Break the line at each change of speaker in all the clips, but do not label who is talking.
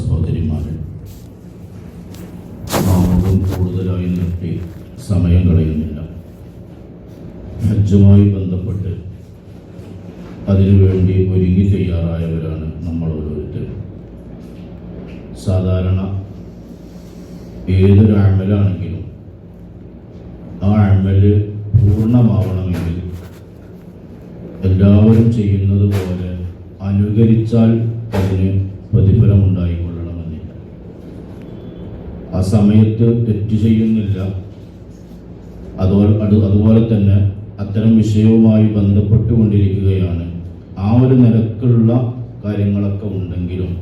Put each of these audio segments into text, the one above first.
സഹോദരിമാരെ, നാമവും കൂടുതലായി നിർത്തി സമയം കളയുന്നില്ല. ഹജ്ജുമായി ബന്ധപ്പെട്ട് അതിനുവേണ്ടി ഒരുങ്ങി തയ്യാറായവരാണ് നമ്മൾ ഓരോരുത്തരും. സാധാരണ ഏതൊരു അമലാണെങ്കിലും ആ അമല് പൂർണ്ണമാവണമെങ്കിൽ എല്ലാവരും ചെയ്യുന്നത് പോലെ അനുകരിച്ചാൽ അതിന് പ്രതിഫലം ഉണ്ടായിക്കൊള്ളണമെന്നില്ല. ആ സമയത്ത് തെറ്റ് ചെയ്യുന്നില്ല. അതുപോലെ തന്നെ അത്തരം വിഷയവുമായി ബന്ധപ്പെട്ടുകൊണ്ടിരിക്കുകയാണ്. ആ ഒരു നിലക്കുള്ള കാര്യങ്ങളൊക്കെ ഉണ്ടെങ്കിലും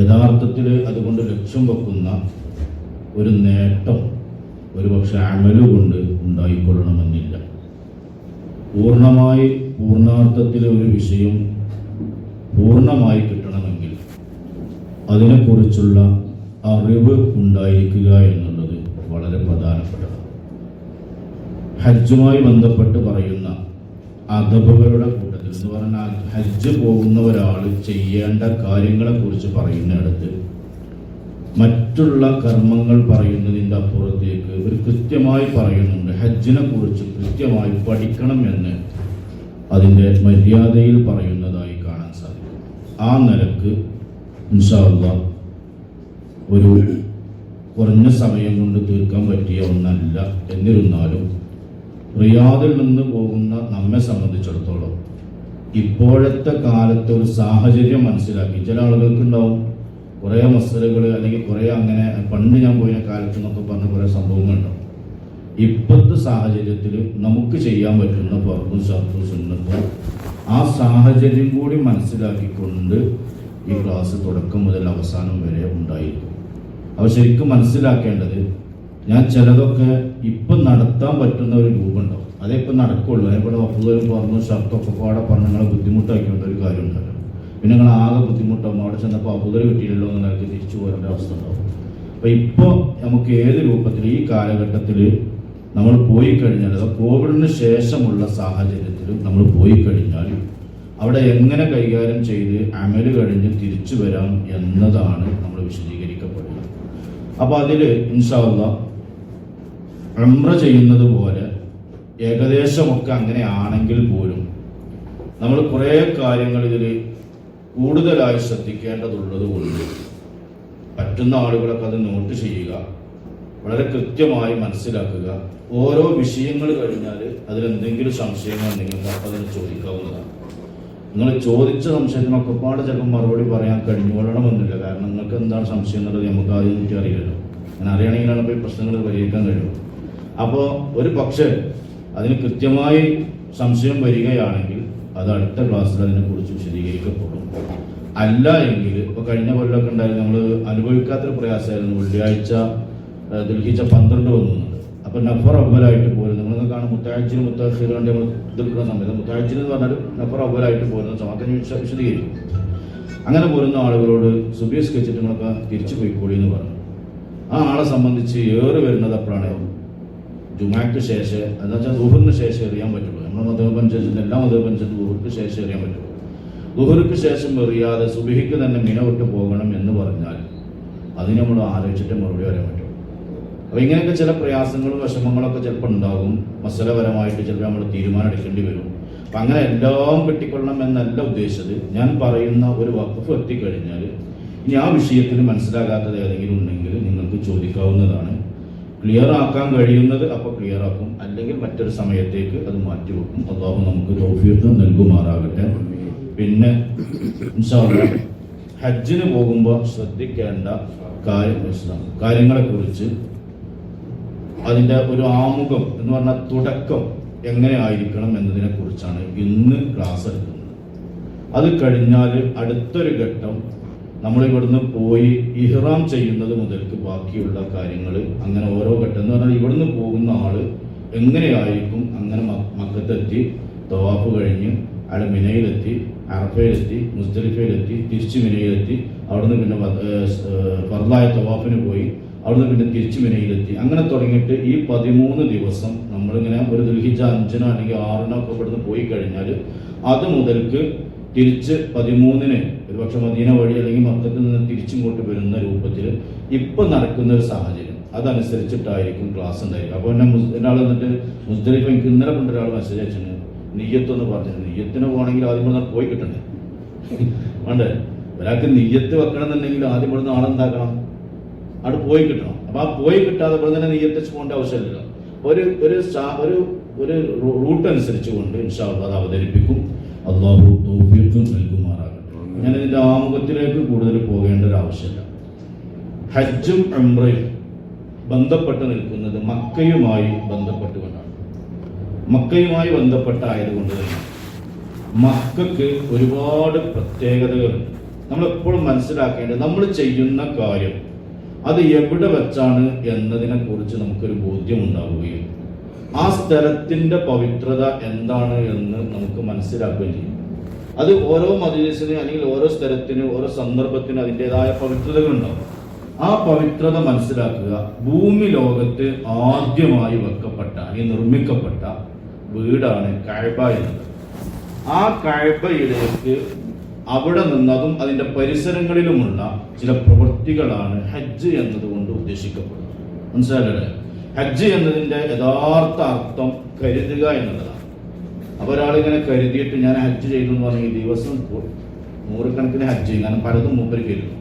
യഥാർത്ഥത്തിൽ അതുകൊണ്ട് ലക്ഷ്യം വെക്കുന്ന ഒരു നേട്ടം ഒരുപക്ഷെ അമലുകൊണ്ട് ഉണ്ടായിക്കൊള്ളണമെന്നില്ല. പൂർണ്ണാർത്ഥത്തിൽ ഒരു വിഷയം പൂർണ്ണമായി കിട്ടണമെങ്കിൽ അതിനെക്കുറിച്ചുള്ള അറിവ് ഉണ്ടായിരിക്കുക എന്നുള്ളത് വളരെ പ്രധാനപ്പെട്ടതാണ്. ഹജ്ജുമായി ബന്ധപ്പെട്ട് പറയുന്ന അദബുകളുടെ കൂട്ടത്തിൽ എന്ന് പറഞ്ഞാൽ ഹജ്ജ് പോകുന്ന ഒരാൾ ചെയ്യേണ്ട കാര്യങ്ങളെക്കുറിച്ച് പറയുന്നിടത്ത് മറ്റുള്ള കർമ്മങ്ങൾ പറയുന്നതിൻ്റെ അപ്പുറത്തേക്ക് ഒരു കൃത്യമായി പറയുന്നുണ്ട്. ഹജ്ജിനെ കുറിച്ച് കൃത്യമായി പഠിക്കണം എന്ന് അതിൻ്റെ മര്യാദയിൽ പറയുന്നതായി കാണാൻ സാധിക്കും. ആ നിലക്ക് ഇൻഷാ അല്ലാഹ് ഒരു കുറഞ്ഞ സമയം കൊണ്ട് തീർക്കാൻ പറ്റിയ ഒന്നല്ല. എന്നിരുന്നാലും റിയാദിൽ നിന്ന് പോകുന്ന നമ്മെ സംബന്ധിച്ചിടത്തോളം ഇപ്പോഴത്തെ കാലത്തെ ഒരു സാഹചര്യം മനസ്സിലാക്കി ചില ആളുകൾക്കുണ്ടാവും കുറേ മസലകൾ അല്ലെങ്കിൽ കുറേ അങ്ങനെ പണ്ട് ഞാൻ പോയ കാലത്ത് എന്നൊക്കെ പറഞ്ഞ കുറേ സംഭവങ്ങളുണ്ടാവും. ഇപ്പോഴത്തെ സാഹചര്യത്തിൽ നമുക്ക് ചെയ്യാൻ പറ്റുന്ന ഫർദും ശർത്തും സുന്നത്തും ആ സാഹചര്യം കൂടി മനസ്സിലാക്കിക്കൊണ്ട് ഈ ക്ലാസ് തുടക്കം മുതൽ അവസാനം വരെ ഉണ്ടായിരിക്കും. അപ്പോൾ ശരിക്കും മനസ്സിലാക്കേണ്ടത് ഞാൻ ചിലതൊക്കെ ഇപ്പം നടത്താൻ പറ്റുന്ന ഒരു രൂപമുണ്ടാവും. അതേ ഇപ്പം നടക്കുള്ളൂ. അതേപോലെ വഫുകളും പറഞ്ഞു ഷർത്തൊക്കെ പാടെ പറഞ്ഞ് നിങ്ങളെ ബുദ്ധിമുട്ടാക്കിക്കൊണ്ട ഒരു കാര്യം ഉണ്ടാവില്ല. പിന്നെ നിങ്ങൾ ആകെ ബുദ്ധിമുട്ടാവും. അവിടെ ചെന്നപ്പോൾ അബുദൽ കിട്ടിയില്ലല്ലോ എന്ന് നിലയ്ക്ക് തിരിച്ചു പോരേണ്ട അവസ്ഥ ഉണ്ടാവും. അപ്പോൾ ഇപ്പോൾ നമുക്ക് ഏത് രൂപത്തിൽ ഈ കാലഘട്ടത്തിൽ നമ്മൾ പോയി കഴിഞ്ഞാൽ അത് കോവിഡിന് ശേഷമുള്ള സാഹചര്യത്തിൽ നമ്മൾ പോയി കഴിഞ്ഞാൽ അവിടെ എങ്ങനെ കൈകാര്യം ചെയ്ത് അമല് കഴിഞ്ഞ് തിരിച്ചു വരാം എന്നതാണ് നമ്മൾ വിശദീകരിക്കപ്പെടുന്നത്. അപ്പോൾ അതിൽ ഇൻഷാ അല്ലാഹ് ഉംറ ചെയ്യുന്നത് പോലെ ഏകദേശമൊക്കെ അങ്ങനെ ആണെങ്കിൽ പോലും നമ്മൾ കുറേ കാര്യങ്ങൾ ഇതിൽ കൂടുതലായി ശ്രദ്ധിക്കേണ്ടതുള്ളത് കൊണ്ട് പറ്റുന്ന ആളുകളൊക്കെ അത് നോട്ട് ചെയ്യുക, വളരെ കൃത്യമായി മനസ്സിലാക്കുക. ഓരോ വിഷയങ്ങൾ കഴിഞ്ഞാൽ അതിലെന്തെങ്കിലും സംശയങ്ങൾ നിങ്ങൾക്ക് അപ്പം അതിന് ചോദിക്കാവുന്നതാണ്. നിങ്ങൾ ചോദിച്ച സംശയത്തിനൊക്കെ പാട് ചിലപ്പോൾ മറുപടി പറയാൻ കഴിഞ്ഞുകൊള്ളണമെന്നില്ല. കാരണം നിങ്ങൾക്ക് എന്താണ് സംശയം എന്നുള്ളത് നമുക്ക് ആദ്യം എനിക്ക് അറിയില്ലല്ലോ. ഞാൻ അറിയണമെങ്കിലാണ് ഇപ്പോൾ ഈ പ്രശ്നങ്ങൾ പരിഹരിക്കാൻ കഴിയുള്ളൂ. അപ്പോൾ ഒരു പക്ഷേ അതിന് കൃത്യമായി സംശയം വരികയാണെങ്കിൽ അത് അടുത്ത ക്ലാസ്സിൽ അതിനെക്കുറിച്ച് വിശദീകരിക്കപ്പെടും. അല്ല എങ്കിൽ ഇപ്പോൾ കഴിഞ്ഞ കൊല്ലമൊക്കെ ഉണ്ടായിരുന്നു നമ്മൾ അനുഭവിക്കാത്തൊരു പ്രയാസമായിരുന്നു. വെള്ളിയാഴ്ച ദുൽഹിജ്ജ 12 വന്നുണ്ട്. അപ്പോൾ നഫർ അവലായിട്ട് പോരുന്നു. നിങ്ങൾ കാണും മുത്താഴ്ചയിൽ മുത്താഴ്ചയിൽ വേണ്ടി നമ്മൾ എതിർക്കുന്ന സമയത്ത് മുത്താഴ്ചയിൽ എന്ന് പറഞ്ഞാൽ നഫർ അവലായിട്ട് പോരുന്ന സമയം വിശദീകരിക്കും. അങ്ങനെ പോരുന്ന ആളുകളോട് സുബീസ് വെച്ചിട്ട് നിങ്ങളൊക്കെ തിരിച്ചു പോയിക്കോളി എന്ന് പറഞ്ഞു. ആ ആളെ സംബന്ധിച്ച് ഏറെ വരുന്നത് അപ്പോഴാണ് ജുമാക്ക് ശേഷം, എന്താ വെച്ചാൽ ദുഹറിന് ശേഷം എറിയാൻ പറ്റുള്ളൂ. നമ്മുടെ മതപഞ്ചായത്തിൽ എല്ലാ മതപഞ്ചായത്തും ദുഹർക്ക് ശേഷം എറിയാൻ പറ്റുള്ളൂ. ദുഹർക്ക് ശേഷം എറിയാതെ സുബഹിക്ക് തന്നെ മിന വിട്ട് പോകണം എന്ന് പറഞ്ഞാൽ അതിന് നമ്മൾ ആലോചിച്ചിട്ട് മറുപടി പറയാൻ പറ്റും. അപ്പോൾ ഇങ്ങനെയൊക്കെ ചില പ്രയാസങ്ങളും വിഷമങ്ങളൊക്കെ ചിലപ്പോൾ ഉണ്ടാകും. മസലപരമായിട്ട് ചിലപ്പോൾ നമ്മൾ തീരുമാനം എടുക്കേണ്ടി വരും. അപ്പം അങ്ങനെ എല്ലാം കിട്ടിക്കൊള്ളണം എന്നല്ല ഉദ്ദേശിച്ചത്. ഞാൻ പറയുന്ന ഒരു വഖഫ് എത്തിക്കഴിഞ്ഞാൽ ഇനി ആ വിഷയത്തിൽ മനസ്സിലാകാത്തത് ഏതെങ്കിലും ഉണ്ടെങ്കിൽ നിങ്ങൾക്ക് ചോദിക്കാവുന്നതാണ്. ക്ലിയർ ആക്കാൻ കഴിയുന്നത് അപ്പോൾ ക്ലിയർ ആക്കും, അല്ലെങ്കിൽ മറ്റൊരു സമയത്തേക്ക് അത് മാറ്റിവെക്കും. അല്ലാഹു നമുക്ക് തൗഫീഖ് നൽകുമാറാകട്ടെ. പിന്നെ ഇൻഷാ അല്ലാഹ് ഹജ്ജിന് പോകുമ്പോൾ ശ്രദ്ധിക്കേണ്ട കാര്യങ്ങളെക്കുറിച്ച് അതിൻ്റെ ഒരു ആമുഖം എന്ന് പറഞ്ഞാൽ തുടക്കം എങ്ങനെ ആയിരിക്കണം എന്നതിനെ കുറിച്ചാണ് ഇന്ന് ക്ലാസ് എടുക്കുന്നത്. അത് കഴിഞ്ഞാൽ അടുത്തൊരു ഘട്ടം നമ്മൾ ഇവിടുന്ന് പോയി ഇഹ്റാം ചെയ്യുന്നത് മുതൽക്ക് ബാക്കിയുള്ള കാര്യങ്ങൾ അങ്ങനെ ഓരോ ഘട്ടം എന്ന് പറഞ്ഞാൽ ഇവിടുന്ന് പോകുന്ന ആള് എങ്ങനെയായിരിക്കും അങ്ങനെ മക്കത്തെത്തി തവാഫ് കഴിഞ്ഞ് അവിടെ മിനയിലെത്തി, അറഫയിലെത്തി, മുസ്ദലിഫയിലെത്തി, തിരിച്ച് മിനയിലെത്തി, അവിടുന്ന് പിന്നെ ഫർളായ തവാഫിന് പോയി, അവിടുന്ന് പിന്നെ തിരിച്ച് മിനയിലെത്തി. അങ്ങനെ തുടങ്ങിയിട്ട് ഈ 13 ദിവസം നമ്മളിങ്ങനെ ഒരു ദുൽഹിജ്ജ 5 അല്ലെങ്കിൽ 6 ഒക്കെ ഇവിടുന്ന് പോയി കഴിഞ്ഞാൽ അത് മുതൽക്ക് തിരിച്ച് 13-ന് ഒരുപക്ഷെ മദീന വഴി അല്ലെങ്കിൽ മക്കത്തിൽ നിന്ന് തിരിച്ചിങ്ങോട്ട് വരുന്ന രൂപത്തിൽ ഇപ്പം നടക്കുന്ന ഒരു സാഹചര്യം അതനുസരിച്ചിട്ടായിരിക്കും ക്ലാസ് ഉണ്ടായിരിക്കും. അപ്പോൾ എന്നെ ഒരാൾ എന്നിട്ട് മുസ്ദലിഫ എനിക്ക് ഇന്നലെ കൊണ്ട് ഒരാൾ മെസ്സേജ് അയച്ചിട്ടുണ്ട്, നെയ്യത്തൊന്ന് പറഞ്ഞത്. നെയ്യത്തിന് പോകണമെങ്കിൽ ആദ്യം ഇവിടെ പോയി കിട്ടണ്ടേ വേണ്ടേ? ഒരാൾക്ക് നെയ്യത്ത് വെക്കണമെന്നുണ്ടെങ്കിൽ ആദ്യം ഇവിടുന്ന് ആളെന്താക്കണം, അവിടെ പോയി കിട്ടണം. അപ്പൊ ആ പോയി കിട്ടാതെ ഇവിടെ തന്നെ നെയ്യത്ത് പോകേണ്ട ആവശ്യമില്ല. ഒരു റൂട്ട് അനുസരിച്ചുകൊണ്ട് ഇൻഷാ അല്ലാഹ് അത് അവതരിപ്പിക്കും. അല്ലാഹു തൗഫീഖ് നൽകുമാറാകട്ടെ. ഞാൻ ഇതിന്റെ ആമുഖത്തിലേക്ക് കൂടുതൽ പോകേണ്ട ഒരു ആവശ്യമില്ല. ഹജ്ജും ഉംറയും ബന്ധപ്പെട്ട് നിൽക്കുന്നത് മക്കയുമായി ബന്ധപ്പെട്ടുകൊണ്ടാണ്. മക്കയുമായി ബന്ധപ്പെട്ടായതുകൊണ്ട് തന്നെ മക്കൾക്ക് ഒരുപാട് പ്രത്യേകതകളുണ്ട്. നമ്മളെപ്പോഴും മനസ്സിലാക്കേണ്ടത് നമ്മൾ ചെയ്യുന്ന കാര്യം അത് എവിടെ വെച്ചാണ് എന്നതിനെ കുറിച്ച് നമുക്കൊരു ബോധ്യം ഉണ്ടാവുകയും ആ സ്ഥലത്തിന്റെ പവിത്രത എന്താണ് എന്ന് നമുക്ക് മനസ്സിലാക്കുകയും ചെയ്യും. അത് ഓരോ മജ്‌ലിസിന് അല്ലെങ്കിൽ ഓരോ സ്ഥലത്തിന് ഓരോ സന്ദർഭത്തിന് അതിൻ്റെതായ പവിത്രതകളുണ്ടാവും. ആ പവിത്രത മനസ്സിലാക്കുക. ഭൂമി ലോകത്ത് ആദ്യമായി വെക്കപ്പെട്ട അല്ലെങ്കിൽ നിർമ്മിക്കപ്പെട്ട വീടാണ് കഅബ എന്നത്. ആ കഅബയിലേക്ക് അവിടെ നിന്നതും അതിന്റെ പരിസരങ്ങളിലുമുള്ള ചില പ്രവൃത്തികളാണ് ഹജ്ജ് എന്നതുകൊണ്ട് ഉദ്ദേശിക്കപ്പെടുന്നത്. മനസ്സിലായല്ലേ? ഹജ്ജ് എന്നതിന്റെ യഥാർത്ഥ അർത്ഥം കരുതുക എന്നുള്ളതാണ്. അപ്പൊ ഒരാളിങ്ങനെ കരുതിയിട്ട് ഞാൻ ഹജ്ജ് ചെയ്തു എന്ന് പറഞ്ഞെങ്കിൽ ദിവസം 100 കണക്കിന് ഹജ്ജ് ചെയ്യും. കാരണം പലതും മൂപ്പര് കരുതും.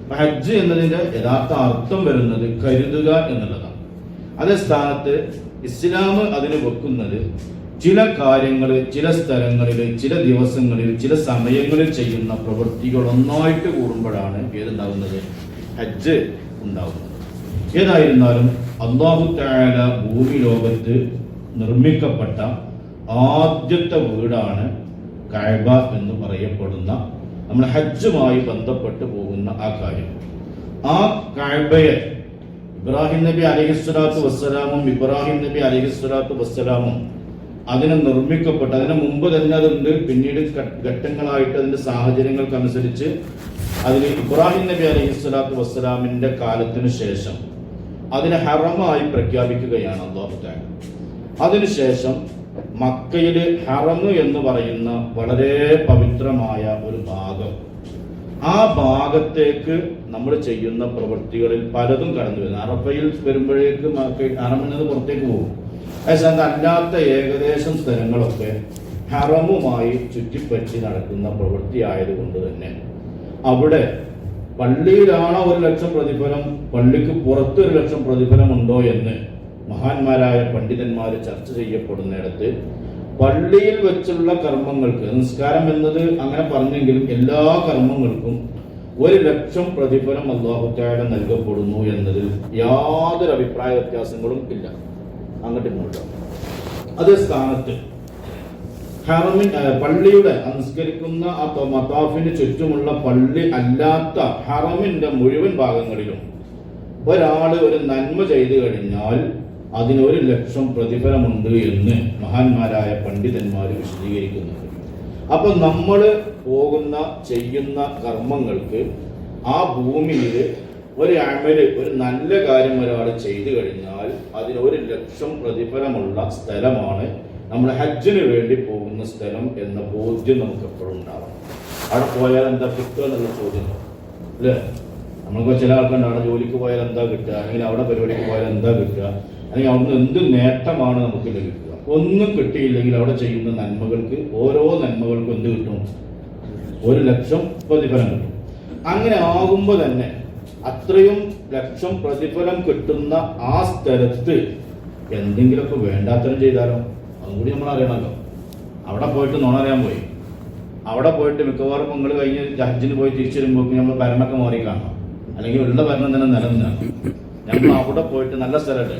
അപ്പൊ ഹജ്ജ് എന്നതിന്റെ യഥാർത്ഥ അർത്ഥം വരുന്നത് കരുതുക എന്നുള്ളതാണ്. അതേ സ്ഥാനത്ത് ഇസ്ലാം അതിന് വെക്കുന്നത് ചില കാര്യങ്ങൾ ചില സ്ഥലങ്ങളിൽ ചില ദിവസങ്ങളിൽ ചില സമയങ്ങളിൽ ചെയ്യുന്ന പ്രവൃത്തികൾ ഒന്നായിട്ട് കൂടുമ്പോഴാണ് ഏതുണ്ടാകുന്നത്, ഹജ്ജ് ഉണ്ടാകുന്നത്. ഏതായിരുന്നാലും അല്ലാഹു തആല ഭൂമി ലോകത്ത് നിർമ്മിക്കപ്പെട്ട ആദ്യത്തെ വീടാണ് കഅബ എന്ന് പറയപ്പെടുന്ന നമ്മൾ ഹജ്ജുമായി ബന്ധപ്പെട്ട് പോകുന്ന ആ കാര്യം. ആ കഅബയെ ഇബ്രാഹിം നബി അലൈഹിസ്സലാത്തു വസ്സലാമും അതിനെ നിർമ്മിക്കപ്പെട്ട അതിന് മുമ്പ് തന്നെ അതുണ്ട്. പിന്നീട് ഘട്ടങ്ങളായിട്ട് അതിന്റെ സാഹചര്യങ്ങൾക്കനുസരിച്ച് അതിന് ഇബ്രാഹിം നബി അലൈഹിസ്സലാത്തു വസ്സലാമിന്റെ കാലത്തിന് ശേഷം അതിനെ ഹറമായി പ്രഖ്യാപിക്കുകയാണ് അല്ലാഹു തആല. അതിനുശേഷം മക്കയില് ഹറം എന്ന് പറയുന്ന വളരെ പവിത്രമായ ഒരു ഭാഗം, ആ ഭാഗത്തേക്ക് നമ്മൾ ചെയ്യുന്ന പ്രവൃത്തികളിൽ പലതും കടന്നു വരുന്നു. അറഫയിൽ വരുമ്പോഴേക്ക് ഹറമിൽ പുറത്തേക്ക് പോകും. അല്ലാത്ത ഏകദേശം സ്ഥലങ്ങളൊക്കെ ഹറമുമായി ചുറ്റിപ്പറ്റി നടക്കുന്ന പ്രവൃത്തി ആയതുകൊണ്ട് തന്നെ അവിടെ പള്ളിയിലാണോ 1,00,000 പ്രതിഫലം, പള്ളിക്ക് പുറത്ത് 1,00,000 പ്രതിഫലം ഉണ്ടോ എന്ന് മഹാന്മാരായ പണ്ഡിതന്മാർ ചർച്ച ചെയ്യപ്പെടുന്നിടത്ത് പള്ളിയിൽ വെച്ചുള്ള കർമ്മങ്ങൾക്ക്, നിസ്കാരം എന്നത് അങ്ങനെ പറഞ്ഞെങ്കിലും എല്ലാ കർമ്മങ്ങൾക്കും 1,00,000 പ്രതിഫലം അല്ലാഹു തആല നൽകപ്പെടുന്നു എന്നതിൽ യാതൊരു അഭിപ്രായ വ്യത്യാസങ്ങളും ഇല്ല. അങ്ങോട്ട് ഇങ്ങോട്ടും അതേ സ്ഥാനത്ത് പള്ളിയുടെ നിസ്കരിക്കുന്ന ആ മതാഫിന് ചുറ്റുമുള്ള പള്ളി അല്ലാത്ത ഹറമിന്റെ മുഴുവൻ ഭാഗങ്ങളിലും ഒരാൾ ഒരു നന്മ ചെയ്തു കഴിഞ്ഞാൽ അതിന് 1,00,000 പ്രതിഫലമുണ്ട് എന്ന് മഹാന്മാരായ പണ്ഡിതന്മാർ വിശദീകരിക്കുന്നുണ്ട്. അപ്പൊ നമ്മൾ പോകുന്ന ചെയ്യുന്ന കർമ്മങ്ങൾക്ക് ആ ഭൂമിയിൽ ഒരു അമല്, ഒരു നല്ല കാര്യം ഒരാൾ ചെയ്തു കഴിഞ്ഞാൽ അതിന് 1,00,000 പ്രതിഫലമുള്ള സ്ഥലമാണ് നമ്മൾ ഹജ്ജിന് വേണ്ടി പോകുന്ന സ്ഥലം എന്ന ബോധ്യം നമുക്ക് എപ്പോഴും ഉണ്ടാവണം. അവിടെ പോയാൽ എന്താ കിട്ടുക എന്നുള്ള ചോദ്യം അല്ലേ? നമ്മൾക്ക് ചില ആൾക്കാരുണ്ട് അവിടെ ജോലിക്ക് പോയാൽ എന്താ കിട്ടുക, അല്ലെങ്കിൽ അവിടെ പരിപാടിക്ക് പോയാൽ എന്താ കിട്ടുക, അല്ലെങ്കിൽ അവിടുന്ന് എന്ത് നേട്ടമാണ് നമുക്ക് ലഭിക്കുക. ഒന്നും കിട്ടിയില്ലെങ്കിൽ അവിടെ ചെയ്യുന്ന നന്മകൾക്ക്, ഓരോ നന്മകൾക്കും എന്ത് കിട്ടും? 1,00,000 പ്രതിഫലം കിട്ടും. അങ്ങനെ ആകുമ്പോൾ തന്നെ അത്രയും ലക്ഷം പ്രതിഫലം കിട്ടുന്ന ആ സ്ഥലത്ത് എന്തെങ്കിലുമൊക്കെ വേണ്ടാത്തരം ചെയ്താലോ അതും കൂടി നമ്മൾ അറിയണമല്ലോ. അവിടെ പോയിട്ട് നുണറിയാൻ പോയി, അവിടെ പോയിട്ട് മിക്കവാറും നിങ്ങൾ കഴിഞ്ഞ് ഹജ്ജിന് പോയി തിരിച്ചു വരുമ്പോൾ നമ്മൾ ഭരണമൊക്കെ മാറി കാണാം, അല്ലെങ്കിൽ ഉള്ള ഭരണം തന്നെ നിലനിന്നാണ്. നമ്മൾ അവിടെ പോയിട്ട് നല്ല സ്ഥലമല്ലേ,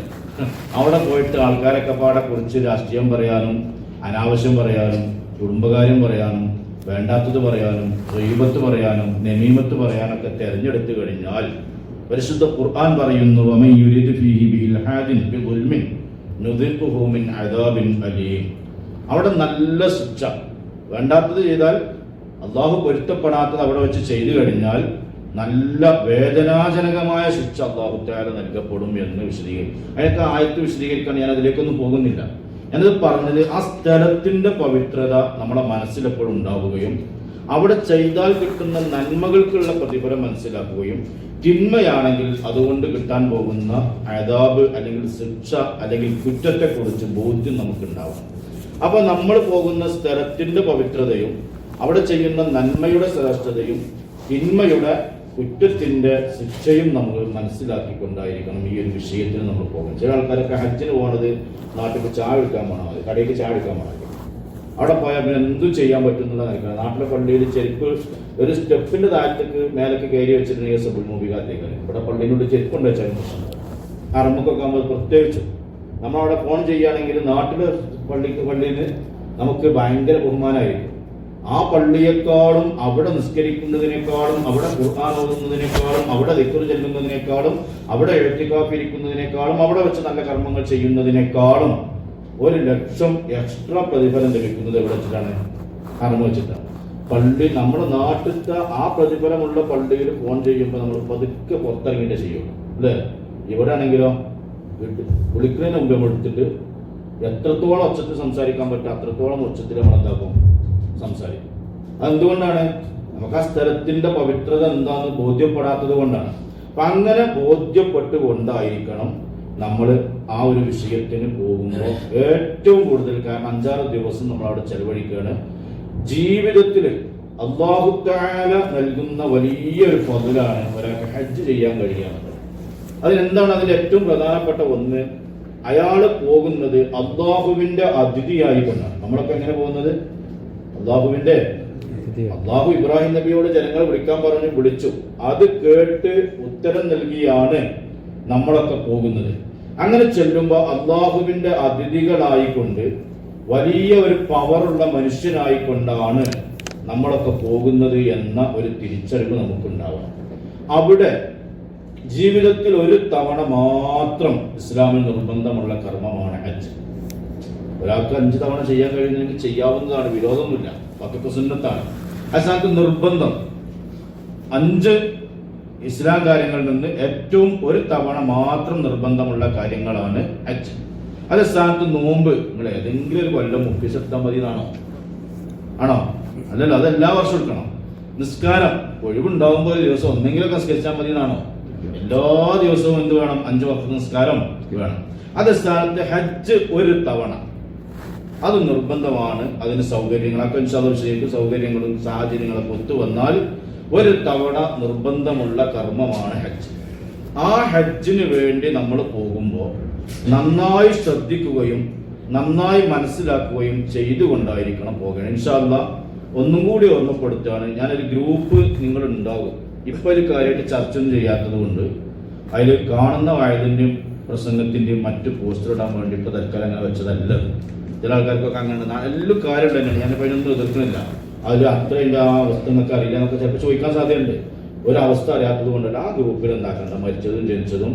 അവിടെ പോയിട്ട് ആൾക്കാരൊക്കെ പാടെ കുറിച്ച് രാഷ്ട്രീയം പറയാനും അനാവശ്യം പറയാനും കുടുംബകാര്യം പറയാനും വേണ്ടാത്തത് പറയാനും ഗീബത്ത് പറയാനും നമീമത്ത് പറയാനൊക്കെ തെരഞ്ഞെടുത്തു കഴിഞ്ഞാൽ പരിശുദ്ധ ഖുർആൻ പറയുന്നു, വമൻ യുരിദ് ഫീഹി ബിൽഹാദിൻ ബിദുൽമിൻ നുദിഖുഹു മിൻ അദാബിൻ അലീം. അവിടെ നല്ല ശിക്ഷ, വേണ്ടാത്തത് ചെയ്താൽ അള്ളാഹു പൊരുത്തപ്പെടാത്തത് അവിടെ വെച്ച് ചെയ്തു കഴിഞ്ഞാൽ നല്ല വേദനാജനകമായ ശിക്ഷ അല്ലാഹു തആല നൽകപ്പെടും എന്ന് വിശദീകരിക്കും. അതിനൊക്കെ ആയത്ത് വിശദീകരിക്കാൻ ഞാൻ അതിലേക്കൊന്നും പോകുന്നില്ല. ഞാനത് പറഞ്ഞത് ആ സ്ഥലത്തിന്റെ പവിത്രത നമ്മുടെ മനസ്സിലെപ്പോഴും ഉണ്ടാവുകയും അവിടെ ചെയ്താൽ കിട്ടുന്ന നന്മകൾക്കുള്ള പ്രതിഫലം മനസ്സിലാക്കുകയും തിന്മയാണെങ്കിൽ അതുകൊണ്ട് കിട്ടാൻ പോകുന്ന അദാബ് അല്ലെങ്കിൽ ശിക്ഷ അല്ലെങ്കിൽ കുറ്റത്തെക്കുറിച്ച് ബോധ്യം നമുക്കുണ്ടാവണം. അപ്പൊ നമ്മൾ പോകുന്ന സ്ഥലത്തിന്റെ പവിത്രതയും അവിടെ ചെയ്യുന്ന നന്മയുടെ ശ്രേഷ്ഠതയും തിന്മയുടെ കുറ്റത്തിന്റെ ശിക്ഷയും നമ്മൾ മനസ്സിലാക്കിക്കൊണ്ടായിരിക്കണം ഈ ഒരു വിഷയത്തിൽ നമ്മൾ പോകുന്നത്. ചില ആൾക്കാരൊക്കെ ഹജ്ജിന് പോകുന്നത് നാട്ടിൽ ചായ എടുക്കാൻ പോകണം, മതി കടയിലേക്ക് ചായ എടുക്കാൻ പോകണം. അവിടെ പോയാൽ പിന്നെ എന്തും ചെയ്യാൻ പറ്റുന്നുള്ള നിൽക്കണം. നാട്ടിലെ പള്ളിയിൽ ചെരുപ്പ് ഒരു സ്റ്റെപ്പിന്റെ താഴത്തേക്ക് മേലേക്ക് കയറി വെച്ചിട്ടുണ്ടെങ്കിൽ സബുൽ മൂബികാത്തേക്കാണ്. ഇവിടെ പള്ളിയിലൂടെ ചെരുപ്പ് കൊണ്ട് വെച്ചാൽ പ്രശ്നം. അറമ്പൊക്കെ ആകുമ്പോൾ പ്രത്യേകിച്ച് നമ്മളവിടെ ഫോൺ ചെയ്യുകയാണെങ്കിൽ നാട്ടിലെ പള്ളിയിൽ നമുക്ക് ഭയങ്കര ബഹുമാനമായിരിക്കും. ആ പള്ളിയെക്കാളും അവിടെ നിസ്കരിക്കുന്നതിനേക്കാളും അവിടെ ഖുർആൻ ഓതുന്നതിനേക്കാളും അവിടെ ദിക്ർ ചെല്ലുന്നതിനേക്കാളും അവിടെ എഴുത്തിക്കാഫ് ഇരിക്കുന്നതിനേക്കാളും അവിടെ വെച്ച് നല്ല കർമ്മങ്ങൾ ചെയ്യുന്നതിനേക്കാളും 1,00,000 എക്സ്ട്രാ പ്രതിഫലം ലഭിക്കുന്നത് എവിടെ വെച്ചിട്ടാണ്? ഹറം വെച്ചിട്ടാണ്. പള്ളി നമ്മുടെ നാട്ടിലത്തെ ആ പ്രതിഫലമുള്ള പള്ളിയിൽ ഫോൺ ചെയ്യുമ്പോൾ നമ്മൾ പതുക്കെ പുറത്തിറങ്ങിയിട്ട് ചെയ്യുള്ളൂ അല്ലേ? ഇവിടെ ആണെങ്കിലോ വിളിക്കുന്നതിന് മുമ്പ് നമ്മൾ എടുത്തിട്ട് എത്രത്തോളം ഉച്ചത്തിൽ സംസാരിക്കാൻ പറ്റും അത്രത്തോളം ഉച്ചത്തിൽ നമ്മൾ എന്താക്കും സംസാരിക്കും. അതെന്തുകൊണ്ടാണ്? നമുക്ക് ആ സ്ഥലത്തിന്റെ പവിത്രത എന്താണെന്ന് ബോധ്യപ്പെടാത്തത് കൊണ്ടാണ്. അപ്പൊ അങ്ങനെ ബോധ്യപ്പെട്ടുകൊണ്ടായിരിക്കണം നമ്മൾ ആ ഒരു വിഷയത്തിന് പോകുമ്പോൾ ഏറ്റവും കൂടുതൽ. കാരണം 5-6 ദിവസം നമ്മൾ അവിടെ ചെലവഴിക്കുകയാണ്. ജീവിതത്തിൽ അല്ലാഹു തആല നൽകുന്ന വലിയൊരു ഫضലാണ് ഒരാൾക്ക് ഹജ്ജ് ചെയ്യാൻ കഴിയുന്നത്. അതിനെന്താണ് അതിന്റെ ഏറ്റവും പ്രധാനപ്പെട്ട ഒന്ന്? അയാൾ പോകുന്നത് അല്ലാഹുവിന്റെ അതിഥിയായി കൊണ്ടാണ്. നമ്മളൊക്കെ എങ്ങനെ പോകുന്നത്? അല്ലാഹു ഇബ്രാഹിം നബിയോട് ജനങ്ങൾ വിളിക്കാൻ പറഞ്ഞു, വിളിച്ചു. അത് കേട്ട് ഉത്തരം നൽകിയാണ് നമ്മളൊക്കെ പോകുന്നത്. അങ്ങനെ ചെല്ലുമ്പോൾ അല്ലാഹുവിന്റെ അതിഥികളായിക്കൊണ്ട് വലിയ ഒരു പവറുള്ള മനുഷ്യനായിക്കൊണ്ടാണ് നമ്മളൊക്കെ പോകുന്നത് എന്ന ഒരു തിരിച്ചറിവ് നമുക്കുണ്ടാവണം. അവിടെ ജീവിതത്തിൽ ഒരു തവണ മാത്രം ഇസ്ലാമിൽ നിർബന്ധമുള്ള കർമ്മമാണ് ഹജ്ജ്. ഒരാൾക്ക് 5 തവണ ചെയ്യാൻ കഴിയുന്നെങ്കിൽ ചെയ്യാവുന്നതാണ്, വിരോധമൊന്നുമില്ല, പക്കത്തെ സുന്നത്താണ്. ആ സ്ഥാനത്ത് നിർബന്ധം 5 ഇസ്ലാം കാര്യങ്ങളിൽ നിന്ന് ഏറ്റവും ഒരു തവണ മാത്രം നിർബന്ധമുള്ള കാര്യങ്ങളാണ് ഹജ്ജ്. അതേ സ്ഥാനത്ത് നോമ്പ് നിങ്ങൾ ഏതെങ്കിലും ഒരു കൊല്ലം 30 എടുത്താൽ മതി എന്നാണോ? ആണോ? അല്ലല്ലോ, അത് എല്ലാ വർഷവും എടുക്കണം. നിസ്കാരം ഒഴിവുണ്ടാവുമ്പോൾ ഒരു ദിവസം ഒന്നെങ്കിലൊക്കെ നിസ്കരിച്ചാൽ മതി എന്നാണോ? എല്ലാ ദിവസവും എന്ത് വേണം? 5 വക്ത് നിസ്കാരം വേണം. അതേ സ്ഥാനത്ത് ഹജ്ജ് ഒരു തവണ അത് നിർബന്ധമാണ്. അതിന് സൗകര്യങ്ങളൊക്കെ വിഷയത്തിൽ സൗകര്യങ്ങളും സാഹചര്യങ്ങളൊക്കെ ഒത്തുവന്നാൽ ഒരു തവണ നിർബന്ധമുള്ള കർമ്മമാണ് ഹജ്ജ്. ആ ഹജ്ജിന് വേണ്ടി നമ്മൾ പോകുമ്പോൾ നന്നായി ശ്രദ്ധിക്കുകയും നന്നായി മനസ്സിലാക്കുകയും ചെയ്തുകൊണ്ടായിരിക്കണം പോകണം. ഇൻഷാ അല്ലാഹ് ഒന്നും കൂടി ഓർമ്മപ്പെടുത്തുകയാണ്. ഞാനൊരു ഗ്രൂപ്പ് നിങ്ങൾ ഉണ്ടാകും. ഇപ്പൊ ഒരു കാര്യമായിട്ട് ചർച്ച ഒന്നും ചെയ്യാത്തത് കൊണ്ട് അതിൽ കാണുന്ന വായതിന്റെയും പ്രസംഗത്തിന്റെയും മറ്റു പോസ്റ്റർ ഇടാൻ വേണ്ടി ഇപ്പൊ തൽക്കാലം അങ്ങനെ വെച്ചതല്ല. ചില ആൾക്കാർക്കൊക്കെ അങ്ങനെ എല്ലാ കാര്യം തന്നെയാണ്. ഞാനിപ്പോ അതിനൊന്നും എതിർക്കുന്നില്ല. അതിൽ അത്രയും ആ അവസ്ഥ നിങ്ങൾക്ക് അറിയില്ല എന്നൊക്കെ ചിലപ്പോൾ ചോദിക്കാൻ സാധ്യതയുണ്ട്. ഒരവസ്ഥ അറിയാത്തത് കൊണ്ടല്ല. ആ ഗ്രൂപ്പിൽ എന്താക്കണ്ട, മരിച്ചതും ജനിച്ചതും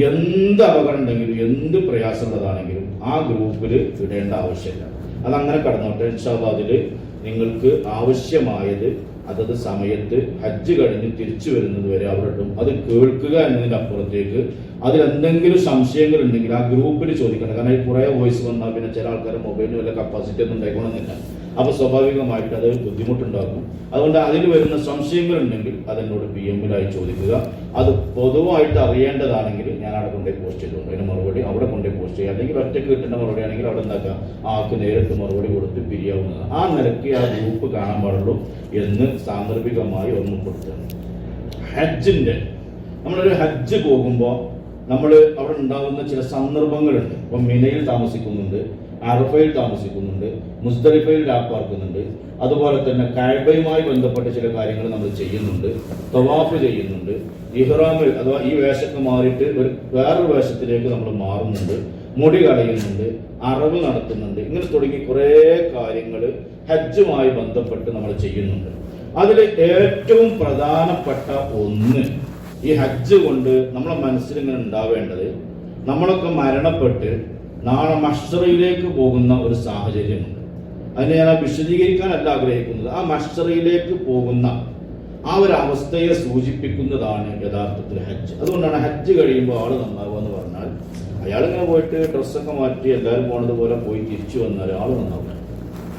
എന്ത് അപകടം ഉണ്ടെങ്കിലും എന്ത് പ്രയാസമുള്ളതാണെങ്കിലും ആ ഗ്രൂപ്പിൽ ഇടേണ്ട ആവശ്യമില്ല. അതങ്ങനെ കടന്നോട്ടെ. ഇൻഷാ അല്ലാഹ് അതിൽ നിങ്ങൾക്ക് ആവശ്യമായത് അതത് സമയത്ത് ഹജ്ജ് കഴിഞ്ഞ് തിരിച്ചു വരുന്നത് വരെ അവിടെ ഇടും. അത് കേൾക്കുക എന്നതിന്റെ അപ്പുറത്തേക്ക് അതിലെന്തെങ്കിലും സംശയങ്ങൾ ഉണ്ടെങ്കിൽ ആ ഗ്രൂപ്പിൽ ചോദിക്കണം. കാരണം കുറെ വോയിസ് വന്നാൽ പിന്നെ ചില ആൾക്കാർ മൊബൈലിന് വല്ല കപ്പാസിറ്റി ഒന്നും ഉണ്ടായിക്കണമെന്നില്ല. അപ്പൊ സ്വാഭാവികമായിട്ട് അത് ബുദ്ധിമുട്ടുണ്ടാക്കും. അതുകൊണ്ട് അതിൽ വരുന്ന സംശയങ്ങൾ ഉണ്ടെങ്കിൽ അതെന്നോട് PM-ലായി ചോദിക്കുക. അത് പൊതുവായിട്ട് അറിയേണ്ടതാണെങ്കിൽ ഞാൻ അവിടെ കൊണ്ടുപോയി പോസ്റ്റ് ചെയ്തുകൊണ്ട് അതിന് മറുപടി അവിടെ കൊണ്ടുപോയി പോസ്റ്റ് ചെയ്യുക. അല്ലെങ്കിൽ ഒറ്റയ്ക്ക് കിട്ടുന്ന മറുപടി ആണെങ്കിൽ അവിടെ എന്താക്കുക, ആൾക്ക് നേരിട്ട് മറുപടി കൊടുത്ത് പിരിയാവുന്നതാണ്. ആ നിലയ്ക്ക് ആ ഗ്രൂപ്പ് കാണാൻ പാടുള്ളൂ എന്ന് സാന്ദർഭികമായി ഓർമ്മപ്പെടുത്തുകയാണ്. ഹജ്ജിന്റെ നമ്മളൊരു ഹജ്ജ് പോകുമ്പോൾ നമ്മൾ അവിടെ ഉണ്ടാകുന്ന ചില സന്ദർഭങ്ങളുണ്ട്. ഇപ്പം മിനയിൽ താമസിക്കുന്നുണ്ട്, അറഫയിൽ താമസിക്കുന്നുണ്ട്, മുസ്ദലിഫയിൽ രാപ്പാർക്കുന്നുണ്ട്. അതുപോലെ തന്നെ കഅബയുമായി ബന്ധപ്പെട്ട ചില കാര്യങ്ങൾ നമ്മൾ ചെയ്യുന്നുണ്ട്, തവാഫ് ചെയ്യുന്നുണ്ട്, ഇഹ്റാമിൽ അഥവാ ഈ വേഷമൊക്കെ മാറിയിട്ട് വേറൊരു വേഷത്തിലേക്ക് നമ്മൾ മാറുന്നുണ്ട്, മുടി കളയുന്നുണ്ട്, അറവ് നടത്തുന്നുണ്ട്. ഇങ്ങനെ തുടങ്ങി കുറേ കാര്യങ്ങൾ ഹജ്ജുമായി ബന്ധപ്പെട്ട് നമ്മൾ ചെയ്യുന്നുണ്ട്. അതിൽ ഏറ്റവും പ്രധാനപ്പെട്ട ഒന്ന് ഈ ഹജ്ജ് കൊണ്ട് നമ്മളെ മനസ്സിൽ ഇങ്ങനെ ഉണ്ടാവേണ്ടത്, നമ്മളൊക്കെ മരണപ്പെട്ട് നാളെ മഹ്ശറിലേക്ക് പോകുന്ന ഒരു സാഹചര്യമുണ്ട്. അതിനെ ഞാൻ വിശദീകരിക്കാനല്ല ആഗ്രഹിക്കുന്നത്. ആ മഹ്ശറിലേക്ക് പോകുന്ന ആ ഒരു അവസ്ഥയെ സൂചിപ്പിക്കുന്നതാണ് യഥാർത്ഥത്തിൽ ഹജ്ജ്. അതുകൊണ്ടാണ് ഹജ്ജ് കഴിയുമ്പോൾ ആള് നന്നാവുക എന്ന് പറഞ്ഞാൽ അയാളിങ്ങനെ പോയിട്ട് ഡ്രസ്സൊക്കെ മാറ്റി എല്ലാവരും പോണത് പോലെ പോയി തിരിച്ചു വന്നാൽ ആള് നന്നാവില്ല.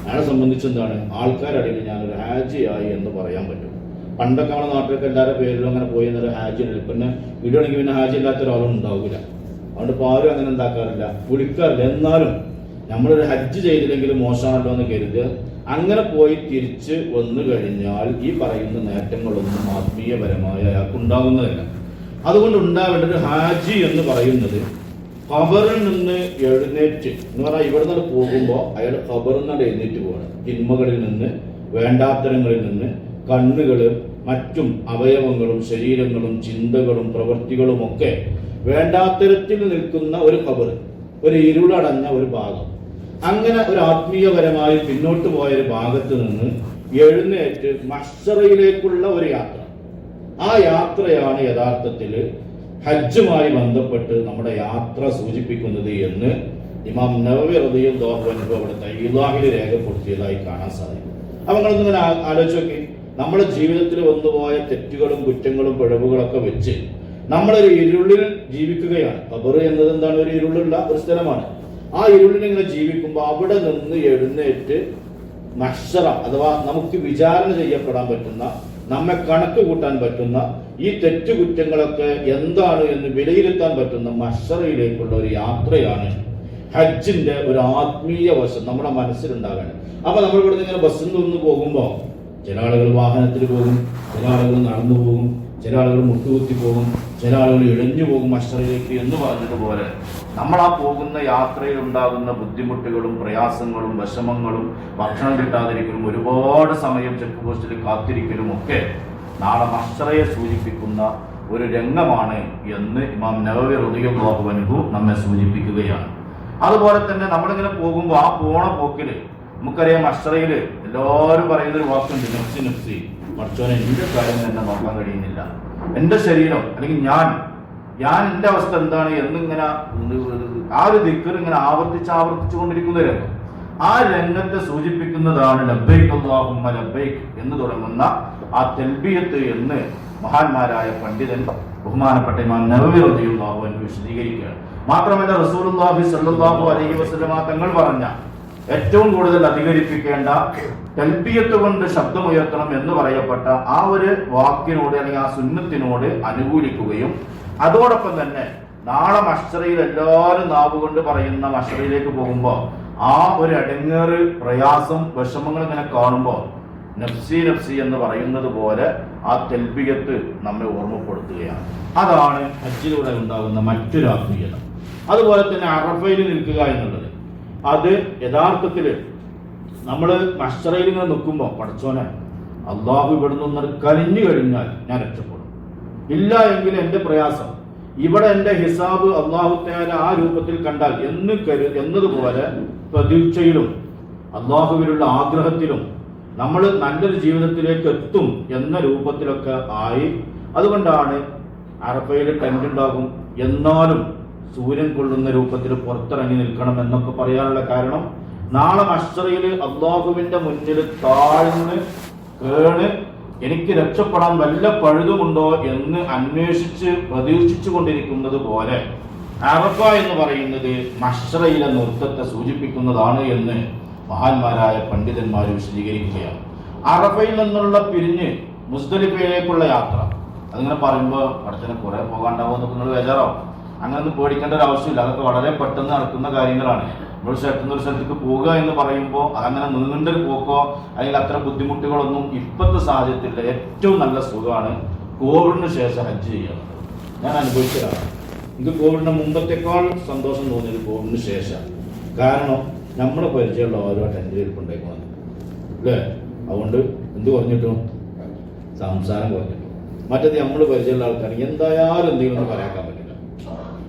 അയാളെ സംബന്ധിച്ച് എന്താണ്, ആൾക്കാരടിയിൽ ഞാനൊരു ഹാജിയായി എന്ന് പറയാൻ പറ്റും. പണ്ടൊക്കെ നമ്മുടെ നാട്ടിലൊക്കെ എല്ലാവരുടെ പേരിലും അങ്ങനെ പോയി എന്നൊരു ഹാജി ഉണ്ട്. പിന്നെ വീടുകയാണെങ്കിൽ പിന്നെ ഹാജി ഇല്ലാത്ത ഒരാളും ഉണ്ടാവില്ല. അതുകൊണ്ട് ഇപ്പോൾ ആരും അങ്ങനെ എന്താക്കാറില്ല, വിളിക്കാറില്ല. എന്നാലും നമ്മളൊരു ഹജ്ജ് ചെയ്തില്ലെങ്കിലും മോശമാണല്ലോ എന്ന് കരുതുക. അങ്ങനെ പോയി തിരിച്ച് വന്നു കഴിഞ്ഞാൽ ഈ പറയുന്ന നേട്ടങ്ങളൊന്നും ആത്മീയപരമായ അയാൾക്കുണ്ടാകുന്നതല്ല. അതുകൊണ്ട് ഉണ്ടാവേണ്ടത് ഹാജി എന്ന് പറയുന്നത് ഖബറിൽ നിന്ന് എഴുന്നേറ്റ് എന്ന് പറഞ്ഞാൽ ഇവിടെ നിന്ന് പോകുമ്പോൾ അയാൾ ഖബറിൽ നിന്ന് എഴുന്നേറ്റ് പോകണം. തിന്മകളിൽ നിന്ന്, വേണ്ടാത്തരങ്ങളിൽ നിന്ന്, കണ്ണുകള്, മറ്റും അവയവങ്ങളും ശരീരങ്ങളും ചിന്തകളും പ്രവൃത്തികളും ഒക്കെ വേണ്ടാത്തരത്തിൽ നിൽക്കുന്ന ഒരു ഖബർ, ഒരു ഇരുളടഞ്ഞ ഒരു ഭാഗം. അങ്ങനെ ഒരു ആത്മീയപരമായി പിന്നോട്ട് പോയ ഒരു ഭാഗത്ത് നിന്ന് എഴുന്നേറ്റ് മഹ്ശറയിലേക്കുള്ള ഒരു യാത്ര. ആ യാത്രയാണ് യഥാർത്ഥത്തിൽ ഹജ്ജുമായി ബന്ധപ്പെട്ട് നമ്മുടെ യാത്ര സൂചിപ്പിക്കുന്നത് എന്ന് ഇമാം നവവി റളിയല്ലാഹു അൻഹു അവിടുത്തെ ഇലാഹിൽ രേഖപ്പെടുത്തിയതായി കാണാൻ സാധിക്കും. അപ്പൊ നിങ്ങളൊന്നിങ്ങനെ ആലോചിച്ച് നോക്കി, നമ്മുടെ ജീവിതത്തിൽ വന്നുപോയ തെറ്റുകളും കുറ്റങ്ങളും പിഴവുകളൊക്കെ വെച്ച് നമ്മളൊരു ഇരുളിൽ ജീവിക്കുകയാണ്. ഖബർ എന്നത് എന്താണ്, ഒരു ഇരുളുള്ള ഒരു സ്ഥലമാണ്. ആ ഇരുളിൽ ഇങ്ങനെ ജീവിക്കുമ്പോൾ അവിടെ നിന്ന് എഴുന്നേറ്റ് മഹ്ശറ അഥവാ നമുക്ക് വിചാരണ ചെയ്യപ്പെടാൻ പറ്റുന്ന, നമ്മെ കണക്ക് കൂട്ടാൻ പറ്റുന്ന, ഈ തെറ്റുകുറ്റങ്ങളൊക്കെ എന്താണ് എന്ന് വിലയിരുത്താൻ പറ്റുന്ന മഹ്ശറയിലേക്കുള്ള ഒരു യാത്രയാണ് ഹജ്ജിന്റെ ഒരു ആത്മീയ വശം നമ്മുടെ മനസ്സിലുണ്ടാകണം. അപ്പൊ നമ്മൾ ഇവിടെ ഇങ്ങനെ ബസ്സിൽ നിന്ന് പോകുമ്പോൾ ചില ആളുകൾ വാഹനത്തിൽ പോകും, ചില ആളുകൾ നടന്നു പോകും, ചില ആളുകൾ മുട്ടുകുത്തി പോകും, ചില ആളുകൾ ഇഴഞ്ഞു പോകും മഹ്ശറയിലേക്ക് എന്ന് പറഞ്ഞതുപോലെ നമ്മൾ ആ പോകുന്ന യാത്രയിൽ ഉണ്ടാകുന്ന ബുദ്ധിമുട്ടുകളും പ്രയാസങ്ങളും വിഷമങ്ങളും ഭക്ഷണം കിട്ടാതിരിക്കലും ഒരുപാട് സമയം ചെക്ക് പോസ്റ്റിൽ കാത്തിരിക്കലും ഒക്കെ നാളെ മഹ്ശറയെ സൂചിപ്പിക്കുന്ന ഒരു രംഗമാണ് എന്ന് ഇമാം നവവി റളിയല്ലാഹു അൻഹു നമ്മെ സൂചിപ്പിക്കുകയാണ്. അതുപോലെ തന്നെ നമ്മളിങ്ങനെ പോകുമ്പോൾ ആ പോണ പോക്കില് നമുക്കറിയാം മഹ്ശറയില് എല്ലാവരും പറയുന്നൊരു വാക്കുണ്ട്, നഫ്സി നഫ്സി. പഠിച്ചോനെ എന്റെ കാര്യം തന്നെ നോക്കാൻ കഴിയുന്നില്ല, എന്റെ ശരീരം അല്ലെങ്കിൽ ഞാൻ എന്റെ അവസ്ഥ എന്താണ് എന്നിങ്ങനെ ആ ഒരു ദിക്ർ ഇങ്ങനെ ആവർത്തിച്ചു കൊണ്ടിരിക്കുന്ന രംഗം. ആ രംഗത്തെ സൂചിപ്പിക്കുന്നതാണ് ലബ്ബൈക് അല്ലാഹുമ്മ ലബ്ബൈക് എന്ന് തുടങ്ങുന്ന ആ തൽബിയത്ത് എന്ന് മഹാന്മാരായ പണ്ഡിതൻ ബഹുമാനപ്പെട്ട ഇമാം നവവി റളിയല്ലാഹു അൻഹു വിശദീകരിക്കുകയാണ്. മാത്രമല്ല റസൂലുള്ളാഹി സ്വല്ലല്ലാഹു അലൈഹി വസല്ലമ തങ്ങൾ പറഞ്ഞ ഏറ്റവും കൂടുതൽ അധികരിപ്പിക്കേണ്ട തൽബിയത്ത് കൊണ്ട് ശബ്ദമുയർത്തണം എന്ന് പറയപ്പെട്ട ആ ഒരു വാക്കിനോട് അല്ലെങ്കിൽ ആ സുന്നത്തിനോട് അനുകൂലിക്കുകയും അതോടൊപ്പം തന്നെ നാളെ മഹ്ശറയിൽ എല്ലാവരും നാവുകൊണ്ട് പറയുന്ന മഹ്ശറയിലേക്ക് പോകുമ്പോൾ ആ ഒരു അടങ്ങേറ്, പ്രയാസം, വിഷമങ്ങൾ ഇങ്ങനെ കാണുമ്പോൾ നഫ്സി നഫ്സി എന്ന് പറയുന്നത് പോലെ ആ തൽബിയത്ത് നമ്മെ ഓർമ്മപ്പെടുത്തുകയാണ്. അതാണ് ഹജ്ജിലൂടെ ഉണ്ടാകുന്ന മറ്റൊരു ആത്മീയത. അതുപോലെ തന്നെ അറഫയിൽ നിൽക്കുക എന്നുള്ളത്, അത് യഥാർത്ഥത്തിൽ നമ്മൾ മഹ്ശറയിൽ ഇങ്ങനെ നിൽക്കുമ്പോൾ പഠിച്ചോനെ അള്ളാഹു ഇവിടെ നിന്ന് കലിഞ്ഞു കഴിഞ്ഞാൽ ഞാൻ രക്ഷപ്പെടും, ഇല്ല എങ്കിൽ എന്റെ പ്രയാസം ഇവിടെ എന്റെ ഹിസാബ് അള്ളാഹു തആല ആ രൂപത്തിൽ കണ്ടാൽ എന്നതുപോലെ പ്രതീക്ഷയിലും അള്ളാഹുവിലുള്ള ആഗ്രഹത്തിലും നമ്മൾ നല്ലൊരു ജീവിതത്തിലേക്ക് എത്തും എന്ന രൂപത്തിലൊക്കെ ആയി. അതുകൊണ്ടാണ് അറഫയിൽ ടെന്റ് ഉണ്ടാകും, എന്നാലും സൂര്യൻ കൊള്ളുന്ന രൂപത്തിൽ പുറത്തിറങ്ങി നിൽക്കണം എന്നൊക്കെ പറയാനുള്ള കാരണം നാളെ മഹ്ശറയിൽ അള്ളാഹുവിന്റെ മുന്നിൽ താഴ്ന്ന് കേണ് എനിക്ക് രക്ഷപ്പെടാൻ വല്ല പഴുതുമുണ്ടോ എന്ന് അന്വേഷിച്ച് പ്രതീക്ഷിച്ചു കൊണ്ടിരിക്കുന്നത് പോലെ അറഫ എന്ന് പറയുന്നത് മഹ്ശറയിലെ നൃത്തത്തെ സൂചിപ്പിക്കുന്നതാണ് എന്ന് മഹാന്മാരായ പണ്ഡിതന്മാർ വിശദീകരിക്കുകയാണ്. അറഫയിൽ നിന്നുള്ള പിരിഞ്ഞ് മുസ്ദലിഫയിലേക്കുള്ള യാത്ര, അതിങ്ങനെ പറയുമ്പോൾ പഠിച്ചനെ കുറെ പോകാണ്ടാവുമെന്നൊക്കെ നിങ്ങൾ ബേജാറാവും. അങ്ങനൊന്നും പേടിക്കേണ്ട ഒരു ആവശ്യമില്ല. അതൊക്കെ വളരെ പെട്ടെന്ന് നടക്കുന്ന കാര്യങ്ങളാണ്. നമ്മൾ സ്ഥലത്തുനിന്ന് ഒരു സ്ഥലത്തേക്ക് പോകുക എന്ന് പറയുമ്പോൾ അതങ്ങനെ നീണ്ടൊരു പോക്കോ അല്ലെങ്കിൽ അത്ര ബുദ്ധിമുട്ടുകളൊന്നും ഇപ്പോഴത്തെ സാഹചര്യത്തിൽ ഏറ്റവും നല്ല സുഖമാണ് കോവിഡിന് ശേഷം ഹജ്ജ് ചെയ്യുന്നത്. ഞാൻ അനുഭവിച്ചതാണ്. എനിക്ക് കോവിഡിന് മുമ്പത്തേക്കാൾ സന്തോഷം തോന്നിയത് കോവിഡിന് ശേഷം. കാരണം നമ്മുടെ പരിചയമുള്ള ഓരോ ടെൻഡിലിരിപ്പുണ്ടായിക്കോണം അല്ലേ. അതുകൊണ്ട് എന്ത് കുറഞ്ഞിട്ടും സംസാരം കുറഞ്ഞിട്ടും. മറ്റത് നമ്മൾ പരിചയമുള്ള ആൾക്കാർ എന്തായാലും എന്തെങ്കിലും ഒന്നും പറയാക്കാൻ പറ്റില്ല.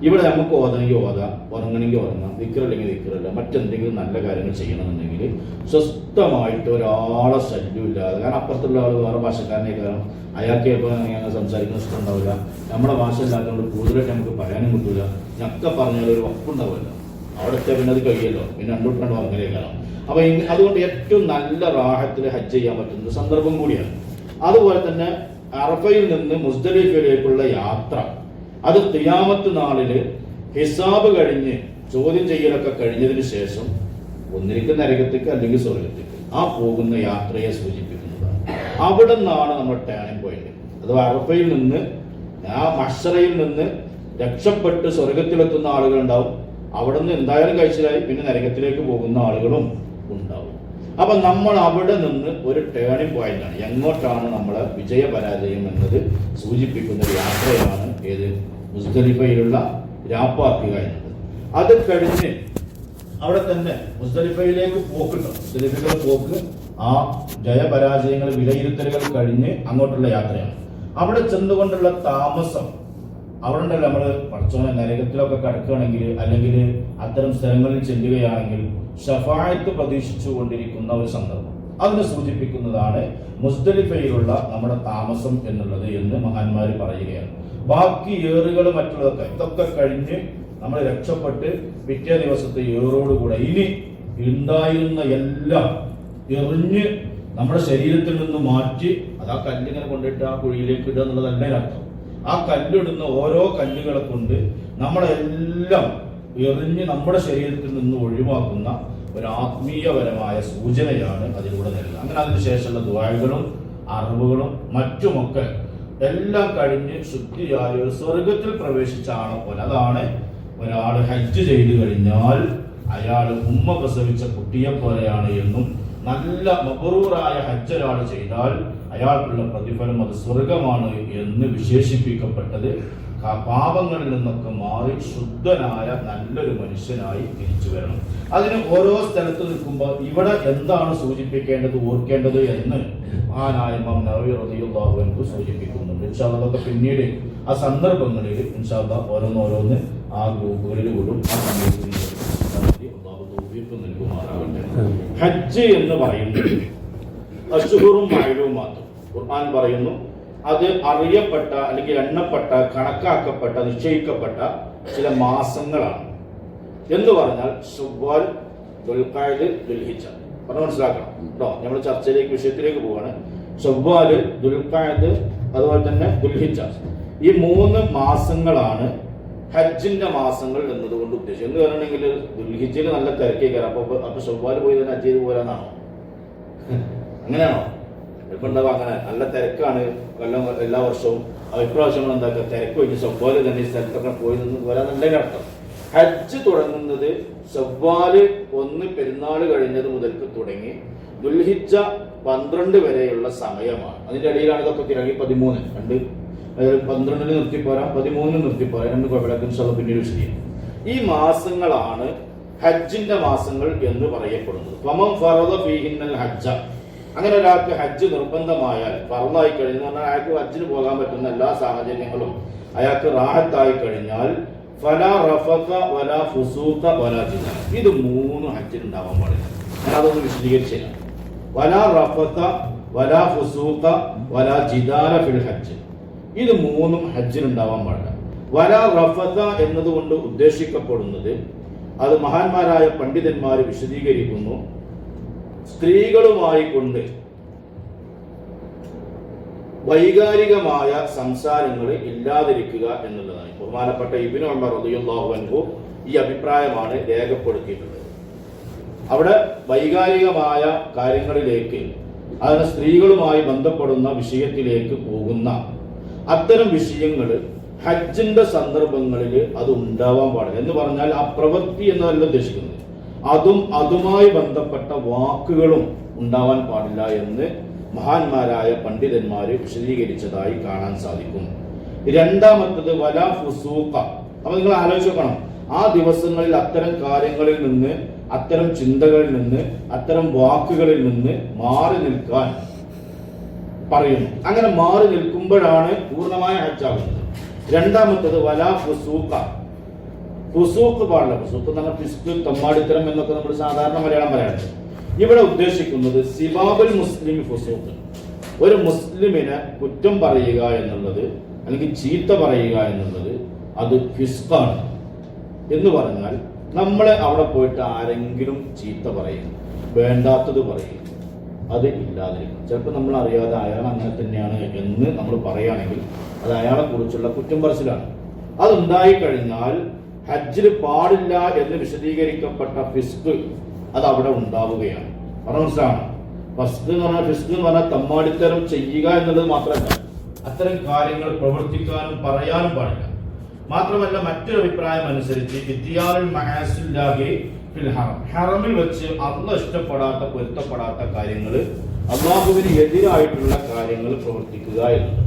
ഇവിടെ നമുക്ക് ഓതണമെങ്കിൽ ഓതാം, ഉറങ്ങണമെങ്കിൽ ഉറങ്ങാം, ദിക്റല്ലെങ്കിൽ ദിക്റില്ല, മറ്റെന്തെങ്കിലും നല്ല കാര്യങ്ങൾ ചെയ്യണമെന്നുണ്ടെങ്കിൽ സ്വസ്ഥമായിട്ട് ഒരാളെ ശല്യമില്ലാതെ. കാരണം അപ്പുറത്തുള്ള ആൾ വേറെ ഭാഷക്കാരനെ കാരണം അയാൾക്ക് ഇപ്പോൾ ഞങ്ങൾ സംസാരിക്കുന്ന ഇഷ്ടം ഉണ്ടാവില്ല. നമ്മുടെ ഭാഷ ഇല്ലാത്തതുകൊണ്ട് കൂടുതലായിട്ട് നമുക്ക് പറയാനും കിട്ടില്ല. ഞക്കെ പറഞ്ഞാൽ ഒരു ഉറപ്പുണ്ടാവില്ല. അവിടുത്തെ പിന്നെ അത് കഴിയല്ലോ, പിന്നെ രണ്ടു ഉറങ്ങലേക്കാണ്. അപ്പൊ അതുകൊണ്ട് ഏറ്റവും നല്ല റാഹത്തിൽ ഹജ്ജ് ചെയ്യാൻ പറ്റുന്ന സന്ദർഭം കൂടിയാണ്. അതുപോലെ തന്നെ അറഫയിൽ നിന്ന് മുസ്ദലിഫയിലേക്കുള്ള യാത്ര, അത് ഖിയാമത്ത് നാളില് ഹിസാബ് കഴിഞ്ഞ് ചോദ്യം ചെയ്യലൊക്കെ കഴിഞ്ഞതിന് ശേഷം ഒന്നിരിക്കുന്ന നരകത്തേക്ക് അല്ലെങ്കിൽ സ്വർഗത്തേക്ക് ആ പോകുന്ന യാത്രയെ സൂചിപ്പിക്കുന്നതാണ്. അവിടെ നിന്നാണ് നമ്മൾ ടേണിംഗ് പോയിന്റ്. അഥവാ അറഫയിൽ നിന്ന് ആ മഹ്ശറയിൽ നിന്ന് രക്ഷപ്പെട്ട് സ്വർഗത്തിലെത്തുന്ന ആളുകളുണ്ടാവും. അവിടെ നിന്ന് എന്തായാലും കഴിച്ചിലായി പിന്നെ നരകത്തിലേക്ക് പോകുന്ന ആളുകളും ഉണ്ടാവും. അപ്പൊ നമ്മൾ അവിടെ നിന്ന് ഒരു ടേണിംഗ് പോയിന്റാണ്. എങ്ങോട്ടാണ് നമ്മളെ വിജയപരാജയം എന്നത് സൂചിപ്പിക്കുന്ന ഒരു യാത്രയാണ് ഏത് മുസ്ദലിഫയിലുള്ള രാപ്പാക്കുക എന്നത്. അത് കഴിഞ്ഞ് അവിടെ തന്നെ മുസ്ദലിഫയിലേക്ക് പോക്കുണ്ടോ, മുസ്ദലിഫയിലെ പോക്ക് ആ ജയപരാജയങ്ങൾ വിലയിരുത്തലുകൾ കഴിഞ്ഞ് അങ്ങോട്ടുള്ള യാത്രയാണ്. അവിടെ ചെന്നുകൊണ്ടുള്ള താമസം, അവിടെ ഉണ്ടല്ലോ നമ്മൾ പഠിച്ചോനെ നരകത്തിലൊക്കെ കിടക്കുകയാണെങ്കിൽ അല്ലെങ്കിൽ അത്തരം സ്ഥലങ്ങളിൽ ചെല്ലുകയാണെങ്കിൽ ഷഫായത്ത് പ്രതീക്ഷിച്ചു കൊണ്ടിരിക്കുന്ന ഒരു സന്ദർഭം, അതിനെ സൂചിപ്പിക്കുന്നതാണ് മുസ്ദലിഫയിലുള്ള നമ്മുടെ താമസം എന്നുള്ളത് എന്ന് മഹാന്മാര് പറയുകയാണ്. ബാക്കി ഏറുകൾ മറ്റുള്ളതൊക്കെ ഇതൊക്കെ കഴിഞ്ഞ് നമ്മൾ രക്ഷപ്പെട്ട് പിറ്റേ ദിവസത്തെ ഏറോടുകൂടെ ഇനി ഉണ്ടായിരുന്ന എല്ലാം എറിഞ്ഞ് നമ്മുടെ ശരീരത്തിൽ നിന്ന് മാറ്റി അത് ആ കല്ലിങ്ങനെ കൊണ്ടിട്ട് ആ കുഴിയിലേക്ക് ഇടുക എന്നുള്ളതല്ല അർത്ഥം. ആ കല്ലിടുന്ന ഓരോ കല്ലുകളെ കൊണ്ട് നമ്മളെല്ലാം എറിഞ്ഞ് നമ്മുടെ ശരീരത്തിൽ നിന്ന് ഒഴിവാക്കുന്ന ഒരു ആത്മീയപരമായ സൂചനയാണ് അതിലൂടെ നൽകുന്നത്. അങ്ങനെ അതിനുശേഷമുള്ള ദുആകളും അറിവുകളും മറ്റുമൊക്കെ എല്ലാം കഴിഞ്ഞ് ശുദ്ധിയായ ഒരു സ്വർഗത്തിൽ പ്രവേശിച്ച ആളെ പോലെ. അതാണ് ഒരാൾ ഹജ്ജ് ചെയ്തു കഴിഞ്ഞാൽ അയാൾ ഉമ്മ പ്രസവിച്ച കുട്ടിയെ പോലെയാണ് എന്നും, നല്ല മബ്റൂറായ ഹജ്ജ് ഒരാൾ ചെയ്താൽ അയാൾക്കുള്ള പ്രതിഫലം അത് സ്വർഗമാണ് എന്ന് വിശേഷിപ്പിക്കപ്പെട്ടത് പാപങ്ങളിൽ നിന്നൊക്കെ മാറി ശുദ്ധനായ നല്ലൊരു മനുഷ്യനായി തിരിച്ചു വരണം. അതിന് ഓരോ സ്ഥലത്ത് നിൽക്കുമ്പോൾ ഇവിടെ എന്താണ് സൂചിപ്പിക്കേണ്ടത്, ഓർക്കേണ്ടത് എന്ന് മഹാനായ ഇമാം നവവി റളിയല്ലാഹു അൻഹു സൂചിപ്പിക്കുന്നുണ്ട്. ഇൻഷാ അല്ലാഹ് അതൊക്കെ പിന്നീട് ആ സന്ദർഭങ്ങളിൽ ഇൻഷാ അല്ലാഹ് ഓരോന്നോരോന്ന് ആ ഗ്രൂപ്പുകളിൽ വിടും. ആ സമയത്ത് അല്ലാഹു തൗഫീഖ് നൽകുമാറാകട്ടെ. ഹജ്ജ് എന്ന് പറയുന്നത് അശ്ഹുറും മഅലൂമാത്തും ഖുർആൻ പറയുന്നു. അത് അറിയപ്പെട്ട അല്ലെങ്കിൽ എണ്ണപ്പെട്ട കണക്കാക്കപ്പെട്ട നിശ്ചയിക്കപ്പെട്ട ചില മാസങ്ങളാണ് എന്ന് പറഞ്ഞാൽ ശവ്വാൽ, ദുൽഖഅദ്, ദുൽഹിജ്ജ. പറഞ്ഞ് മനസ്സിലാക്കണം കേട്ടോ. നമ്മൾ ചർച്ചയിലേക്ക് വിഷയത്തിലേക്ക് പോവാണ്. ശവ്വാൽ, ദുൽഖഅദ്, അതുപോലെ തന്നെ ദുൽഹിജ്ജ, ഈ 3 മാസങ്ങളാണ് ഹജ്ജിന്റെ മാസങ്ങൾ എന്നതുകൊണ്ട് ഉദ്ദേശിച്ചത്. എന്ന് പറഞ്ഞിട്ടുണ്ടെങ്കിൽ ദുൽഹിജ്ജയിൽ നല്ല തിരക്കേക്കാരം. അപ്പൊ ശവ്വാൽ പോയി തന്നെ ഹജ്ജ് ചെയ്ത് പോരാന്നാണോ? അങ്ങനെയാണോ? എളുപ്പമുണ്ടാവും. അങ്ങനെ നല്ല തിരക്കാണ് എല്ലാ വർഷവും. ഇപ്രാവശ്യം എന്താക്കുക, തിരക്ക് കഴിഞ്ഞ് ശവ്വാല് തന്നെ ഈ സ്ഥലത്തൊക്കെ പോയി നിന്ന് പോരാന്നുണ്ടെങ്കിൽ അർത്ഥം. ഹജ്ജ് തുടങ്ങുന്നത് ശവ്വാല് 1 പെരുന്നാൾ കഴിഞ്ഞത് മുതൽക്ക് തുടങ്ങി ദുൽഹിജ്ജ 12 വരെയുള്ള സമയമാണ്. അതിന്റെ ഇടയിലാണ് ഇതൊക്കെ തിരങ്ങി 13 12 നിർത്തിപ്പോരാ, 13 നിർത്തിപ്പോരാ, 2 കുഴപ്പമില്ല, പിന്നീട് വിശദീകരിക്കും. ഈ മാസങ്ങളാണ് ഹജ്ജിന്റെ മാസങ്ങൾ എന്ന് പറയപ്പെടുന്നത്. ഫമൻ ഫറദ ഫീഹിന്നൽ ഹജ്ജ, അങ്ങനെ ഒരാൾക്ക് ഹജ്ജ് നിർബന്ധമായാൽ, ഫർളായി കഴിഞ്ഞു പറഞ്ഞാൽ അയാൾക്ക് ഹജ്ജിന് പോകാൻ പറ്റുന്ന എല്ലാ സാഹചര്യങ്ങളും അയാൾക്ക് റാഹത്തായി കഴിഞ്ഞാൽ, ഫലാ റഫത വലാ ഫുസൂഖ വലാ ജിദാല, ഇത് 3 ഹജ്ജിന് ഉണ്ടാവാൻ പാടില്ല. ഞാൻ അതൊന്ന് വിശദീകരിച്ചില്ല. വലാ റഫത വലാ ഫുസൂഖ വലാ ജിദാല ഫിൽ ഹജ്ജ്, ഇത് 3 ഹജ്ജിന് ഉണ്ടാവാൻ പാടില്ല. വലാ റഫത എന്നതുകൊണ്ട് ഉദ്ദേശിക്കപ്പെടുന്നത്, അത് മഹാന്മാരായ പണ്ഡിതന്മാർ വിശദീകരിക്കുന്നു, സ്ത്രീകളുമായി കൊണ്ട് വൈകാരികമായ സംസാരങ്ങൾ ഇല്ലാതിരിക്കുക എന്നുള്ളതാണ്. ബഹുമാനപ്പെട്ട ഇബ്നു ഉമർ റളിയല്ലാഹു അൻഹു ഈ അഭിപ്രായമാണ് രേഖപ്പെടുത്തിയിട്ടുള്ളത്. അവിടെ വൈകാരികമായ കാര്യങ്ങളിലേക്ക്, അതിന് സ്ത്രീകളുമായി ബന്ധപ്പെടുന്ന വിഷയത്തിലേക്ക് പോകുന്ന അത്തരം വിഷയങ്ങൾ ഹജ്ജിന്റെ സന്ദർഭങ്ങളിൽ അത് ഉണ്ടാവാൻ പാടില്ല. എന്ന് പറഞ്ഞാൽ ആ പ്രവൃത്തി എന്നതല്ല ഉദ്ദേശിക്കുന്നത്, അതുമായി ബന്ധപ്പെട്ട വാക്കുകളും ഉണ്ടാവാൻ പാടില്ല എന്ന് മഹാന്മാരായ പണ്ഡിതന്മാര് വിശദീകരിച്ചതായി കാണാൻ സാധിക്കും. രണ്ടാമത്തത് വലാ ഫുസൂഖ. അപ്പൊ നിങ്ങൾ ആലോചിച്ച് നോക്കണം, ആ ദിവസങ്ങളിൽ അത്തരം കാര്യങ്ങളിൽ നിന്ന്, അത്തരം ചിന്തകളിൽ നിന്ന്, അത്തരം വാക്കുകളിൽ നിന്ന് മാറി നിൽക്കാൻ പറയുന്നു. അങ്ങനെ മാറി നിൽക്കുമ്പോഴാണ് പൂർണ്ണമായ ഹജ്ജാകുന്നത്. രണ്ടാമത്തത് വലാ ഫുസൂഖ, ഫുസൂഖ് പാടില്ല. ഫുസൂഖ് എന്ന് പറഞ്ഞാൽ പിസ്ക്, തമ്മാടിത്തരം എന്നൊക്കെ നമ്മൾ സാധാരണ മലയാളം പറയാറുണ്ട്. ഇവിടെ ഉദ്ദേശിക്കുന്നത് സിബാബുൽ മുസ്ലിം ഫുസൂഖ്, ഒരു മുസ്ലിമിനെ കുറ്റം പറയുക എന്നുള്ളത് അല്ലെങ്കിൽ ചീത്ത പറയുക എന്നുള്ളത് അത് ഫിസ്ഖാണ്. എന്ന് പറഞ്ഞാൽ നമ്മളെ അവിടെ പോയിട്ട് ആരെങ്കിലും ചീത്ത പറയും, വേണ്ടാത്തത് പറയും, അത് ഇല്ലാതിരിക്കും. ചിലപ്പോൾ നമ്മൾ അറിയാതെ അയാൾ അങ്ങനെ തന്നെയാണ് എന്ന് നമ്മൾ പറയുകയാണെങ്കിൽ അത് അയാളെ കുറിച്ചുള്ള കുറ്റം പറച്ചിലാണ്. അതുണ്ടായി കഴിഞ്ഞാൽ ഹജ്ജിൽ പാടില്ല എന്ന് വിശദീകരിക്കപ്പെട്ട ഫിസ്ക് അത് അവിടെ ഉണ്ടാവുകയാണ്. മനസ്സിലാണ്. ഫസ്ക് എന്ന് പറഞ്ഞാൽ തമ്മാടിത്തരം ചെയ്യുക എന്നുള്ളത് മാത്രമല്ല, അത്തരം കാര്യങ്ങൾ പ്രവർത്തിക്കാനും പറയാനും പാടില്ല. മാത്രമല്ല മറ്റൊരു അഭിപ്രായം അനുസരിച്ച് ഹറമിൽ വെച്ച് അള്ളാഹ് ഇഷ്ടപ്പെടാത്ത പൊരുത്തപ്പെടാത്ത കാര്യങ്ങൾ, അള്ളാഹുവിന് എതിരായിട്ടുള്ള കാര്യങ്ങൾ പ്രവർത്തിക്കുക എന്നത്.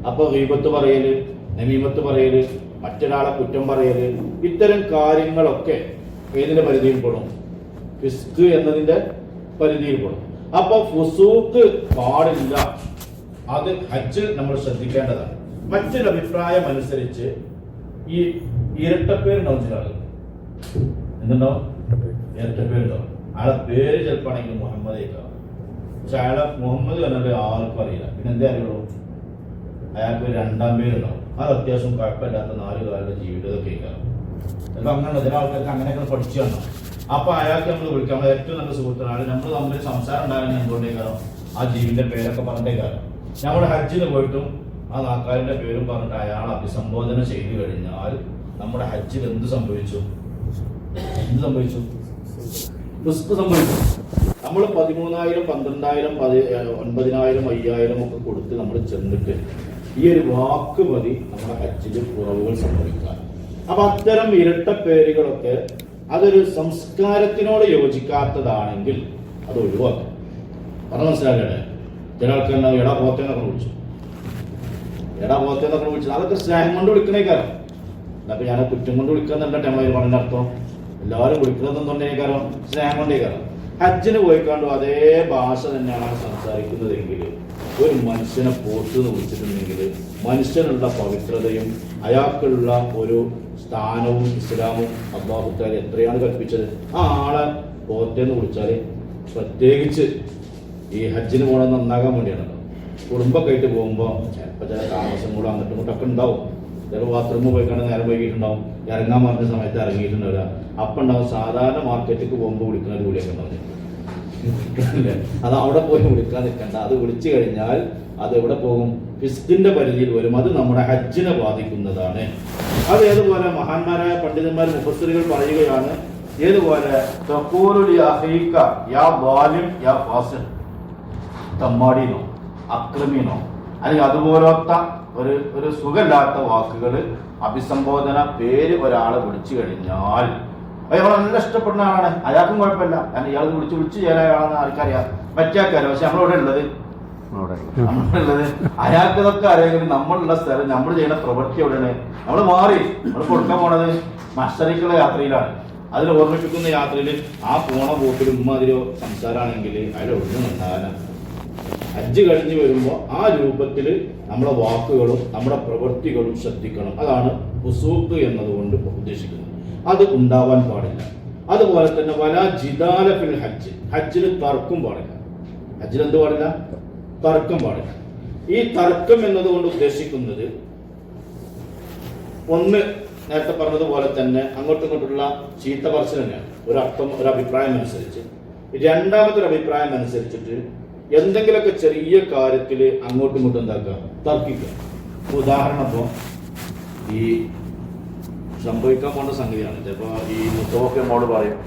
അപ്പൊ ഗീബത്ത് പറയല്, നമീമത്ത് പറയല്, മറ്റൊരാളെ കുറ്റം പറയല്, ഇത്തരം കാര്യങ്ങളൊക്കെ ഏതിന്റെ പരിധിയിൽ പെടും? ഫിസ്ക് എന്നതിന്റെ പരിധിയിൽ പെടും. അപ്പൊ ഫുസൂഖ് പാടില്ല, അത് ഹജ്ജ് നമ്മൾ ശ്രദ്ധിക്കേണ്ടതാണ്. മറ്റൊരു അഭിപ്രായം അനുസരിച്ച് ഈ ഇരട്ടപ്പേരുണ്ടാവും ചില ആളുകൾ. എന്തുണ്ടാവും? ഇരട്ടപ്പേരുണ്ടാവും. ആളെ പേര് ചിലപ്പോൾ ആണെങ്കിൽ മുഹമ്മദേക്കാവും. പക്ഷെ അയാളെ മുഹമ്മദ് പറഞ്ഞാൽ ആർക്കും അറിയില്ല. പിന്നെ എന്തേ അറിയുള്ളൂ? അയാൾക്ക് ഒരു രണ്ടാം പേരുണ്ടാവും. അത് അത്യാവശ്യം കുഴപ്പമില്ലാത്ത 4 കാലത്തെ ജീവിതമൊക്കെ ആയിരിക്കാം. ചിലപ്പോൾ അങ്ങനെ ചില ആൾക്കാർക്ക് അങ്ങനെയൊക്കെ പഠിച്ചു കാണണം. അപ്പൊ അയാൾക്ക് നമ്മൾ വിളിക്കാം, നമ്മൾ ഏറ്റവും നല്ല സുഹൃത്തുക്കളാണ്, നമ്മൾ തമ്മിൽ സംസാരം ഉണ്ടാകുന്ന എന്തുകൊണ്ടേക്കാരോ ആ ജീവിന്റെ പേരൊക്കെ പറഞ്ഞേക്കാരോ. നമ്മുടെ ഹജ്ജിന് പോയിട്ടും ആ നാക്കാലിന്റെ പേരും പറഞ്ഞിട്ട് അയാൾ അഭിസംബോധന ചെയ്തു കഴിഞ്ഞാൽ നമ്മുടെ ഹജ്ജിൽ എന്ത് സംഭവിച്ചു? റിസ്ക് സംഭവിച്ചു. നമ്മൾ 13,000, 12,000, 9,000, 5,000 ഒക്കെ കൊടുത്ത് നമ്മൾ ചെന്നിട്ട് ഈ ഒരു വാക്ക് മതി നമ്മുടെ ഹജ്ജിൽ കുറവുകൾ സംഭവിക്കാൻ. അപ്പൊ അത്തരം ഇരട്ട പേരുകളൊക്കെ അതൊരു സംസ്കാരത്തിനോട് യോജിക്കാത്തതാണെങ്കിൽ അത് ഒഴിവാക്കാം. പറഞ്ഞ മനസ്സിലാക്കട്ടെ. ചില ആൾക്കാർ എടാ പോത്തേന്നൊക്കെ വിളിച്ചു, അതൊക്കെ സ്നേഹം കൊണ്ട് വിളിക്കണേക്കാരം. അതൊക്കെ ഞാൻ കുറ്റം കൊണ്ട് വിളിക്കുന്നുണ്ട് നമ്മളതിൽ പറഞ്ഞ അർത്ഥം. എല്ലാവരും വിളിക്കുന്നതെന്നുണ്ടെങ്കിലും സ്നേഹം കൊണ്ടേക്കാരം. ഹജ്ജിന് പോയിക്കാണ്ടു അതേ ഭാഷ തന്നെയാണ് സംസാരിക്കുന്നതെങ്കിൽ ഒരു മനുഷ്യനെ പോട്ടെന്ന് വിളിച്ചിട്ടുണ്ടെങ്കിൽ മനുഷ്യനുള്ള പവിത്രതയും അയാൾക്കുള്ള ഒരു സ്ഥാനവും ഇസ്ലാമും അല്ലാഹു തആല എത്രയാണ് കൽപ്പിച്ചത്. ആ ആളെ പോറ്റെന്ന് വിളിച്ചാൽ പ്രത്യേകിച്ച് ഈ ഹജ്ജിന് പോകണം നന്നാകാൻ വേണ്ടിയാണല്ലോ. കുടുംബമൊക്കെ ആയിട്ട് പോകുമ്പോൾ ചിലപ്പോൾ ചില താമസം കൂടെ അങ്ങോട്ടും ഇങ്ങോട്ടൊക്കെ ഉണ്ടാവും. ചിലപ്പോൾ ബാത്റൂമിൽ പോയിക്കാണ്ട് നേരം വൈകിട്ടുണ്ടാവും, ഇറങ്ങാൻ പറഞ്ഞ സമയത്ത് ഇറങ്ങിയിട്ടുണ്ടാവില്ല. അപ്പം ഉണ്ടാവും സാധാരണ മാർക്കറ്റിലേക്ക് പോകുമ്പോൾ വിളിക്കുന്ന ഒരു വിളിയൊക്കെ ഉണ്ടാവും. അത് അവിടെ പോയി വിളിക്കാൻ നിൽക്കണ്ട. അത് വിളിച്ചു കഴിഞ്ഞാൽ അത് എവിടെ പോകും? ഫിസ്കിന്റെ പരിധിയിൽ വരും. അത് നമ്മുടെ ഹജ്ജിനെ ബാധിക്കുന്നതാണ്. അത് ഏതുപോലെ മഹാന്മാരായ പണ്ഡിതന്മാർ മുഫസ്സിറുകൾ പറയുകയാണ്, ഏതുപോലെ തമ്മാടിനോ അക്രമിനോ അല്ലെങ്കിൽ അതുപോലത്തെ ഒരു സുഖമില്ലാത്ത വാക്കുകൾ അഭിസംബോധന പേര് ഒരാളെ വിളിച്ചു കഴിഞ്ഞാൽ അയാൾ നല്ല ഇഷ്ടപ്പെടുന്ന ആളാണ്, അയാൾക്കും കുഴപ്പമില്ല. കാരണം ഇയാൾ വിളിച്ച് ചെയ്യാനാണെന്ന് ആൾക്കറിയാം, മറ്റേക്കാരോ. പക്ഷെ നമ്മളിവിടെ ഉള്ളത് അയാൾക്ക് ഇതൊക്കെ അറിയാമെങ്കിൽ നമ്മളുള്ള സ്ഥലം, നമ്മൾ ചെയ്യുന്ന പ്രവൃത്തി എവിടെയാണ്? നമ്മൾ മാറി നമ്മൾ കൊടുക്കാൻ പോണത് മത്സരിക്കുന്ന യാത്രയിലാണ്. അതിൽ ഓർമ്മിപ്പിക്കുന്ന യാത്രയിൽ ആ പോണ പോക്കിൽ ഉമ്മാതിരോ സംസാരമാണെങ്കിൽ അയാൾ ഒഴിഞ്ഞു നിന്നാലാണ്. ഹജ്ജ് കഴിഞ്ഞ് വരുമ്പോൾ ആ രൂപത്തിൽ നമ്മുടെ വാക്കുകളും നമ്മുടെ പ്രവൃത്തികളും ശ്രദ്ധിക്കണം. അതാണ് ഫുസൂഖ് എന്നതുകൊണ്ട് ഉദ്ദേശിക്കുന്നത്. അത് ഉണ്ടാവാൻ പാടില്ല. അതുപോലെ തന്നെ വലാ ജിദാല ഫിൽ ഹജ്ജ്, ഹജ്ജിന് തർക്കം പാടില്ല. ഹജ്ജിന് എന്ത് പാടില്ല? തർക്കം പാടില്ല. ഈ തർക്കം എന്നതുകൊണ്ട് ഉദ്ദേശിക്കുന്നത് ഒന്ന്, നേരത്തെ പറഞ്ഞതുപോലെ തന്നെ അങ്ങോട്ടും ഇങ്ങോട്ടുള്ള ചീത്ത പറച്ചിൽ തന്നെയാണ് ഒരർത്ഥം, ഒരു അഭിപ്രായം അനുസരിച്ച്. രണ്ടാമത്തെ ഒരു അഭിപ്രായം അനുസരിച്ചിട്ട് എന്തെങ്കിലുമൊക്കെ ചെറിയ കാര്യത്തിൽ അങ്ങോട്ടും ഇങ്ങോട്ടും എന്താക്കുക? തർക്കിക്കുക. ഉദാഹരണം ഇപ്പോൾ ഈ സംഭവിക്കാൻ പോകേണ്ട സംഗതിയാണ്. ചിലപ്പോൾ ഈ മുത്തവൊക്കെ നമ്മോട് പറയും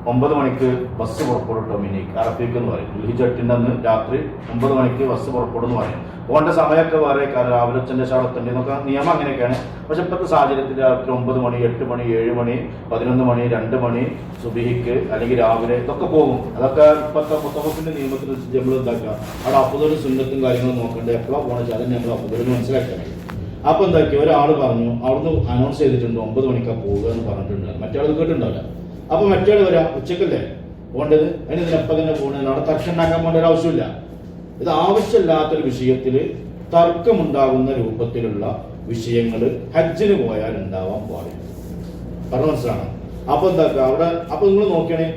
9 മണിക്ക് ബസ് പുറപ്പെടുട്ടോ മിനിക്ക് അറഫീക്ക് എന്ന് പറയും. ദുൽഹിജ്ജത്തിന്റെ അന്ന് രാത്രി 9 മണിക്ക് ബസ് പുറപ്പെടുന്നു പറയും. പോകേണ്ട സമയമൊക്കെ വേറെ, കാരണം രാവിലെ ഉച്ചൻ്റെ ശാടത്തുണ്ട് എന്നൊക്കെ നിയമം അങ്ങനെയൊക്കെയാണ്. പക്ഷെ ഇപ്പോഴത്തെ സാഹചര്യത്തിൽ രാത്രി 9 മണി, 8 മണി, 7 മണി, 11 മണി, 2 മണി സുബഹിക്ക് അല്ലെങ്കിൽ രാവിലെ ഇതൊക്കെ പോകും. അതൊക്കെ ഇപ്പോഴത്തെ മുത്തവക്കിന്റെ നിയമത്തിൽ നമ്മൾ എന്താക്കുക? അവിടെ അഫ്ദലും സുന്നത്തും കാര്യങ്ങളും നോക്കണ്ടേ, എപ്പോഴാണ് പോകണം വെച്ചാൽ അതിന് നമ്മൾ അഫ്ദലും മനസ്സിലാക്കാൻ. അപ്പൊ എന്താക്കി, ഒരാൾ പറഞ്ഞു അവിടുന്ന് അനൗൺസ് ചെയ്തിട്ടുണ്ട് 9 മണിക്കാണ് പോവുക എന്ന് പറഞ്ഞിട്ടുണ്ട്. മറ്റേ കേട്ടിട്ടുണ്ടാവില്ല. അപ്പൊ മറ്റേ വരാം, ഉച്ചക്കല്ലേ പോകേണ്ടത്, അതിന് ഇതിനപ്പം തന്നെ പോകുന്നത്. അവിടെ തർക്കം ഉണ്ടാക്കാൻ പോകേണ്ട ഒരു ആവശ്യമില്ല. ഇത് ആവശ്യമില്ലാത്തൊരു വിഷയത്തിൽ തർക്കമുണ്ടാകുന്ന രൂപത്തിലുള്ള വിഷയങ്ങൾ ഹജ്ജിന് പോയാൽ ഉണ്ടാവാൻ പാടില്ല. പറഞ്ഞ മനസ്സിലാണ്. അപ്പൊ എന്താക്കുക അവിടെ? അപ്പൊ നിങ്ങൾ നോക്കിയാണേ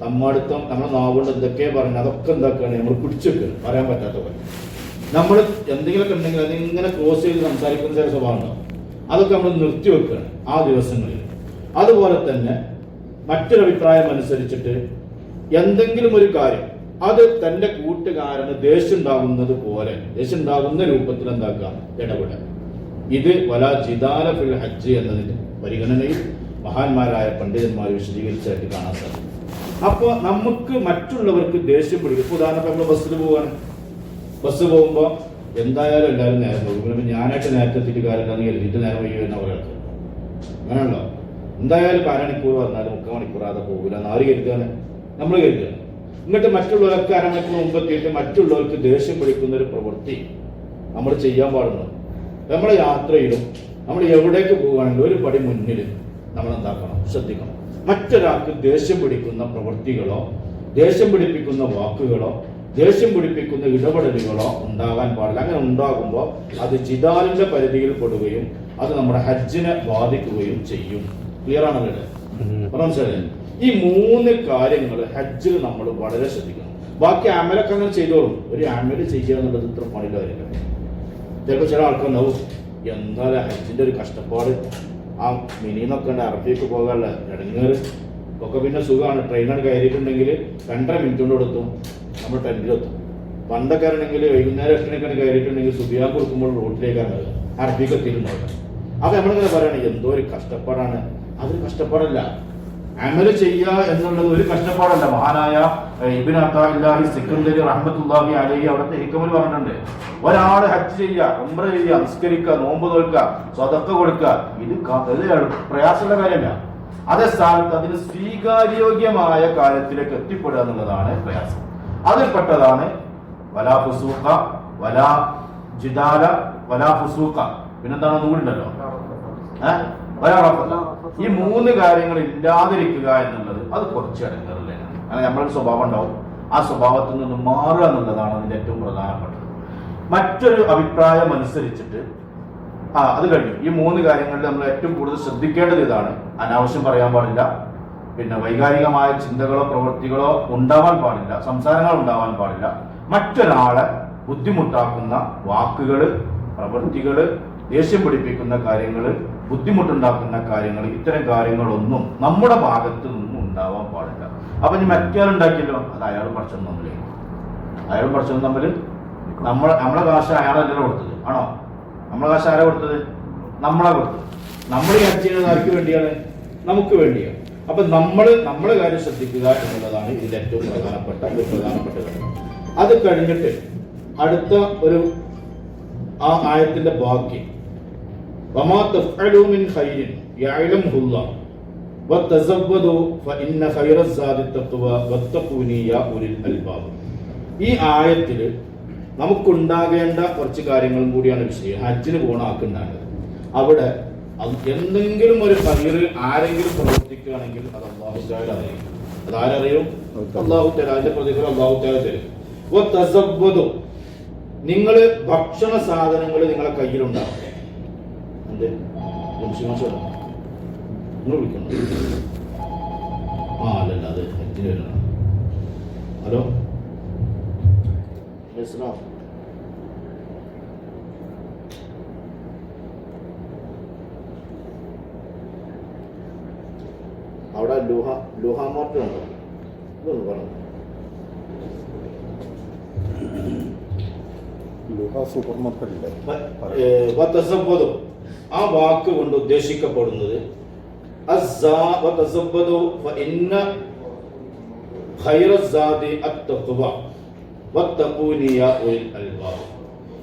തമ്മാടുത്തം നമ്മുടെ നാവുകൊണ്ട് എന്തൊക്കെ പറഞ്ഞു അതൊക്കെ എന്താക്കുകയാണ് നമ്മൾ പിടിച്ചെടുക്കുക, പറയാൻ പറ്റാത്ത പോലെ. നമ്മൾ എന്തെങ്കിലുമൊക്കെ ഉണ്ടെങ്കിൽ അതിങ്ങനെ ക്രോസ് ചെയ്ത് സംസാരിക്കുന്ന ചില സ്വഭാവം ഉണ്ടാവും. അതൊക്കെ നമ്മൾ നിർത്തിവെക്കുകയാണ് ആ ദിവസങ്ങളിൽ. അതുപോലെ തന്നെ മറ്റൊരു അഭിപ്രായം അനുസരിച്ചിട്ട് എന്തെങ്കിലും ഒരു കാര്യം അത് തന്റെ കൂട്ടുകാരന് ദേഷ്യം ഉണ്ടാകുന്നത് പോലെ, ദേഷ്യം ഉണ്ടാകുന്ന രൂപത്തിൽ എന്താക്കുക? ഇടപെടുക. ഇത് വലാ ജിദാല ഫിൽ ഹജ്ജ് എന്നതിന്റെ പരിഗണനയിൽ മഹാന്മാരായ പണ്ഡിതന്മാർ വിശദീകരിച്ചായിട്ട് കാണാൻ സാധിക്കും. അപ്പോൾ നമുക്ക് മറ്റുള്ളവർക്ക് ദേഷ്യം പിടിക്കും. ഇപ്പോൾ ഉദാഹരണം നമ്മൾ ബസ്സിൽ പോവാണ്, ബസ് പോകുമ്പോൾ എന്തായാലും എല്ലാവരും നേരം പോകും. പിന്നെ ഞാനായിട്ട് നേരത്തെ എത്തിയിട്ട് കാര്യമില്ലെന്ന് കരുതിയിട്ട് നേരം വൈകി വരുന്ന ഒരാൾക്ക് അങ്ങനെയല്ലോ. എന്തായാലും 1/2 മണിക്കൂർ വന്നാലും 3/4 മണിക്കൂറാതെ പോകില്ല എന്ന് ആര് കരുതുകയാണ്? നമ്മൾ കരുതുകയാണ്. എന്നിട്ട് മറ്റുള്ളവർക്ക് 1/2 മണിക്കൂർ മുമ്പ് എത്തിയിട്ട് മറ്റുള്ളവർക്ക് ദേഷ്യം പിടിക്കുന്ന ഒരു പ്രവൃത്തി നമ്മൾ ചെയ്യാൻ പാടുന്നു. നമ്മുടെ യാത്രയിലും നമ്മൾ എവിടേക്ക് പോവുകയാണെങ്കിലും ഒരു പടി മുന്നിൽ നമ്മൾ എന്താക്കണം? ശ്രദ്ധിക്കണം. മറ്റൊരാൾക്ക് ദേഷ്യം പിടിക്കുന്ന പ്രവൃത്തികളോ ദേഷ്യം പിടിപ്പിക്കുന്ന വാക്കുകളോ ദേഷ്യം പിടിപ്പിക്കുന്ന ഇടപെടലുകളോ ഉണ്ടാകാൻ പാടില്ല. അങ്ങനെ ഉണ്ടാകുമ്പോൾ അത് ജിദാലിന്റെ പരിധിയിൽ പെടുകയും അത് നമ്മുടെ ഹജ്ജിനെ ബാധിക്കുകയും ചെയ്യും. ക്ലിയർ ആണല്ലോ? മനസ്സിലായി? ഈ 3 കാര്യങ്ങൾ ഹജ്ജിൽ നമ്മൾ വളരെ ശ്രദ്ധിക്കണം. ബാക്കി അമലൊക്കെ അങ്ങനെ ചെയ്തോളും. ഒരു അമല് ചെയ്യുക എന്നുള്ളത് ഇത്ര പണിയില്ല കാര്യമില്ല. ചിലപ്പോൾ ചില ആൾക്കാരുണ്ടാവും, എന്തായാലും ഹജ്ജിന്റെ ഒരു കഷ്ടപ്പാട്, ആ മിനിന്നൊക്കെ ഉണ്ട് അറബിക്ക് പോകാനുള്ള ഇടങ്ങേറ് ഒക്കെ. പിന്നെ സുഖമാണ്, ട്രെയിനാണ് കയറിയിട്ടുണ്ടെങ്കിൽ 2.5 മിനിറ്റ് കൊണ്ട് കൊടുത്തും നമ്മൾ ടെന്റിലെത്തും. പണ്ടൊക്കെ ആണെങ്കിൽ വൈകുന്നേരം 8 മണിക്കാണ് കയറിയിട്ടുണ്ടെങ്കിൽ സുബിയാൻ കൊടുക്കുമ്പോൾ റോഡിലേക്കാണ് അറബിക്ക് എത്തിയിട്ടുണ്ടാവുക. അപ്പൊ നമ്മളിങ്ങനെ പറയുകയാണ് എന്തോ ഒരു കഷ്ടപ്പാടാണ്. അതൊരു കഷ്ടപ്പാടല്ല. അമല് ചെയ്യുക എന്നുള്ളത് ഒരു കഷ്ടപ്പാടല്ല. മഹാനായ ഇബ്നു അത്താഇല്ലാഹി സിക്കന്ദരി റഹ്മത്തുള്ളാഹി അലൈഹി അവിടുത്തെ ഹിക്മയിൽ പറഞ്ഞിട്ടുണ്ട്, ഒരാൾ ഹജ്ജ് ചെയ്യുക, ഉംറ ചെയ്യുക, നിസ്കരിക്കുക, നോമ്പ് നോൽക്കുക, സ്വതക്ക കൊടുക്കുക, ഇത് പ്രയാസമുള്ള കാര്യമല്ല. അതേ സ്ഥാനത്ത് അതിന് സ്വീകാര്യോഗ്യമായ കാര്യത്തിലേക്ക് എത്തിപ്പെടുക എന്നുള്ളതാണ് പ്രയാസം. അതിൽപ്പെട്ടതാണ് വലാ ഫുസൂഖ വലാ ജിദാല വലാ ഫുസൂഖ, പിന്നെന്താണ് ഒന്നുകൂടിണ്ടല്ലോ, ഈ 3 കാര്യങ്ങൾ ഇല്ലാതിരിക്കുക എന്നുള്ളത് അത് കുറച്ച് ഇടങ്ങേറില്ലാണ്. അങ്ങനെ നമ്മളൊരു സ്വഭാവം ഉണ്ടാവും, ആ സ്വഭാവത്തിൽ നിന്ന് മാറുക എന്നുള്ളതാണ് അതിന്റെ ഏറ്റവും പ്രധാനപ്പെട്ടത്. മറ്റൊരു അഭിപ്രായം അനുസരിച്ചിട്ട് അത് കഴിഞ്ഞു. ഈ 3 കാര്യങ്ങളിൽ നമ്മൾ ഏറ്റവും കൂടുതൽ ശ്രദ്ധിക്കേണ്ടത് ഇതാണ്: അനാവശ്യം പറയാൻ പാടില്ല, പിന്നെ വൈകാരികമായ ചിന്തകളോ പ്രവൃത്തികളോ ഉണ്ടാവാൻ പാടില്ല, സംസാരങ്ങൾ ഉണ്ടാവാൻ പാടില്ല, മറ്റൊരാളെ ബുദ്ധിമുട്ടാക്കുന്ന വാക്കുകള്, പ്രവൃത്തികള്, ദേഷ്യം പിടിപ്പിക്കുന്ന കാര്യങ്ങള്, ബുദ്ധിമുട്ടുണ്ടാക്കുന്ന കാര്യങ്ങൾ, ഇത്തരം കാര്യങ്ങളൊന്നും നമ്മുടെ ഭാഗത്ത് നിന്നും ഉണ്ടാവാൻ പാടില്ല. അപ്പൊ ഇനി മറ്റേയാളുണ്ടാക്കിയല്ലോ, അത് അയാളും പഠിച്ചതും തമ്മിൽ, അയാളും പഠിച്ചതും തമ്മിൽ നമ്മളെ കാശ് അയാളല്ലല്ലോ കൊടുത്തത്, ആണോ? നമ്മളെ കാശ് ആരാ കൊടുത്തത്? നമ്മളെ കൊടുത്തത്. നമ്മൾ ഈ ഹജ്ജ് ചെയ്യുന്നത് ആർക്ക് വേണ്ടിയാണ്? നമുക്ക് വേണ്ടിയാണ്. അപ്പൊ നമ്മളെ കാര്യം ശ്രദ്ധിക്കുക എന്നുള്ളതാണ് ഇതിൽ ഏറ്റവും പ്രധാനപ്പെട്ട കാര്യം. അത് കഴിഞ്ഞിട്ട് അടുത്ത ഒരു ആ ആയത്തിന്റെ ബാക്കി, വമാ തഫ്അലൂ മിൻ ഖൈരിൻ യഅലമുഹുല്ലാഹ് വതസവ്വദൂ ഫഇന്ന ഖൈറസ്സാദി തഖ്വ വത്തഖൂനി യാ ഉലിൽ അൽബാബ്. ഈ ആയത്തിൽ നമുക്കുണ്ടാകേണ്ട കുറച്ച് കാര്യങ്ങളും കൂടിയാണ് വിഷയം. ഹജ്ജിന് പോണ ആക്കുണ്ടാകേണ്ടത്. അവിടെ എന്തെങ്കിലും ഒരു ഖൈറ് ആരെങ്കിലും പ്രവർത്തിക്കുകയാണെങ്കിൽ അത് അല്ലാഹു തആല അറിയും. അത് ആരറിയും? അല്ലാഹു തആല. അതിന്റെ പ്രതിഫലം അല്ലാഹു തആല തരും. വതസവ്വദൂ, നിങ്ങൾ ഭക്ഷണ സാധനങ്ങൾ നിങ്ങളെ കയ്യിലുണ്ടാവും. എന്ത് നിങ്ങൾ വിളിക്കണം? അല്ലല്ല, അത് ഹജ്ജിന് വരണം. ഹലോ, അവിടെ ലൂഹാമാർട്ട് ഉണ്ടോ? ഇതൊന്ന് പറഞ്ഞു.
Super market.
ആ വാക്ക് കൊണ്ട് ഉദ്ദേശിക്കപ്പെടുന്നത്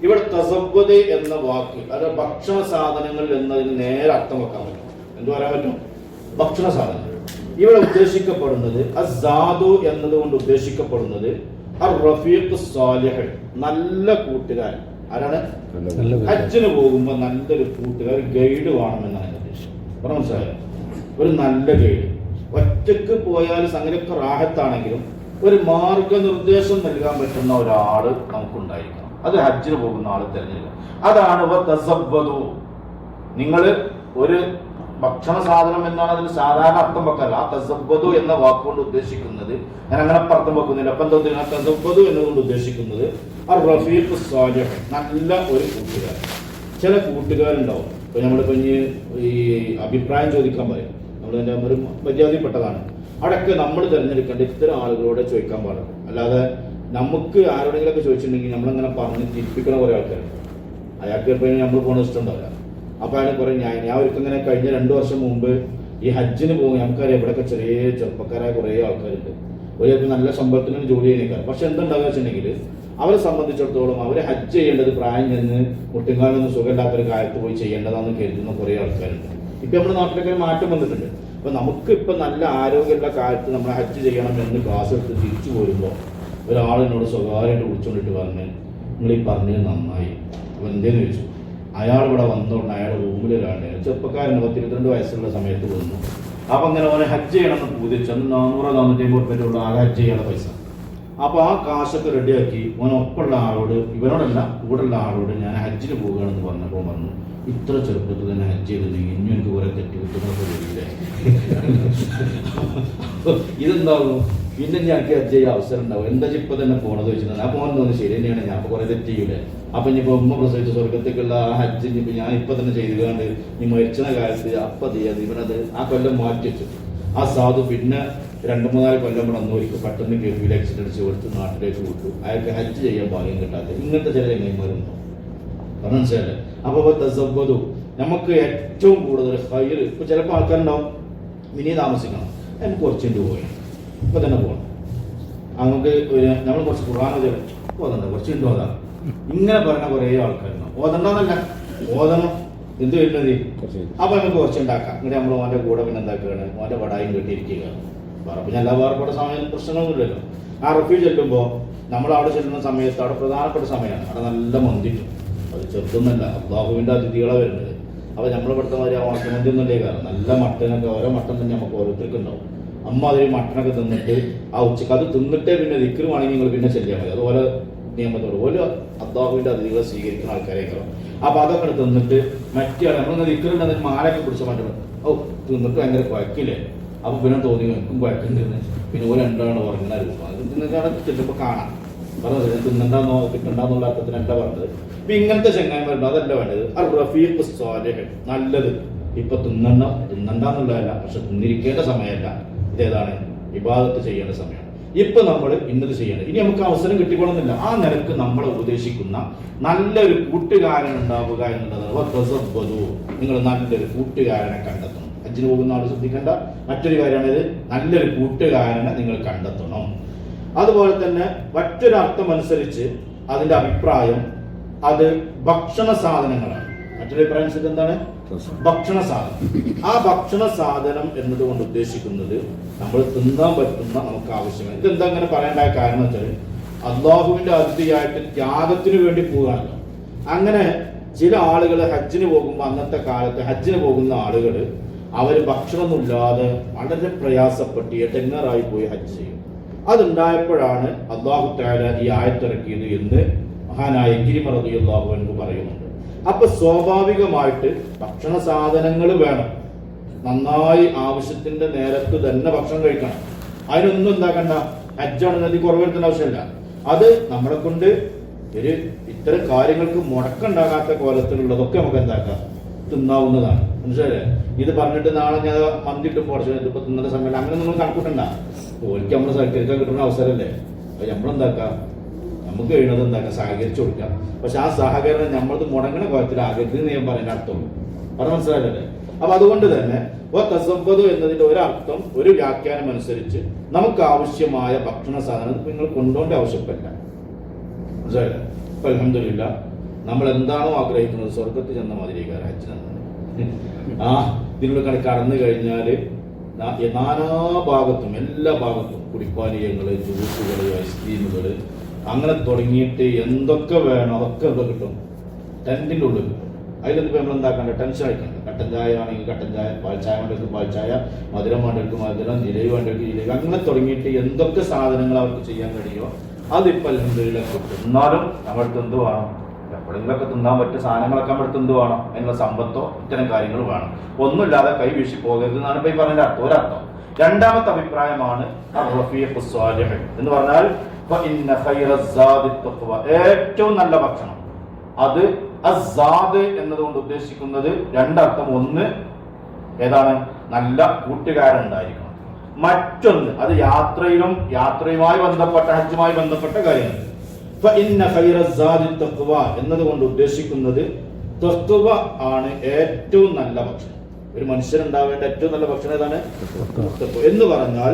ഇവിടെ തസവ്വദ് എന്ന വാക്ക് അത് ഭക്ഷണ സാധനങ്ങൾ എന്നതിന് നേരെ അർത്ഥം വെക്കാൻ പറ്റും. എന്ത് പറയാൻ പറ്റും? ഭക്ഷണ സാധനങ്ങൾ. ഇവിടെ ഉദ്ദേശിക്കപ്പെടുന്നത് അസ്സാദു എന്നതുകൊണ്ട് ഉദ്ദേശിക്കപ്പെടുന്നത് റഫീഖ് സാലിഹ്, നല്ല കൂട്ടുകാരൻ. ആരാണ്? ഹജ്ജിന് പോകുമ്പോ നല്ലൊരു കൂട്ടുകാർ, ഗൈഡ് വേണമെന്നാണ് ഉദ്ദേശം. മനസ്സിലായോ? ഒരു നല്ല ഗൈഡ്. ഒറ്റക്ക് പോയാൽ സംഗതിയൊക്കെ റാഹത്താണെങ്കിലും ഒരു മാർഗനിർദ്ദേശം നൽകാൻ പറ്റുന്ന ഒരാള് നമുക്കുണ്ടായിരിക്കണം. അത് ഹജ്ജിന് പോകുന്ന ആള് തിരഞ്ഞെടുക്കുക. അതാണ് നിങ്ങൾ ഒരു ഭക്ഷണ സാധനം എന്നാണ് അതിന് സാധാരണ അർത്ഥം വെക്കല്ല. ആ തസവ്വദു എന്ന വാക്കുകൊണ്ട് ഉദ്ദേശിക്കുന്നത്, ഞാൻ അങ്ങനെ അർത്ഥം വെക്കുന്നില്ല. അപ്പൊ എന്താ തസവ്വദു എന്നതുകൊണ്ട് ഉദ്ദേശിക്കുന്നത് റഫീഖ് സാലിഹ്, നല്ല ഒരു കൂട്ടുകാരൻ. ചില കൂട്ടുകാരുണ്ടാവും. ഇപ്പൊ നമ്മളിപ്പോ ഈ അഭിപ്രായം ചോദിക്കാൻ പറയും, നമ്മളതിന്റെ ഒരു മര്യാദപ്പെട്ടതാണ്. അവിടെയൊക്കെ നമ്മൾ തിരഞ്ഞെടുക്കേണ്ട ഇത്തരം ആളുകളോട് ചോദിക്കാൻ പാടില്ല. അല്ലാതെ നമുക്ക് ആരോടെങ്കിലൊക്കെ ചോദിച്ചിട്ടുണ്ടെങ്കിൽ നമ്മളിങ്ങനെ പറഞ്ഞ് തിരിപ്പിക്കുന്ന കുറെ ആൾക്കാരുണ്ട്. അയാൾക്ക് ചിലപ്പോൾ നമ്മൾ പോകണ ഇഷ്ടമുണ്ടാവില്ല. അപ്പൊ അയാൾ പറയും, ഞാൻ ഒരിക്കൽ കഴിഞ്ഞ 2 വർഷം മുമ്പ് ഈ ഹജ്ജിന് പോകും, നമുക്കറിയാം ഇവിടെയൊക്കെ ചെറിയ ചെറുപ്പക്കാരായ കുറെ ആൾക്കാരുണ്ട്. ഒരു നല്ല ശമ്പളത്തിന് ജോലി ചെയ്യുന്നേക്കാൾ. പക്ഷെ എന്തുണ്ടാകുക വെച്ചിട്ടുണ്ടെങ്കിൽ അവരെ സംബന്ധിച്ചിടത്തോളം അവർ ഹജ്ജ് ചെയ്യേണ്ടത് പ്രായം ചെന്ന് മുട്ടിങ്കാലൊന്നും സുഖമില്ലാത്തൊരു കാലത്ത് പോയി ചെയ്യേണ്ടതാണെന്ന് കരുതുന്ന കുറേ ആൾക്കാരുണ്ട്. ഇപ്പൊ നമ്മുടെ നാട്ടിലൊക്കെ ഒരു മാറ്റം വന്നിട്ടുണ്ട്. അപ്പൊ നമുക്ക് ഇപ്പൊ നല്ല ആരോഗ്യമുള്ള കാലത്ത് നമ്മൾ ഹജ്ജ് ചെയ്യണം എന്ന് ക്ലാസ് എടുത്ത് തിരിച്ചു പോരുമ്പോൾ ഒരാളിനോട് സ്വകാര്യമായിട്ട് വിളിച്ചുകൊണ്ടിട്ട് പറഞ്ഞ് നിങ്ങൾ ഈ പറഞ്ഞത് നന്നായി. അപ്പൊ എന്തേന്ന് ചോദിച്ചു. അയാൾ ഇവിടെ വന്നോണ്ട് അയാളുടെ റൂമിൽ ഒരാളുടെ ചെറുപ്പക്കാരന് 22 വയസ്സുള്ള സമയത്ത് വന്നു. അപ്പൊ അങ്ങനെ അവനെ ഹജ്ജ് ചെയ്യണമെന്ന് പൂതിച്ചു. അന്ന് 400-450 രൂപ ആ ഹജ്ജ് ചെയ്യാനുള്ള പൈസ. അപ്പൊ ആ കാശൊക്കെ റെഡിയാക്കി ഓനൊപ്പമുള്ള ആളോട്, ഇവനോടല്ല കൂടെയുള്ള ആളോട് ഞാൻ ഹജ്ജിന് പോവുകയാണെന്ന് പറഞ്ഞപ്പോൾ പറഞ്ഞു, ഇത്ര ചെറുപ്പത്തിൽ തന്നെ ഹജ്ജ് ചെയ്തിട്ടുണ്ടെങ്കിൽ ഇനി എനിക്ക് കുറെ തെറ്റുകുറ്റങ്ങളൊക്കെ വരില്ലേ. ഇതെന്താവും പിന്നെ ഞങ്ങൾക്ക് ഹജ്ജ് ചെയ്യാൻ അവസരം ഉണ്ടാവും. എന്താ ഇപ്പൊ തന്നെ പോണത് വെച്ചിട്ടുണ്ട്. ആ പോകാൻ തോന്നുന്നു ശരി തന്നെയാണ്. ഞാൻ അപ്പൊ കുറെ തെറ്റ് ചെയ്യൂലേ. അപ്പൊ ഇനിയിപ്പോ ഉമ്മ പ്രസവിച്ച സ്വർഗത്തേക്കുള്ള ആ ഹജ്ജ് ഇനിയിപ്പോ ഞാൻ ഇപ്പൊ തന്നെ ചെയ്തുകൊണ്ട് നീ മരിച്ച കാലത്ത് അപ്പൊ ചെയ്യാതെ ഇവനത് ആ കൊല്ലം മാറ്റി വെച്ചു. ആ സാധു പിന്നെ 2-3 കൊല്ലം ഇവിടെ ഒന്നൊരിക്കൽ പെട്ടെന്ന് കേൾവിയിൽ ആക്സിഡന്റ് അടിച്ച് കൊടുത്ത് നാട്ടിലേക്ക് വിട്ടു. അയാൾക്ക് ഹജ്ജ് ചെയ്യാൻ ഭാഗ്യം കിട്ടാതെ ഇങ്ങനത്തെ ചില ചങ്ങായിമാരുണ്ടോ? പറഞ്ഞു മനസ്സിലല്ലേ. അപ്പൊ തസവ്വദു നമുക്ക് ഏറ്റവും കൂടുതൽ ഹൈർ. ഇപ്പൊ ചിലപ്പോൾ ആൾക്കാരുണ്ടാവും മിനി താമസിക്കണം, എനിക്ക് കുറച്ചുണ്ട് പോയി ഇപ്പൊ തന്നെ പോകണം, നമുക്ക് നമ്മൾ കുറച്ച് ഖുർആൻ ഓതണ്ട, കുറച്ചുണ്ട് ഓതാം, ഇങ്ങനെ പറയുന്ന കുറേ ആൾക്കാരുണ്ടാവും. ഓതണ്ടെന്നല്ല, ഓതണം. എന്ത് വരുന്നത്? അപ്പൊ നമുക്ക് കുറച്ചുണ്ടാക്കാം. ഇങ്ങനെ നമ്മൾ ഓന്റെ കൂടെ പിന്നെ എന്താക്കുകയാണ്, ഓന്റെ വടായും കെട്ടിയിരിക്കുകയാണ്. പിന്നെ എല്ലാ വേർപ്പെട്ട സമയം പ്രശ്നങ്ങളൊന്നുമില്ലല്ലോ. ആ റഫീ ചെല്ലുമ്പോൾ നമ്മൾ അവിടെ ചെല്ലുന്ന സമയത്ത് അവിടെ പ്രധാനപ്പെട്ട സമയമാണ്. അവിടെ നല്ല മന്തിക്കും, അത് ചെറുതൊന്നല്ല, അള്ളാഹുവിന്റെ അതിഥികളെ വരുന്നത്. അപ്പൊ നമ്മളിവിടുത്തെ മാതിരി ആ ഉണക്കമന്തി ഒന്നുമില്ലേ കാരണം നല്ല മട്ടനൊക്കെ ഓരോ മട്ടൻ തന്നെ നമുക്ക് ഓരോരുത്തർക്ക് ഉണ്ടാവും. അമ്മ അതിൽ മട്ടനൊക്കെ തിന്നിട്ട് ആ ഉച്ചക്ക് അത് തിന്നിട്ടേ പിന്നെ ദിക്റുവാണെങ്കിൽ നിങ്ങൾ പിന്നെ ചെല്ലിയാൽ മതി. അതുപോലെ നിയമത്തോട് ഓരോ അള്ളാഹുവിന്റെ അതിഥികളെ സ്വീകരിക്കുന്ന ആൾക്കാരേക്കാളും. അപ്പൊ അതൊക്കെ തിന്നിട്ട് മറ്റേ നമ്മളിങ്ങനെ ദിക്റുണ്ട് അതിന് മാലയൊക്കെ പിടിച്ച മാറ്റം ഓ തിന്നിട്ട് ഭയങ്കര കുഴക്കില്ലേ. അപ്പൊ പിന്നെ തോന്നി എനിക്കും കുഴക്കുണ്ടെന്ന്. പിന്നെ ഒരു രണ്ടാണ് ഉറങ്ങുന്ന രൂപം അത് നിങ്ങൾക്കാണ് ചെല്ലുമ്പോ കാണാം. പറഞ്ഞത് തിന്നണ്ടെന്നോ കിട്ടണ്ടെന്നുള്ള അർത്ഥത്തിനല്ല പറഞ്ഞത്. ഇപ്പൊ ഇങ്ങനത്തെ ചങ്ങായിമാരുണ്ടോ? അതല്ല വേണ്ടത്. റഫീഖ് സ്വാലിഹ്, നല്ലത്. ഇപ്പൊ തിന്നണ്ടെന്നുള്ളതല്ല, പക്ഷെ തിന്നിരിക്കേണ്ട സമയമല്ല. ഇതേതാണ്? ഇബാദത്ത് ചെയ്യേണ്ട സമയമാണ്. ഇപ്പൊ നമ്മൾ ഇന്നത് ചെയ്യേണ്ടത്. ഇനി നമുക്ക് അവസരം കിട്ടിക്കൊള്ളുന്നില്ല. ആ നിലക്ക് നമ്മളെ ഉപദേശിക്കുന്ന നല്ലൊരു കൂട്ടുകാരൻ ഉണ്ടാവുക എന്നുള്ളത്. നിങ്ങൾ നല്ലൊരു കൂട്ടുകാരനെ കണ്ടെത്തണം. ഹജ്ജിന് പോകുന്ന ആൾ ശ്രദ്ധിക്കേണ്ട മറ്റൊരു കാര്യമാണിത്. നല്ലൊരു കൂട്ടുകാരനെ നിങ്ങൾ കണ്ടെത്തണം. അതുപോലെ തന്നെ മറ്റൊരർത്ഥം അനുസരിച്ച് അതിന്റെ അഭിപ്രായം അത് ഭക്ഷണ സാധനങ്ങളാണ്. മറ്റൊരു അഭിപ്രായം അനുസരിച്ച് എന്താണ്? ഭക്ഷണ സാധനം. ആ ഭക്ഷണ സാധനം എന്നതുകൊണ്ട് ഉദ്ദേശിക്കുന്നത് നമ്മൾ തിന്നാൻ പറ്റുന്ന നമുക്ക് ആവശ്യമാണ്. ഇതെന്താ അങ്ങനെ പറയേണ്ടായ കാരണം വെച്ചാൽ അള്ളാഹുവിന്റെ അതിഥിയായിട്ട് ത്യാഗത്തിന് വേണ്ടി പോവുകയാണല്ലോ. അങ്ങനെ ചില ആളുകൾ ഹജ്ജിന് പോകുമ്പോൾ, അന്നത്തെ കാലത്ത് ഹജ്ജിന് പോകുന്ന ആളുകൾ അവര് ഭക്ഷണമൊന്നുമില്ലാതെ വളരെ പ്രയാസപ്പെട്ട് എടങ്ങേറായി പോയി ഹജ്ജ് ചെയ്യും. അതുണ്ടായപ്പോഴാണ് അല്ലാഹു തആല ഈ ആയത്തിറക്കിയത് എന്ന് മഹാനായ ഇക്രിമ റളിയല്ലാഹു അൻഹു പറയുന്നുണ്ട്. അപ്പൊ സ്വാഭാവികമായിട്ട് ഭക്ഷണ സാധനങ്ങൾ വേണം. നന്നായി ആവശ്യത്തിന്റെ നേരത്ത് തന്നെ ഭക്ഷണം കഴിക്കണം. അതിനൊന്നും എന്താക്കണ്ട, ഹജ്ജാണെന്നതി കുറവെടുത്തേണ്ട ആവശ്യമില്ല. അത് നമ്മളെ കൊണ്ട് ഒരു ഇത്തരം കാര്യങ്ങൾക്ക് മുടക്കുണ്ടാകാത്ത കോലത്തിലുള്ളതൊക്കെ നമുക്ക് എന്താക്കാം, തിന്നാവുന്നതാണ്. മനസ്സിലല്ലേ? ഇത് പറഞ്ഞിട്ട് നാളെ ഞാൻ മന്തിട്ടും കുറച്ച് ഇപ്പൊ തിന്നുന്ന സമയത്ത് അങ്ങനെ നിങ്ങൾ കണക്കൂട്ടണ്ട. ഓർക്ക് നമ്മൾ സഹകരിക്കാൻ കിട്ടുന്ന അവസരമല്ലേ. അപ്പൊ നമ്മളെന്താക്കാം, നമുക്ക് കഴിയുന്നത് എന്താക്കാം, സഹകരിച്ചു കൊടുക്കാം. പക്ഷെ ആ സഹകരണം നമ്മളത് മുടങ്ങണ കോലത്തിൽ ആകരുത് എന്ന് ഞാൻ പറയുന്ന അർത്ഥമുള്ളൂ. പറഞ്ഞ മനസ്സിലായില്ലേ? അപ്പൊ അതുകൊണ്ട് തന്നെ തസവ്വദു എന്നതിന്റെ ഒരർത്ഥം, ഒരു വ്യാഖ്യാനം അനുസരിച്ച് നമുക്ക് ആവശ്യമായ ഭക്ഷണ സാധനം നിങ്ങൾ കൊണ്ടുപോകേണ്ട ആവശ്യപ്പെടില്ല. മനസ്സിലായില്ലേ? ഇപ്പൊ അൽഹംദുലില്ലാ നമ്മൾ എന്താണോ ആഗ്രഹിക്കുന്നത് സ്വർഗത്തിൽ ചെന്ന മാതിരിക്കാർ ഹജ്ജ് നടന്നത്. ആ ഇതിനുള്ള കടന്നു കഴിഞ്ഞാല് നാനാഭാഗത്തും എല്ലാ ഭാഗത്തും കുടിപ്പാനീയങ്ങള്, ജ്യൂസുകള്, ഐസ്ക്രീമുകള്, അങ്ങനെ തുടങ്ങിയിട്ട് എന്തൊക്കെ വേണം അതൊക്കെ ഇവിടെ കിട്ടും. ടെന്റിന്റെ ഉള്ളിൽ കിട്ടും. അതിലൊന്നും നമ്മൾ എന്താക്കണ്ട, ടെൻഷൻ അയക്കണ്ട. കട്ടൻ ചായ ആണെങ്കിൽ കട്ടൻ ചായ, പാൽച്ചായ വേണ്ടവർക്ക് പാൽച്ചായ, മധുരം വേണ്ടവർക്ക് മധുരം, ജിലേബി വേണ്ടവർക്ക് ജിലേബി, അങ്ങനെ തുടങ്ങിയിട്ട് എന്തൊക്കെ സാധനങ്ങൾ അവർക്ക് ചെയ്യാൻ കഴിയുമോ അതിപ്പോൾ അൽഹംദുലില്ലാ കിട്ടും. എന്നാലും നമ്മൾക്ക് എന്ത് വേണം, എപ്പോഴെങ്കിലൊക്കെ തിന്നാൻ പറ്റിയ സാധനങ്ങളൊക്കെ നമ്മുടെ എന്ത് വേണം, അതിനുള്ള സമ്പത്തോ ഇത്തരം കാര്യങ്ങൾ വേണം. ഒന്നുമില്ലാതെ കൈ വീശി പോകരുത് എന്നാണ് ഇപ്പൊ ഈ പറഞ്ഞ അർത്ഥം. ഒരർത്ഥം. രണ്ടാമത്തെ അഭിപ്രായമാണ് റഫീഖ് സ്വാലിഹ് എന്ന് പറഞ്ഞാൽ ഏറ്റവും നല്ല ഭക്ഷണം. അത് അസാദ് എന്നതുകൊണ്ട് ഉദ്ദേശിക്കുന്നത് രണ്ടർത്ഥം. ഒന്ന് ഏതാണ്? നല്ല കൂട്ടുകാരുണ്ടായിരിക്കണം. മറ്റൊന്ന് അത് യാത്രയുമായി ബന്ധപ്പെട്ട ഹജ്ജുമായി ബന്ധപ്പെട്ട കാര്യങ്ങൾ. എന്നതുകൊണ്ട് ഉദ്ദേശിക്കുന്നത് തഖ്വ ആണ് ഏറ്റവും നല്ല ഭക്ഷണം. ഒരു മനുഷ്യനുണ്ടാവേണ്ട ഏറ്റവും നല്ല ഭക്ഷണം ഏതാണ്? എന്ന് പറഞ്ഞാൽ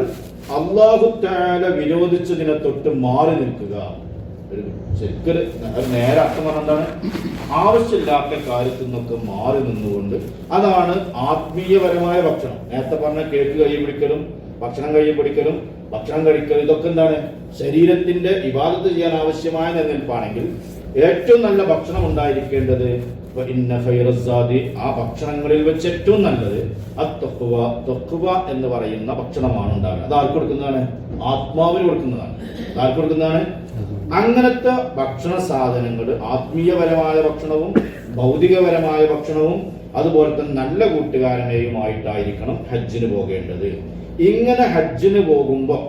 അല്ലാഹു തആല വിരോധിച്ചതിനെ തൊട്ട് മാറി നിൽക്കുക. ശരിക്കൊരു നേരെ അർത്ഥം പറഞ്ഞ എന്താണ്? ആവശ്യമില്ലാത്ത കാര്യത്തിൽ നിന്നൊക്കെ മാറി നിന്നുകൊണ്ട്, അതാണ് ആത്മീയപരമായ ഭക്ഷണം. നേരത്തെ പറഞ്ഞ കേക്ക് കൈ പിടിക്കലും ഭക്ഷണം കൈ പിടിക്കലും ഭക്ഷണം കഴിക്കലും ഇതൊക്കെ എന്താണ്? ശരീരത്തിന്റെ ഇബാദത്ത് ചെയ്യാൻ ആവശ്യമായ നിലനിൽപ്പാണെങ്കിൽ ഏറ്റവും നല്ല ഭക്ഷണം ഉണ്ടായിരിക്കേണ്ടത് ആ ഭക്ഷണങ്ങളിൽ വെച്ച് ഏറ്റവും നല്ലത് തഖ്വ എന്ന് പറയുന്ന ഭക്ഷണമാണ് ഉണ്ടാകുക. അത് ആർക്ക് കൊടുക്കുന്നതാണ്? ആത്മാവിന് കൊടുക്കുന്നതാണ്. ആർക്ക് കൊടുക്കുന്നതാണ്? അങ്ങനത്തെ ഭക്ഷണ സാധനങ്ങൾ, ആത്മീയപരമായ ഭക്ഷണവും ഭൗതികപരമായ ഭക്ഷണവും അതുപോലെ തന്നെ നല്ല കൂട്ടുകാരനെയുമായിട്ടായിരിക്കണം ഹജ്ജിന് പോകേണ്ടത്. ഇങ്ങനെ ഹജ്ജിന് പോകുമ്പോൾ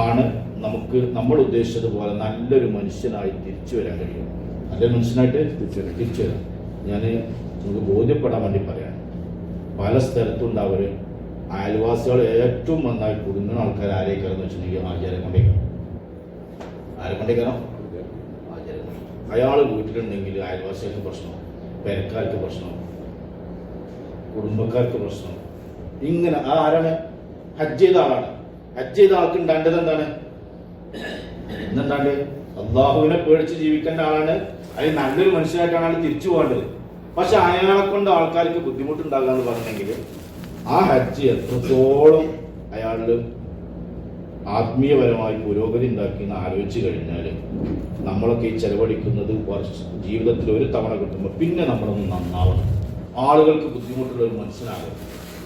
ആണ് നമുക്ക് നമ്മൾ ഉദ്ദേശിച്ചതുപോലെ നല്ലൊരു മനുഷ്യനായി തിരിച്ചു വരാൻ കഴിയും. നല്ലൊരു മനുഷ്യനായിട്ട് തിരിച്ചു വരാം. ഞാൻ നമുക്ക് ബോധ്യപ്പെടാൻ വേണ്ടി പറയാം. പല സ്ഥലത്തുണ്ടാവര് അയൽവാസികൾ ഏറ്റവും നന്നായി കുടുങ്ങുന്ന ആൾക്കാർ ആരേക്കാരെന്ന് വെച്ചിട്ടുണ്ടെങ്കിൽ ആചാരം കൊണ്ടേക്കണം. ആരെ കൊണ്ടേക്കണം? ആചാരം. അയാൾ വീട്ടിലുണ്ടെങ്കിൽ അയൽവാസികൾക്ക് പ്രശ്നം, പെരക്കാർക്ക് പ്രശ്നം, കുടുംബക്കാർക്ക് പ്രശ്നം. ഇങ്ങനെ ആരാണ്? ഹജ്ജ് ചെയ്ത ആളാണ്. ഹജ്ജ് ചെയ്ത ആൾക്ക് ഉണ്ടാണ്ടത് എന്താണ്? എന്തുണ്ടാണ്ട്? അള്ളാഹുവിനെ പേടിച്ച് ജീവിക്കേണ്ട ആളാണ്. അതിൽ നല്ലൊരു മനുഷ്യനായിട്ടാണ് അയാൾ തിരിച്ചു പോകേണ്ടത്. പക്ഷെ അയാളെ കൊണ്ട് ആൾക്കാർക്ക് ബുദ്ധിമുട്ടുണ്ടാകുക എന്ന് പറഞ്ഞെങ്കിൽ ആ ഹജ്ജ് എത്രത്തോളം അയാളിൽ ആത്മീയപരമായി പുരോഗതി ഉണ്ടാക്കി എന്ന് ആലോചിച്ച് കഴിഞ്ഞാൽ നമ്മളൊക്കെ ഈ ചെലവഴിക്കുന്നത് ജീവിതത്തിൽ ഒരു തവണ കിട്ടുമ്പോൾ പിന്നെ നമ്മളൊന്ന് നന്നാവണം. ആളുകൾക്ക് ബുദ്ധിമുട്ടുള്ള ഒരു മനുഷ്യനാകും.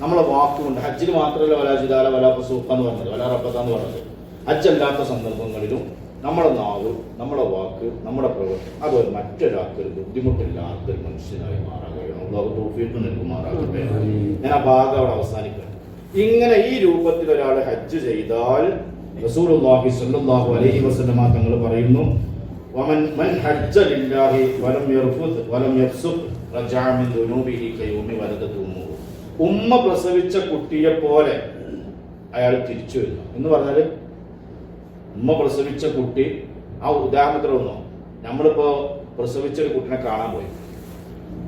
നമ്മളെ വാക്കുകൊണ്ട് ഹജ്ജിന് മാത്രമല്ല വലാജിദാല വലാ ഫസൂഖ എന്ന് പറഞ്ഞത്, വലാ റഫത എന്ന് പറഞ്ഞത്. ഹജ്ജല്ലാത്ത സന്ദർഭങ്ങളിലും നമ്മുടെ നാവ്, നമ്മുടെ വാക്ക്, നമ്മുടെ പ്രവൃത്തി അതുപോലെ മറ്റൊരാൾക്ക് ഒരു ബുദ്ധിമുട്ടില്ലാത്തൊരു മനുഷ്യനായി മാറാകണം. അല്ലാഹു തൗഫീഖ് നൽകുമാറാകട്ടെ. ഞാൻ ആ ഭാഗം അവിടെ അവസാനിക്കണം. ഇങ്ങനെ ഈ രൂപത്തിൽ ഒരാൾ ഹജ്ജ് ചെയ്താൽ റസൂലുള്ളാഹി സ്വല്ലല്ലാഹു അലൈഹി വസല്ലമ തങ്ങൾ പറയുന്നു, വമൻ ഹജ്ജ ലില്ലാഹി വലം യർഫുദ് വലം യഫ്സുഖ് റജഅ മിൻ ദുനൂബിഹി കയൗമി വലദതു ഉമ്മുഹു. ഉമ്മ പ്രസവിച്ച കുട്ടിയെ പോലെ അയാൾ തിരിച്ചു വരുന്നു എന്ന് പറഞ്ഞാൽ, ഉമ്മ പ്രസവിച്ച കുട്ടി, ആ ഉദാഹരണത്തിൽ ഒന്നോ, നമ്മളിപ്പോ പ്രസവിച്ച ഒരു കുട്ടിനെ കാണാൻ പോയി,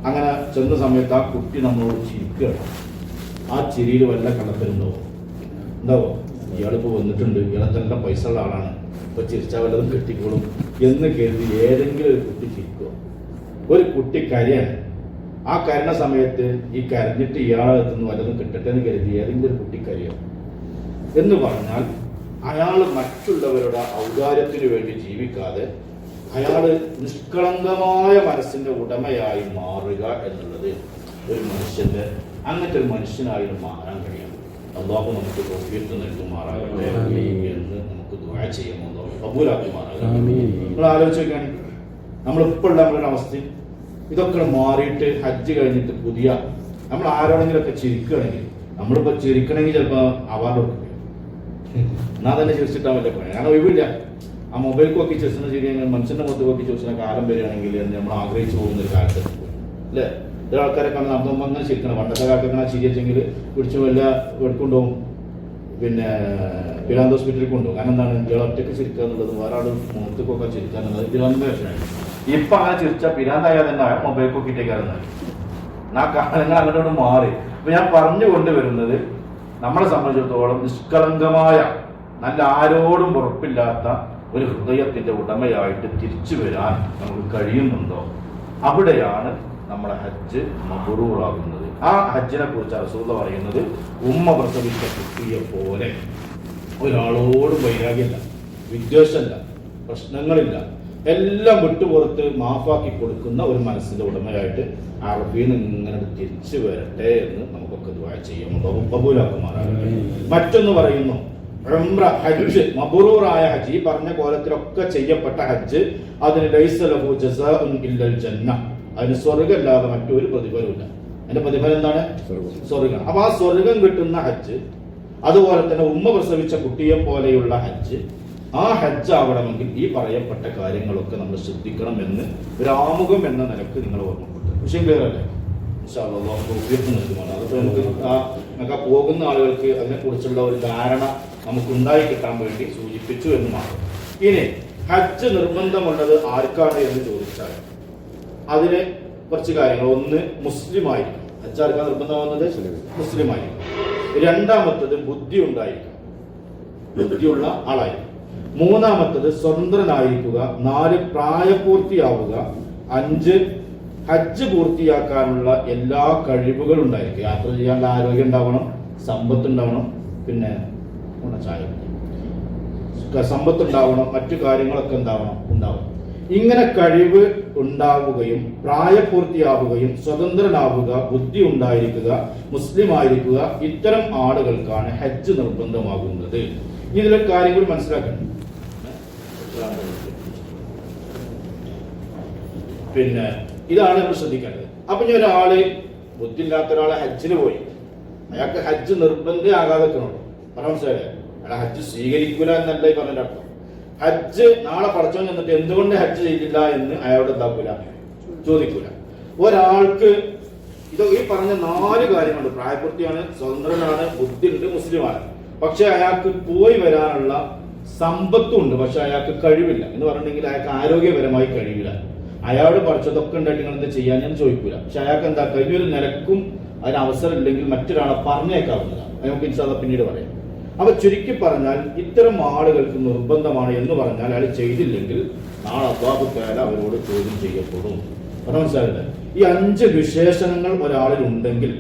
അങ്ങനെ ചെന്ന സമയത്ത് ആ കുട്ടി നമ്മളോട് ചിരിക്കുകയാണ്. ആ ചിരിയിൽ വല്ല കള്ളത്തരുണ്ടോ? ഉണ്ടാവോ? ഇയാളിപ്പോ വന്നിട്ടുണ്ട്, ഇയാളെ തന്നെ പൈസ ഉള്ള ആളാണ്, ഇപ്പൊ ചിരിച്ചാൽ വല്ലതും കെട്ടിക്കോളും എന്ന് കരുതി ഏതെങ്കിലും ഒരു കുട്ടി ചിരിക്കുക. ഒരു കുട്ടി കരയാണ്. ആ കരണ സമയത്ത് ഈ കരഞ്ഞിട്ട് ഇയാളെ എത്തുന്നു വല്ലതും കിട്ടട്ടെ എന്ന് കരുതി ഏതെങ്കിലും ഒരു കുട്ടി കരയാണ് എന്ന് പറഞ്ഞാൽ അയാൾ മറ്റുള്ളവരുടെ ഔദാര്യത്തിനു വേണ്ടി ജീവിക്കാതെ അയാൾ നിഷ്കളങ്കമായ മനസ്സിന്റെ ഉടമയായി മാറുക എന്നുള്ളത് ഒരു മനുഷ്യന്റെ അങ്ങനത്തെ ഒരു മനുഷ്യനായി മാറാൻ കഴിയണം. അല്ലാഹു നമുക്ക് തൗഫീഖ് നൽകുമാറാകട്ടെ എന്ന് നമുക്ക് ദുആ ചെയ്യാമോ? കബൂലാക്കുമാറാകട്ടെ. നമ്മൾ ആലോചിച്ച് നോക്കുകയാണെങ്കിൽ നമ്മളിപ്പോൾ ഉള്ള നമ്മളൊരു അവസ്ഥ ഇതൊക്കെ മാറിയിട്ട് ഹജ്ജ് കഴിഞ്ഞിട്ട് പുതിയ നമ്മൾ ആരോടെങ്കിലൊക്കെ ചിരിക്കുകയാണെങ്കിൽ, നമ്മളിപ്പോ ചിരിക്കണമെങ്കിൽ ചിലപ്പോ അവാർഡ് കൊടുക്കും. എന്നാ തന്നെ ചിരിച്ചിട്ടാൻ പറ്റില്ല. ഞാൻ ഒഴിവില്ല. ആ മൊബൈൽ നോക്കി ചിരിച്ചുന്ന ചിരി മനുഷ്യന്റെ മുഖത്ത് നോക്കി ചോദിച്ചാൽ കാലം വരികയാണെങ്കിൽ എന്ന് നമ്മൾ ആഗ്രഹിച്ചു പോകുന്ന ഒരു കാലത്ത് അല്ലേ? ചില ആൾക്കാരൊക്കെ നടന്നുമ്പോൾ അങ്ങനെ ചിരിക്കണം. പണ്ടത്തെ കാലത്തൊക്കെ ആ ചിരി വെച്ചെങ്കിൽ പിടിച്ചു വല്ല എടുക്കൊണ്ടുപോകും, പിന്നെ പിരാന്ത് ഹോസ്പിറ്റലിൽ കൊണ്ടുപോകും. കാരണം എന്താണ്? ഇയാൾ ഒറ്റയ്ക്ക് ചിരിക്കുക എന്നുള്ളത്, വേറെ ആൾ മുഖത്തേക്കൊക്കെ ചിരിക്കുക എന്നുള്ളത് പിരാന്തിന്റെ വിഷയമാണ്. ഇപ്പൊ അങ്ങനെ ചിരിച്ച പിരാന്തായാൽ തന്നെ മൊബൈൽ നോക്കിയിട്ടേക്കാരുന്നത്. ആ കാലങ്ങൾ അങ്ങോട്ട് മാറി. അപ്പൊ ഞാൻ പറഞ്ഞു കൊണ്ടുവരുന്നത്, നമ്മളെ സംബന്ധിച്ചിടത്തോളം നിഷ്കളങ്കമായ നല്ല ആരോടും ഉറപ്പില്ലാത്ത ഒരു ഹൃദയത്തിന്റെ ഉടമയായിട്ട് തിരിച്ചു വരാൻ നമുക്ക് കഴിയുന്നുണ്ടോ? അവിടെയാണ് നമ്മുടെ ഹജ്ജ് മബ്റൂറാകുന്നത്. ആ ഹജ്ജിനെ കുറിച്ച് റസൂലുള്ളാഹി പറയുന്നത്, ഉമ്മ പ്രസവിച്ച കുട്ടിയെ പോലെ ഒരാളോടും വൈരാഗ്യമില്ല, വിദ്വേഷമില്ല, പ്രശ്നങ്ങളില്ല, എല്ലാം വിട്ടുപുറത്ത് മാഫാക്കി കൊടുക്കുന്ന ഒരു മനസ്സിന്റെ ഉടമയായിട്ട് അറബിയിൽ നിന്ന് ഇങ്ങനെ തിരിച്ചു വരട്ടെ എന്ന് നമുക്കൊക്കെ ദുആ ചെയ്യാം. കബൂലാക്കുമാറാകട്ടെ. മറ്റൊന്ന് പറയുന്നു, ഉംറ ഹജ്ജ് മബ്റൂറായ ഹജ്ജ്, ഈ പറഞ്ഞ കോലത്തിലൊക്കെ ചെയ്യപ്പെട്ട ഹജ്ജ്, അതിന് ലൈസ ലഹു ജസാഉൻ ഇല്ലൽ ജന്ന, അതിന് സ്വർഗ്ഗമല്ലാതെ മറ്റൊരു പ്രതിഫലമില്ല. അതിന്റെ പ്രതിഫലം എന്താണ്? സ്വർഗ്ഗം. അപ്പൊ ആ സ്വർഗ്ഗം കിട്ടുന്ന ഹജ്ജ്, അതുപോലെ തന്നെ ഉമ്മ പ്രസവിച്ച കുട്ടിയെ പോലെയുള്ള ഹജ്ജ്, ആ ഹജ്ജ് ആവണമെങ്കിൽ ഈ പറയപ്പെട്ട കാര്യങ്ങളൊക്കെ നമ്മൾ ശ്രദ്ധിക്കണം എന്ന് ഒരു ആമുഖം എന്ന നിലക്ക് നിങ്ങൾ ഓർമ്മപ്പെട്ടു. വിഷയം ക്ലിയർ അല്ലേ? നൽകുമാണ്. അതൊക്കെ നമുക്ക് പോകുന്ന ആളുകൾക്ക് അതിനെക്കുറിച്ചുള്ള ഒരു ധാരണ നമുക്ക് ഉണ്ടായി കിട്ടാൻ വേണ്ടി സൂചിപ്പിച്ചു എന്ന് മാത്രം. ഇനി ഹജ്ജ് നിർബന്ധമുള്ളത് ആർക്കാണ് എന്ന് ചോദിച്ചാൽ അതിന് കുറച്ച് കാര്യങ്ങൾ. ഒന്ന്, മുസ്ലിം ആയിരിക്കും. ഹജ്ജ് ആർക്കാണ് നിർബന്ധമാകുന്നത്? മുസ്ലിം ആയിരിക്കും. രണ്ടാമത്തത് ബുദ്ധി ഉണ്ടായിരിക്കും. ബുദ്ധിയുള്ള ആളായിരിക്കും. മൂന്നാമത്തത് സ്വതന്ത്രനായിരിക്കുക. 4 പ്രായപൂർത്തിയാവുക. 5 ഹജ്ജ് പൂർത്തിയാക്കാനുള്ള എല്ലാ കഴിവുകളും ഉണ്ടായിരിക്കും. യാത്ര ചെയ്യാനുള്ള ആരോഗ്യം ഉണ്ടാവണം, സമ്പത്ത് ഉണ്ടാവണം, പിന്നെ സമ്പത്ത് ഉണ്ടാവണം, മറ്റു കാര്യങ്ങളൊക്കെ ഉണ്ടാവണം. ഇങ്ങനെ കഴിവ് ഉണ്ടാവുകയും പ്രായപൂർത്തിയാവുകയും സ്വതന്ത്രനാവുക, ബുദ്ധി ഉണ്ടായിരിക്കുക, മുസ്ലിം ആയിരിക്കുക, ഇത്തരം ആളുകൾക്കാണ് ഹജ്ജ് നിർബന്ധമാകുന്നത്. ഇതിലെ കാര്യങ്ങൾ മനസ്സിലാക്കണം. പിന്നെ ഇതാണ് നമ്മൾ ശ്രദ്ധിക്കേണ്ടത്. അപ്പൊ ഇനി ഒരാള് ബുദ്ധി ഇല്ലാത്ത ഒരാളെ ഹജ്ജിന് പോയി, അയാൾക്ക് ഹജ്ജ് നിർബന്ധമാകാതെ മനസ്സിലായില്ലേ? അയാളെ ഹജ്ജ് സ്വീകരിക്കൂല എന്നല്ല ഈ പറഞ്ഞ അർത്ഥം. ഹജ്ജ് നാളെ പഠിച്ചവൻ എന്നിട്ട് എന്തുകൊണ്ട് ഹജ്ജ് ചെയ്തില്ല എന്ന് അയാളോട് എന്താക്കൂല, ചോദിക്കൂല. ഒരാൾക്ക് ഈ പറഞ്ഞ 4 കാര്യങ്ങളുണ്ട്. പ്രായപൂർത്തിയാണ്, സ്വതന്ത്രനാണ്, ബുദ്ധി ഉണ്ട്, മുസ്ലിമാണ്. പക്ഷെ അയാൾക്ക് പോയി വരാനുള്ള സമ്പത്തും ഉണ്ട്, പക്ഷെ അയാൾക്ക് കഴിവില്ല എന്ന് പറഞ്ഞിട്ടുണ്ടെങ്കിൽ അയാൾക്ക് ആരോഗ്യപരമായി കഴിവില്ല. അയാളോട് പഠിച്ചതൊക്കെ ഉണ്ടായിട്ട് നിങ്ങൾ എന്ത് ചെയ്യാൻ ഞാൻ ചോദിക്കൂല. പക്ഷെ അയാൾക്ക് എന്താ കഴിഞ്ഞൊരു നിലക്കും അതിന് അവസരം ഇല്ലെങ്കിൽ മറ്റൊരാളെ പറഞ്ഞേക്കാവുന്നതാണ്. നമുക്ക് ഇൻഷാല്ലാഹ് പിന്നീട് പറയാം. അപ്പൊ ചുരുക്കി പറഞ്ഞാൽ ഇത്തരം ആളുകൾക്ക് നിർബന്ധമാണ് എന്ന് പറഞ്ഞാൽ അയാൾ ചെയ്തില്ലെങ്കിൽ നാളെ അല്ലാഹു തആല അവരോട് ചോദ്യം ചെയ്യപ്പെടും. മനസ്സിലായില്ലേ? ഈ 5 വിശേഷണങ്ങൾ ഒരാളിൽ ഉണ്ടെങ്കിൽ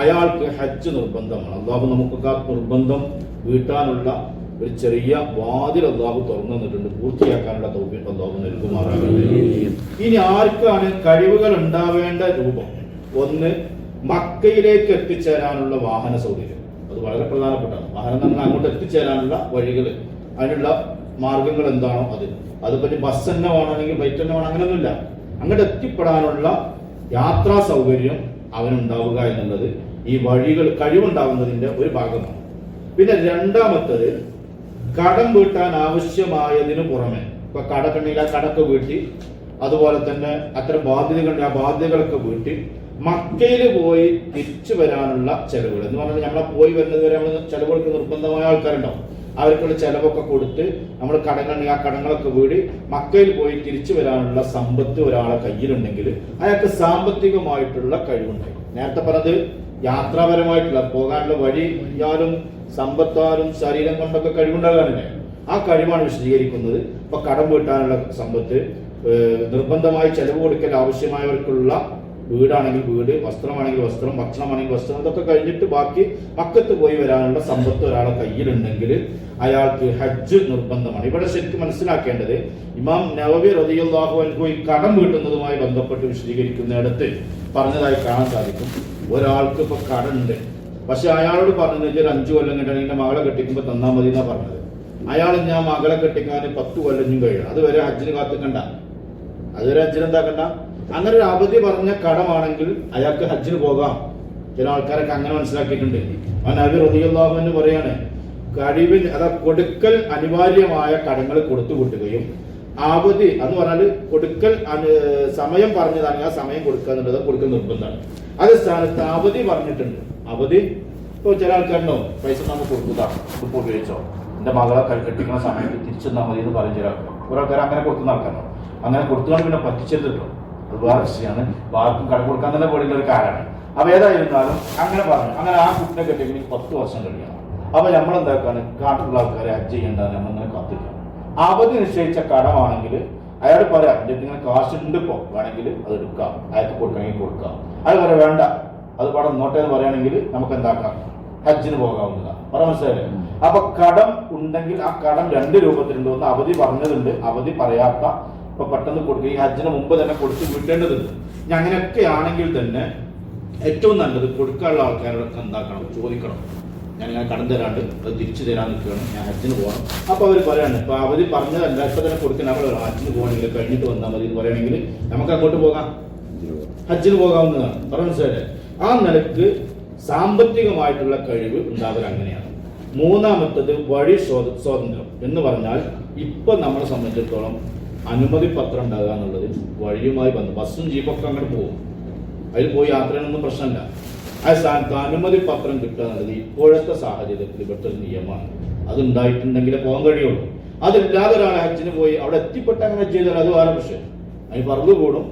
അയാൾക്ക് ഹജ്ജ് നിർബന്ധമാണ്. അല്ലാഹു നമുക്കൊക്കെ ആ നിർബന്ധം വീട്ടാനുള്ള ഒരു ചെറിയ വാതിൽ അല്ലാഹു തുറന്നു തന്നിട്ടുണ്ട്. പൂർത്തിയാക്കാനുള്ള തൗഫീഖ് അല്ലാഹു നൽകുമാറാകട്ടെ. ഇനി ആർക്കാണ് കഴിവുകൾ ഉണ്ടാവേണ്ട രൂപം? 1, മക്കയിലേക്ക് എത്തിച്ചേരാനുള്ള വാഹന സൗകര്യം. അത് വളരെ പ്രധാനപ്പെട്ടതാണ്. വാഹനം നമ്മൾ അങ്ങോട്ട് എത്തിച്ചേരാനുള്ള വഴികൾ, അതിനുള്ള മാർഗങ്ങൾ എന്താണോ അതിപ്പോ ബസ് തന്നെ വേണമെങ്കിൽ ബൈക്ക് തന്നെ വേണം, അങ്ങനെയൊന്നുമില്ല. അങ്ങോട്ട് എത്തിപ്പെടാനുള്ള യാത്രാ സൗകര്യം അവനുണ്ടാവുക എന്നുള്ളത് ഈ വഴികൾ കഴിവുണ്ടാകുന്നതിന്റെ ഒരു ഭാഗമാണ്. പിന്നെ രണ്ടാമത്തത് കടം വീട്ടാൻ ആവശ്യമായതിനു പുറമെ, ഇപ്പൊ കടക്കണ്ണില്ല കടക്ക് വീട്ടി, അതുപോലെ തന്നെ അത്തരം ബാധ്യതകളുണ്ട്, ആ ബാധ്യതകളൊക്കെ വീട്ടി മക്കയിൽ പോയി തിരിച്ചു വരാനുള്ള ചെലവുകൾ എന്ന് പറഞ്ഞാൽ നമ്മളെ പോയി വരുന്നത് വരെ നമ്മൾ ചെലവുകൾക്ക് നിർബന്ധമായ ആൾക്കാരുണ്ടാവും. അവർക്കുള്ള ചെലവൊക്കെ കൊടുത്ത് നമ്മൾ കടങ്ങൾ ആ കടങ്ങളൊക്കെ വീടി മക്കയിൽ പോയി തിരിച്ചു വരാനുള്ള സമ്പത്ത് ഒരാളെ കയ്യിലുണ്ടെങ്കിൽ അയാൾക്ക് സാമ്പത്തികമായിട്ടുള്ള കഴിവുണ്ടായി. നേരത്തെ പറഞ്ഞത് യാത്രാപരമായിട്ടുള്ള പോകാനുള്ള വഴിയാലും സമ്പത്താലും ശരീരം കൊണ്ടൊക്കെ കഴിവുണ്ടാകാനില്ലേ, ആ കഴിവാണ് വിശദീകരിക്കുന്നത്. ഇപ്പൊ കടം വീട്ടാനുള്ള സമ്പത്ത്, നിർബന്ധമായി ചെലവ് കൊടുക്കൽ ആവശ്യമായവർക്കുള്ള വീടാണെങ്കിൽ വീട്, വസ്ത്രമാണെങ്കിൽ വസ്ത്രം, ഭക്ഷണമാണെങ്കിൽ വസ്ത്രം, ഇതൊക്കെ കഴിഞ്ഞിട്ട് ബാക്കി മക്കത്ത് പോയി വരാനുള്ള സമ്പത്ത് ഒരാളെ കയ്യിലുണ്ടെങ്കിൽ അയാൾക്ക് ഹജ്ജ് നിർബന്ധമാണ്. ഇവിടെ ശരിക്കും മനസ്സിലാക്കേണ്ടത് ഇമാം നവവി റളിയല്ലാഹു അൻഹു ഈ കടം വീട്ടുന്നതുമായി ബന്ധപ്പെട്ട് വിശദീകരിക്കുന്നിടത്ത് പറഞ്ഞതായി കാണാൻ സാധിക്കും. ഒരാൾക്ക് ഇപ്പൊ കടമുണ്ട്, പക്ഷെ അയാളോട് പറഞ്ഞത് ഒരു 5 കൊല്ലം കിട്ടാൻ എന്റെ മകളെ കെട്ടിക്കുമ്പോ തന്നാ മതി എന്നാ പറഞ്ഞത്. അയാൾ ഞാൻ മകളെ കെട്ടിക്കാൻ 10 കൊല്ലം കഴിയണം, അതുവരെ ഹജ്ജിന് കാത്തിക്കണ്ട, അതുവരെ ഹജ്ജിന് എന്താക്കണ്ട. അങ്ങനെ ഒരു അവധി പറഞ്ഞ കടമാണെങ്കിൽ അയാൾക്ക് ഹജ്ജിന് പോകാം. ചില ആൾക്കാരൊക്കെ അങ്ങനെ മനസ്സിലാക്കിയിട്ടുണ്ട്. നബി റളിയല്ലാഹു അൻഹു പറയാണ്, കഴിവിൽ കൊടുക്കൽ അനിവാര്യമായ കടങ്ങൾ കൊടുത്തു കൂട്ടുകയും അവധി എന്ന് പറഞ്ഞാൽ കൊടുക്കൽ സമയം പറഞ്ഞതാണെങ്കിൽ ആ സമയം കൊടുക്കുക എന്നുള്ളത് കൊടുക്കൽ നിർബന്ധമാണ്. അതേ സ്ഥാനത്ത് അവധി പറഞ്ഞിട്ടുണ്ട്. അവധി ഇപ്പൊ ചില ആൾക്കാരുണ്ടോ പൈസ നമുക്ക് കൊടുക്കുന്നതാണ്, ഇപ്പോൾ ഉപയോഗിച്ചോ എന്റെ മകളെ കെട്ടിക്കുന്ന സമയത്ത് തിരിച്ചെന്നാ മതി എന്ന് പറയും ചില ആൾക്കാർ. കുറെ ആൾക്കാർ അങ്ങനെ കൊടുക്കുന്ന ആൾക്കാരുണ്ടോ. അങ്ങനെ കൊടുത്തുകൊണ്ട് പിന്നെ പറ്റിച്ചെടുത്തിട്ടോ, അത് വേറെ വിഷയമാണ്. ആർക്കും കട കൊടുക്കാൻ തന്നെ പോലുള്ള ഒരു കാര്യമാണ്. അപ്പൊ ഏതായിരുന്നാലും അങ്ങനെ പറഞ്ഞു. അങ്ങനെ ആ കുട്ടിനെ കെട്ടിക്കണമെങ്കിൽ 10 വർഷം കഴിയണം. അപ്പൊ നമ്മളെന്താക്കാണ്, കാട്ടിലുള്ള ആൾക്കാരെ ഹജ്ജ് ചെയ്യേണ്ടതാണ്, നമ്മളിങ്ങനെ കാത്തിരിക്കണം. അവധി നിശ്ചയിച്ച കടമാണെങ്കിൽ അയാൾ പറയാം, എന്റെ ഇങ്ങനെ കാശുണ്ട് ഇപ്പോ, വേണമെങ്കിൽ അത് എടുക്കാം, അയാൾക്ക് കൊടുക്കണമെങ്കിൽ കൊടുക്കാം. അത് പറയാം വേണ്ട, അത് പടം നോട്ടെ എന്ന് പറയുകയാണെങ്കിൽ നമുക്ക് എന്താക്കാം, ഹജ്ജിന് പോകാവുന്നതാണ്. പറയാൻ മനസ്സിലായില്ലേ? അപ്പൊ കടം ഉണ്ടെങ്കിൽ ആ കടം 2 രൂപത്തിലുണ്ട്. ഒന്ന് അവധി പറഞ്ഞതുണ്ട്, അവധി പറയാത്ത ഇപ്പൊ പെട്ടെന്ന് കൊടുക്കുക, ഈ ഹജ്ജിന് മുമ്പ് തന്നെ കൊടുത്ത് വിട്ടേണ്ടതുണ്ട്. ഇനി അങ്ങനെയൊക്കെ ആണെങ്കിൽ തന്നെ ഏറ്റവും നല്ലത് കൊടുക്കാനുള്ള ആൾക്കാരോടൊക്കെ എന്താക്കണം, ചോദിക്കണം. ഞാനിങ്ങനെ കടം തരാണ്ട് അത് തിരിച്ചു തരാൻ നിൽക്കുകയാണ്, ഞാൻ ഹജ്ജിന് പോകണം. അപ്പൊ അവർ പറയാണ്, ഇപ്പൊ അവധി പറഞ്ഞതല്ല, ഇപ്പൊ തന്നെ കൊടുക്കാൻ നമ്മൾ ഹജ്ജിന് പോകണമെങ്കിൽ കഴിഞ്ഞിട്ട് വന്നാൽ മതി എന്ന് പറയുകയാണെങ്കിൽ നമുക്ക് അങ്ങോട്ട് പോകാം, ഹജ്ജിന് പോകാവുന്നതാണ്. പറയാൻ മനസ്സിലായില്ലേ? ആ നിലക്ക് സാമ്പത്തികമായിട്ടുള്ള കഴിവ് ഉണ്ടാവൽ അങ്ങനെയാണ്. മൂന്നാമത്തത് വഴി സ്വാതന്ത്ര്യം എന്ന് പറഞ്ഞാൽ ഇപ്പൊ നമ്മളെ സംബന്ധിച്ചിടത്തോളം അനുമതി പത്രം ഉണ്ടാകുക എന്നുള്ളത് വഴിയുമായി ബന്ധം, ബസ്സും ജീപ്പൊക്കെ അങ്ങോട്ട് പോകും, അതിൽ പോയി യാത്രയൊന്നും പ്രശ്നമില്ല. ആ സ്ഥാനത്ത് അനുമതി പത്രം കിട്ടുക എന്നുള്ളത് ഇപ്പോഴത്തെ സാഹചര്യത്തിൽ ഇവിടുത്തെ ഒരു നിയമമാണ്. അത് ഉണ്ടായിട്ടുണ്ടെങ്കിലേ പോകാൻ കഴിയുള്ളൂ. അതില്ലാതെ ഒരാൾ ഹജ്ജിന് പോയി അവിടെ എത്തിപ്പെട്ട് അങ്ങനെ ചെയ്താൽ അത് വേറെ വിഷയം, അതിന് പറഞ്ഞു കൂടും.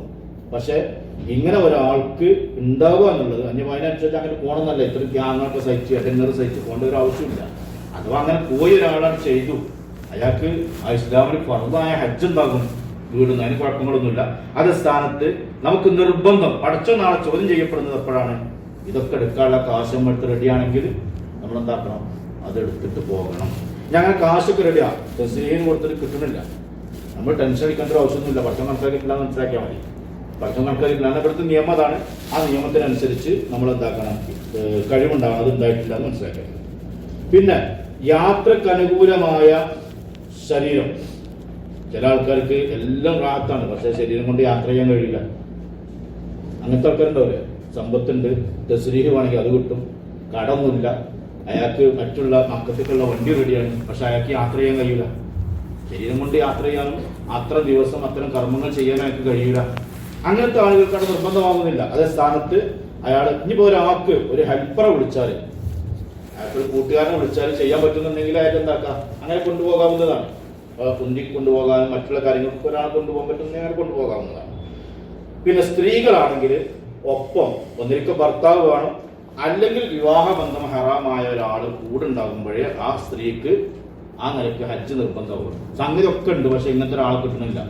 പക്ഷെ ഇങ്ങനെ ഒരാൾക്ക് ഉണ്ടാവുക എന്നുള്ളത് അതിനനുസരിച്ച് അങ്ങനെ പോകണമെന്നല്ല, ഇത്ര ത്യാഗങ്ങളൊക്കെ സഹിച്ച് ഡിന്നർ സഹിച്ച് പോകേണ്ട ഒരു ആവശ്യമില്ല. അഥവാ അങ്ങനെ പോയി ഒരാളാണ് ചെയ്തു, അയാൾക്ക് ആ ഇസ്ലാമിൽ ഫർദായ ഹജ്ജ് ഉണ്ടാകും, വീടുന്നു, അതിന് കുഴപ്പങ്ങളൊന്നുമില്ല. അത് സ്ഥാനത്ത് നമുക്ക് നിർബന്ധം പഠിച്ചോ നാളെ ചോദ്യം ചെയ്യപ്പെടുന്നത് എപ്പോഴാണ്? ഇതൊക്കെ എടുക്കാനുള്ള കാശ് നമ്മൾ എടുത്ത് റെഡിയാണെങ്കിൽ നമ്മൾ എന്താക്കണം? അത് എടുത്തിട്ട് പോകണം. ഞങ്ങൾ കാശൊക്കെ റെഡിയാണ്, തസ്ലീം കൊടുത്തിട്ട് കിട്ടുന്നില്ല, നമ്മൾ ടെൻഷൻ അടിക്കേണ്ട ഒരു ആവശ്യമൊന്നുമില്ല. പഠിത്തം കണക്കാക്കിയിട്ടില്ല എന്ന് മനസ്സിലാക്കിയാൽ മതി. പഠിത്തം കണക്കാക്കിയിട്ടില്ല, ഇവിടുത്തെ നിയമം അതാണ്. ആ നിയമത്തിനനുസരിച്ച് നമ്മൾ എന്താക്കണം? കഴിവുണ്ടാവണം, അത് ഉണ്ടായിട്ടില്ല എന്ന് മനസ്സിലാക്കിയാൽ. പിന്നെ യാത്രക്ക് അനുകൂലമായ ശരീരം. ചില ആൾക്കാർക്ക് എല്ലാം റാത്താണ്, പക്ഷെ ശരീരം കൊണ്ട് യാത്ര ചെയ്യാൻ കഴിയില്ല. അങ്ങനത്തെ ആൾക്കാരുണ്ടാവില്ലേ? സമ്പത്തുണ്ട്, തസ്രീഹ് വേണമെങ്കിൽ അത് കിട്ടും, കടമൊന്നുമില്ല, അയാൾക്ക് മറ്റുള്ള മക്കത്തേക്കുള്ള വണ്ടി റെഡിയാണ്, പക്ഷെ അയാൾക്ക് യാത്ര ചെയ്യാൻ കഴിയില്ല. ശരീരം കൊണ്ട് യാത്ര ചെയ്യാനും അത്ര ദിവസം അത്തരം കർമ്മങ്ങൾ ചെയ്യാൻ അയാൾക്ക് കഴിയില്ല. അങ്ങനത്തെ ആളുകൾക്കാണ് നിർബന്ധമാകുന്നില്ല. അതേ സ്ഥാനത്ത് അയാൾ ഇനിയിപ്പോൾ ഒരാൾക്ക് ഒരു ഹെൽപ്പറെ വിളിച്ചാൽ, അയാൾക്ക് ഒരു കൂട്ടുകാരനെ വിളിച്ചാൽ ചെയ്യാൻ പറ്റുന്നുണ്ടെങ്കിൽ അയാൾക്ക് എന്താക്കാം? അങ്ങനെ കൊണ്ടുപോകാവുന്നതാണ്. കുന്തി കൊണ്ടുപോകാനും മറ്റുള്ള കാര്യങ്ങൾക്ക് ഒരാൾ കൊണ്ടുപോകാൻ പറ്റുന്നെങ്കിൽ അങ്ങനെ കൊണ്ടുപോകാവുന്നതാണ്. പിന്നെ സ്ത്രീകളാണെങ്കിൽ ഒപ്പം ഒന്നിരിക്കും ഭർത്താവ് വേണം, അല്ലെങ്കിൽ വിവാഹബന്ധം ഹറാമായ ഒരാൾ കൂടെ ഉണ്ടാകുമ്പോഴേ ആ സ്ത്രീക്ക് ആ നിലയ്ക്ക് ഹജ്ജ് നിർബന്ധമാകും. സംഗതി ഒക്കെ ഉണ്ട്, പക്ഷെ ഇങ്ങനത്തെ ഒരാളെ കിട്ടുന്നില്ല.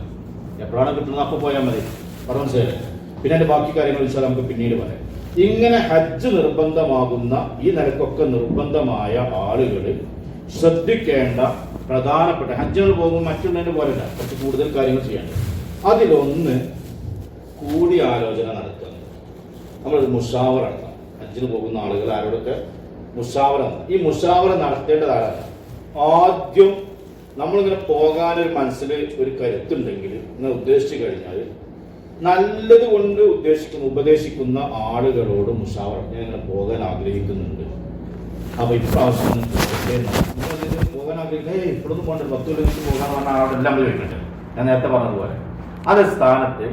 എപ്പോഴാണ് കിട്ടുന്നത് അപ്പോൾ പോയാൽ മതി, പറഞ്ഞു ശരി. പിന്നെ അതിന്റെ ബാക്കി കാര്യങ്ങൾ വെച്ചാൽ നമുക്ക് പിന്നീട് പറയാം. ഇങ്ങനെ ഹജ്ജ് നിർബന്ധമാകുന്ന ഈ നിലക്കൊക്കെ നിർബന്ധമായ ആളുകൾ ശ്രദ്ധിക്കേണ്ട പ്രധാനപ്പെട്ട, ഹജ്ജിന് പോകുമ്പോൾ മറ്റുള്ളതിന് പോലെയല്ല, കുറച്ച് കൂടുതൽ കാര്യങ്ങൾ ചെയ്യേണ്ടത്. അതിലൊന്ന് കൂടിയാലോചന നടത്തുന്നത്. നമ്മളൊരു മുഷാവറ നടത്തണം. ഹജ്ജിന് പോകുന്ന ആളുകൾ ആരോടൊക്കെ മുഷാവറ നടത്തണം. ഈ മുഷാവറ നടത്തേണ്ടത് ആരാണ്? ആദ്യം നമ്മളിങ്ങനെ പോകാനൊരു മനസ്സിൽ ഒരു കരുത്തുണ്ടെങ്കിൽ, ഇങ്ങനെ ഉദ്ദേശിച്ചു കഴിഞ്ഞാൽ നല്ലത് കൊണ്ട് ഉപദേശിക്കുന്ന ആളുകളോട് മുഷാവറ, ഞാൻ ഇങ്ങനെ പോകാൻ ആഗ്രഹിക്കുന്നുണ്ട്, അപ്പൊ ഇപ്രാവശ്യം പോകാൻ ആഗ്രഹിക്കുന്നത് ഇപ്പോഴൊന്നും പോകണ്ട, 10 ദിവസം പോകാൻ പറഞ്ഞ ആളോട് എല്ലാം ചോദിക്കട്ടെ. ഞാൻ നേരത്തെ പറഞ്ഞതുപോലെ അതേ സ്ഥാനത്ത്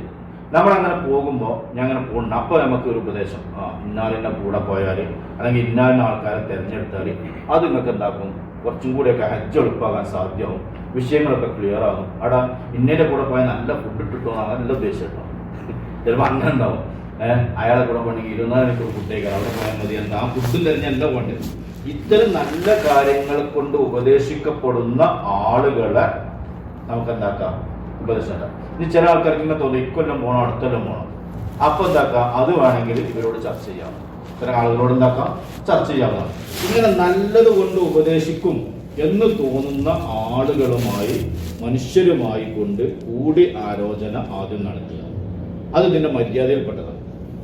നമ്മളങ്ങനെ പോകുമ്പോൾ ഞാൻ അങ്ങനെ പോകണ്ട, അപ്പോൾ നമുക്ക് ഒരു ഉപദേശം, ഇന്നാലിൻ്റെ കൂടെ പോയാൽ അല്ലെങ്കിൽ ഇന്നാലിൻ്റെ ആൾക്കാരെ തിരഞ്ഞെടുത്താൽ അത് നിങ്ങൾക്ക് എന്താക്കും? കുറച്ചും കൂടിയൊക്കെ ഹജ്ജ് എളുപ്പമാകാൻ സാധ്യമാവും, വിഷയങ്ങളൊക്കെ ക്ലിയർ ആകും. അവിടെ ഇന്നേൻ്റെ കൂടെ പോയാൽ നല്ല ഫുഡ് ഇട്ടിട്ടോ, നല്ല ഉദ്ദേശം കേട്ടോ. ചിലപ്പോൾ അങ്ങനെ ഉണ്ടാവും. അയാളെ കൂടെ പോകണമെങ്കിൽ 24 മണിക്കൂർ ഫുഡ് കഴിക്കാം, അവിടെ പോയാൽ മതി, എന്താ ആ ഫുഡും തിരഞ്ഞല്ല പോകേണ്ടത്. ഇത്തരം നല്ല കാര്യങ്ങൾ കൊണ്ട് ഉപദേശിക്കപ്പെടുന്ന ആളുകളെ നമുക്ക് എന്താക്കാം? ഉപദേശം. ഇനി ചില ആൾക്കാർക്ക് ഇങ്ങനെ തോന്നി ഇക്കൊല്ലം പോകണം, അടുത്തൊല്ലം പോകണം, അപ്പൊ എന്താക്കാം? അത് വേണമെങ്കിൽ ഇവരോട് ചർച്ച ചെയ്യാം, ഇത്തരം ആളുകളോട് എന്താക്കാം? ചർച്ച ചെയ്യാവുന്നതാണ്. ഇങ്ങനെ നല്ലത് കൊണ്ട് ഉപദേശിക്കും എന്ന് തോന്നുന്ന ആളുകളുമായി, മനുഷ്യരുമായി കൊണ്ട് കൂടി ആലോചന ആദ്യം നടത്തുക. അത് ഇതിന്റെ മര്യാദയിൽപ്പെട്ടതാണ്.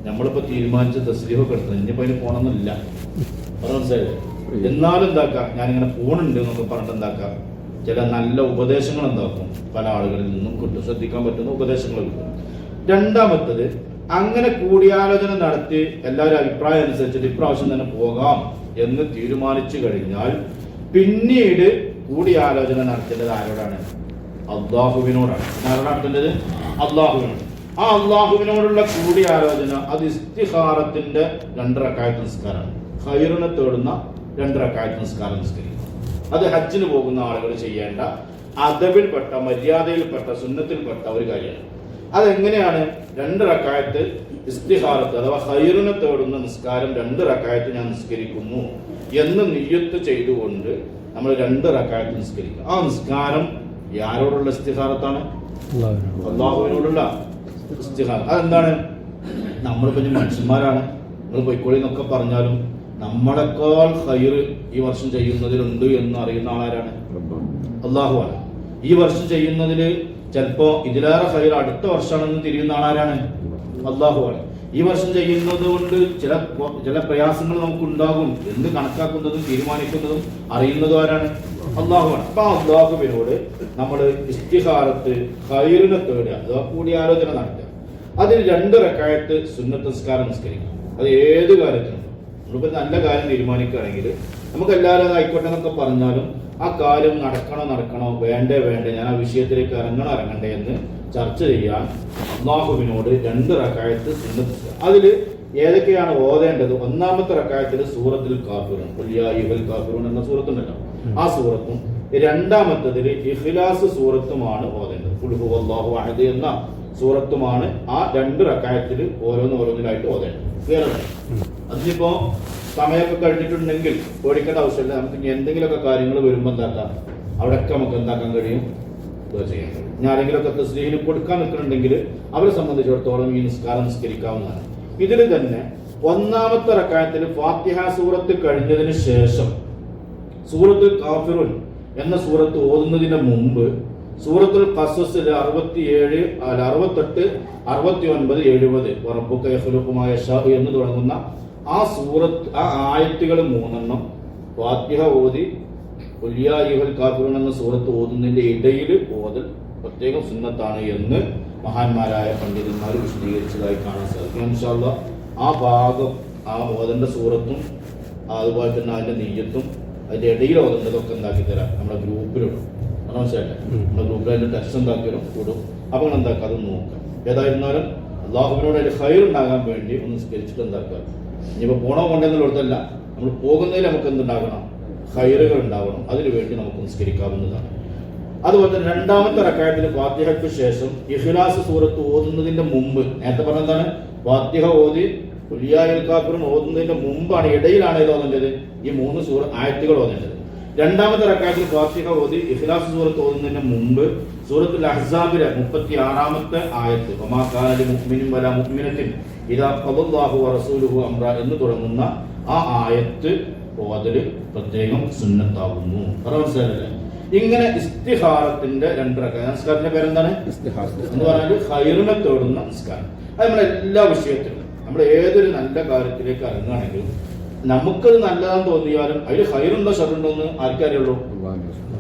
നമ്മളിപ്പോ തീരുമാനിച്ച തസ്ലീഹൊക്കെ എടുത്തത്, ഇനിയിപ്പോ അതിന് പോകണമെന്നില്ല, അത് മനസ്സിലായില്ലേ? എന്നാലും എന്താക്കാം? ഞാനിങ്ങനെ പോണുണ്ട് എന്നൊക്കെ പറഞ്ഞിട്ട് എന്താക്കാം? ചില നല്ല ഉപദേശങ്ങൾ എന്താക്കും? പല ആളുകളിൽ നിന്നും കിട്ടും, ശ്രദ്ധിക്കാൻ പറ്റുന്ന ഉപദേശങ്ങൾ കിട്ടും. രണ്ടാമത്തത്, അങ്ങനെ കൂടിയാലോചന നടത്തി എല്ലാവരും അഭിപ്രായം അനുസരിച്ചിട്ട് ഇപ്രാവശ്യം തന്നെ പോകാം എന്ന് തീരുമാനിച്ചു കഴിഞ്ഞാൽ പിന്നീട് കൂടിയാലോചന നടത്തേണ്ടത് ആരോടാണ്? അള്ളാഹുവിനോടാണ്. ആരോടാണ് നടത്തേണ്ടത്? അള്ളാഹുവിനോട്. ആ അള്ളാഹുവിനോടുള്ള കൂടിയാലോചന അത് ഇസ്തിഖാറത്തിന്റെ 2 റക്അത്ത് നിസ്കാരമാണ്. ഖൈറിനെ തേടുന്ന 2 റക്അത്ത് നിസ്കാരം നിസ്കരിക്കും. അത് ഹജ്ജിന് പോകുന്ന ആളുകൾ ചെയ്യേണ്ട അദബിൽപ്പെട്ട, മര്യാദയിൽപ്പെട്ട, സുന്നത്തിൽപ്പെട്ട ഒരു കാര്യമാണ്. അതെങ്ങനെയാണ്? 2 റക്അത്ത് ഇസ്തിഖാറത്ത് അഥവാ ഖൈറിനെ തേടുന്ന നിസ്കാരം 2 റക്അത്ത് ഞാൻ നിസ്കരിക്കുന്നു എന്ന് നിയ്യത്ത് ചെയ്തുകൊണ്ട് നമ്മൾ 2 റക്അത്ത് നിസ്കരിക്കുക. ആ നിസ്കാരം ആരോടുള്ള ഇസ്തിഖാറത്താണ്? അല്ലാഹുവിനോടുള്ള ഇസ്തിഖാറ. അതെന്താണ്? നമ്മളിപ്പോ മനുഷ്യന്മാരാണ്, നമ്മൾ പൊയ്ക്കോളി എന്നൊക്കെ പറഞ്ഞാലും നമ്മളെക്കാൾ ഖൈറ് ഈ വർഷം ചെയ്യുന്നതിലുണ്ട് എന്ന് അറിയുന്ന ആളാരാണ്? അല്ലാഹുവാണ്. ഈ വർഷം ചെയ്യുന്നതിൽ ചിലപ്പോ ഇതിലേറെ ഖൈർ അടുത്ത വർഷമാണെന്ന് തിരിയുന്ന ആളാരാണ്? അല്ലാഹുവാണ്. ഈ വർഷം ചെയ്യുന്നത് കൊണ്ട് ചില പ്രയാസങ്ങൾ നമുക്കുണ്ടാകും എന്ന് കണക്കാക്കുന്നതും തീരുമാനിക്കുന്നതും അറിയുന്നതും ആരാണ്? അല്ലാഹുവാണ്. അപ്പൊ അല്ലാഹുവിനോട് നമ്മൾ ഇസ്തിഖാറത്ത്, ഖൈറിനെ തേടുക അഥവാ കൂടിയാലോചന നടത്തുക. അതിൽ 2 റക്അത്ത് സുന്നത്ത് നിസ്കാരം നിസ്കരിക്കുക. അത് ഏത് കാര്യത്തിനും നമ്മളിപ്പോ നല്ല കാര്യം തീരുമാനിക്കുകയാണെങ്കിൽ നമുക്ക് എല്ലാവരും ആയിക്കോട്ടെ എന്നൊക്കെ പറഞ്ഞാലും ആ കാര്യം നടക്കണോ വേണ്ടേ, ഞാൻ ആ വിഷയത്തിലേക്ക് ഇറങ്ങണ്ടേ എന്ന് ചർച്ച ചെയ്യാൻ അല്ലാഹുവിനോട് 2 റക്അത്ത് സുന്നത്ത്. അതിൽ ഏതൊക്കെയാണ് ഓതേണ്ടത്? 1-ാമത്തെ റക്അത്തിൽ സൂറത്തുൽ കാഫിറൂൻ, ഖുൽ യാ അയ്യുഹൽ കാഫിറൂൻ എന്ന സൂറത്തുണ്ടല്ലോ, ആ സൂറത്തും 2-ാമത്തതിൽ ഇഖ്ലാസ് സൂറത്തുമാണ് ഓതേണ്ടത്. ഖുൽ ഹുവല്ലാഹു അഹദ് എന്ന സൂറത്തുമാണ് ആ 2 റക്അത്തിൽ ഓരോന്നിലായിട്ട് ഓതേണ്ടത്. അതിനിപ്പോ സമയമൊക്കെ കഴിഞ്ഞിട്ടുണ്ടെങ്കിൽ പേടിക്കേണ്ട ആവശ്യമില്ല. നമുക്ക് ഇനി എന്തെങ്കിലുമൊക്കെ കാര്യങ്ങൾ വരുമ്പോൾ എന്താക്കാം, അവിടെയൊക്കെ നമുക്ക് എന്താക്കാൻ കഴിയും, ചെയ്യാൻ കഴിയും. ഇനി ആരെങ്കിലുമൊക്കെ തസ്ബീഹിന് കൊടുക്കാൻ നിൽക്കുന്നുണ്ടെങ്കിൽ അവരെ സംബന്ധിച്ചിടത്തോളം ഈ നിസ്കാരം നിസ്കരിക്കാവുന്നതാണ്. ഇതിൽ തന്നെ ഒന്നാമത്തെ റക്അത്തിൽ ഫാത്തിഹ സൂറത്ത് കഴിഞ്ഞതിന് ശേഷം സൂറത്തുൽ കാഫിറുൻ എന്ന സൂറത്ത് ഓതുന്നതിന് മുമ്പ് സൂറത്തുൽ ഖസസിൽ 67, 68, 69, 70 റബ്ബുക യഖ്ലുഖു മാ യശാഉ എന്ന് തുടങ്ങുന്ന ആ സൂറത്ത്, ആ ആയത്തുകൾ 3 ഫാത്തിഹ ഓതി ഖുൽ യാ അയ്യുഹൽ കാഫിറൂൻ എന്ന സൂറത്ത് ഓതുന്നതിന്റെ ഇടയിൽ ഓതൽ പ്രത്യേകം സുന്നത്താണ് എന്ന് മഹാന്മാരായ പണ്ഡിതന്മാർ വിശദീകരിച്ചതായി കാണാൻ സാധിക്കും. ഇൻഷാ അല്ലാഹ് ആ ഭാഗം, ആ ഓതേണ്ട സൂറത്തും അതുപോലെ തന്നെ അതിന്റെ നിയ്യത്തും അതിന്റെ ഇടയിൽ ഓതേണ്ടതൊക്കെ എന്താക്കി തരാം, നമ്മുടെ ഗ്രൂപ്പിലിടും. മനസ്സിലായില്ലേ? നമ്മുടെ ഗ്രൂപ്പിൽ അതിന്റെ ടെക്സ്റ്റ് എന്താക്കിയിടും, ഇടും. അപ്പോൾ എന്താക്കുക, അത് നോക്കാം. ഏതായിരുന്നാലും അള്ളാഹുവിനോട് അതിൽ ഖൈർ ഉണ്ടാകാൻ വേണ്ടി ഒന്ന് നിസ്കരിച്ചിട്ട് എന്താക്കുക, ഇനിയിപ്പോൾ പോണോ കൊണ്ടെന്നുള്ളതല്ല, നമ്മൾ പോകുന്നതിൽ നമുക്ക് എന്തുണ്ടാകണം, ഖൈറുകൾ ഉണ്ടാവണം. അതിനു വേണ്ടി നമുക്ക് നിസ്കരിക്കാവുന്നതാണ്. അതുപോലെ തന്നെ രണ്ടാമത്തെ റക്അത്തിൽ ഫാത്തിഹയ്ക്ക് ശേഷം ഇഖ്ലാസ് സൂറത്ത് ഓതുന്നതിന്റെ മുമ്പ്, നേരത്തെ പറഞ്ഞതാണ് ഫാത്തിഹ ഓതി ഖുൽ യാ അയ്യുഹൽ കാഫിറൂൻ ഓതുന്നതിന്റെ മുമ്പാണ്, ഇടയിലാണ് ഇത് ഓതേണ്ടത്, ഈ 3 ആയത്തുകൾ ഓതേണ്ടത്. രണ്ടാമത്തെ റക്അത്തിൽ ഫാത്തിഹ ഓതി ഇഖ്ലാസ് സൂറത്ത് ഓതുന്നതിന് മുമ്പ് സൂറത്തുൽ അഹ്സാബിലെ 36ാമത്തെ ആയത്ത് വമാ കാന ലിൽ മുഅ്മിനിൻ വലാ മുഅ്മിനത്തിൻ ഇദാ ഖദല്ലാഹു വറസൂലുഹു അംറ എന്ന് തുടങ്ങുന്ന ആ ആയത്ത് ഓതൽ പ്രത്യേകം സുന്നത്താകുന്നു. മനസ്സിലായില്ലേ? ഇങ്ങനെ ഇസ്തിഖാറത്തിന്റെ 2 റക്അത്ത് നിസ്കാരത്തിന്റെ പേരെന്താണ്? ഇസ്തിഖാറ എന്ന് പറഞ്ഞാൽ ഖൈറിനെ തേടുന്ന നിസ്കാരം. അത് നമ്മുടെ എല്ലാ വിഷയത്തിലും, നമ്മൾ ഏതൊരു നല്ല കാര്യത്തിലേക്ക് ഇറങ്ങുകയാണെങ്കിലും നമുക്കത് നല്ലതാന്ന് തോന്നിയാലും അതിൽ ഖൈറുണ്ടോ ഷറുണ്ടോ എന്ന് ആർക്കറിയുള്ളൂ?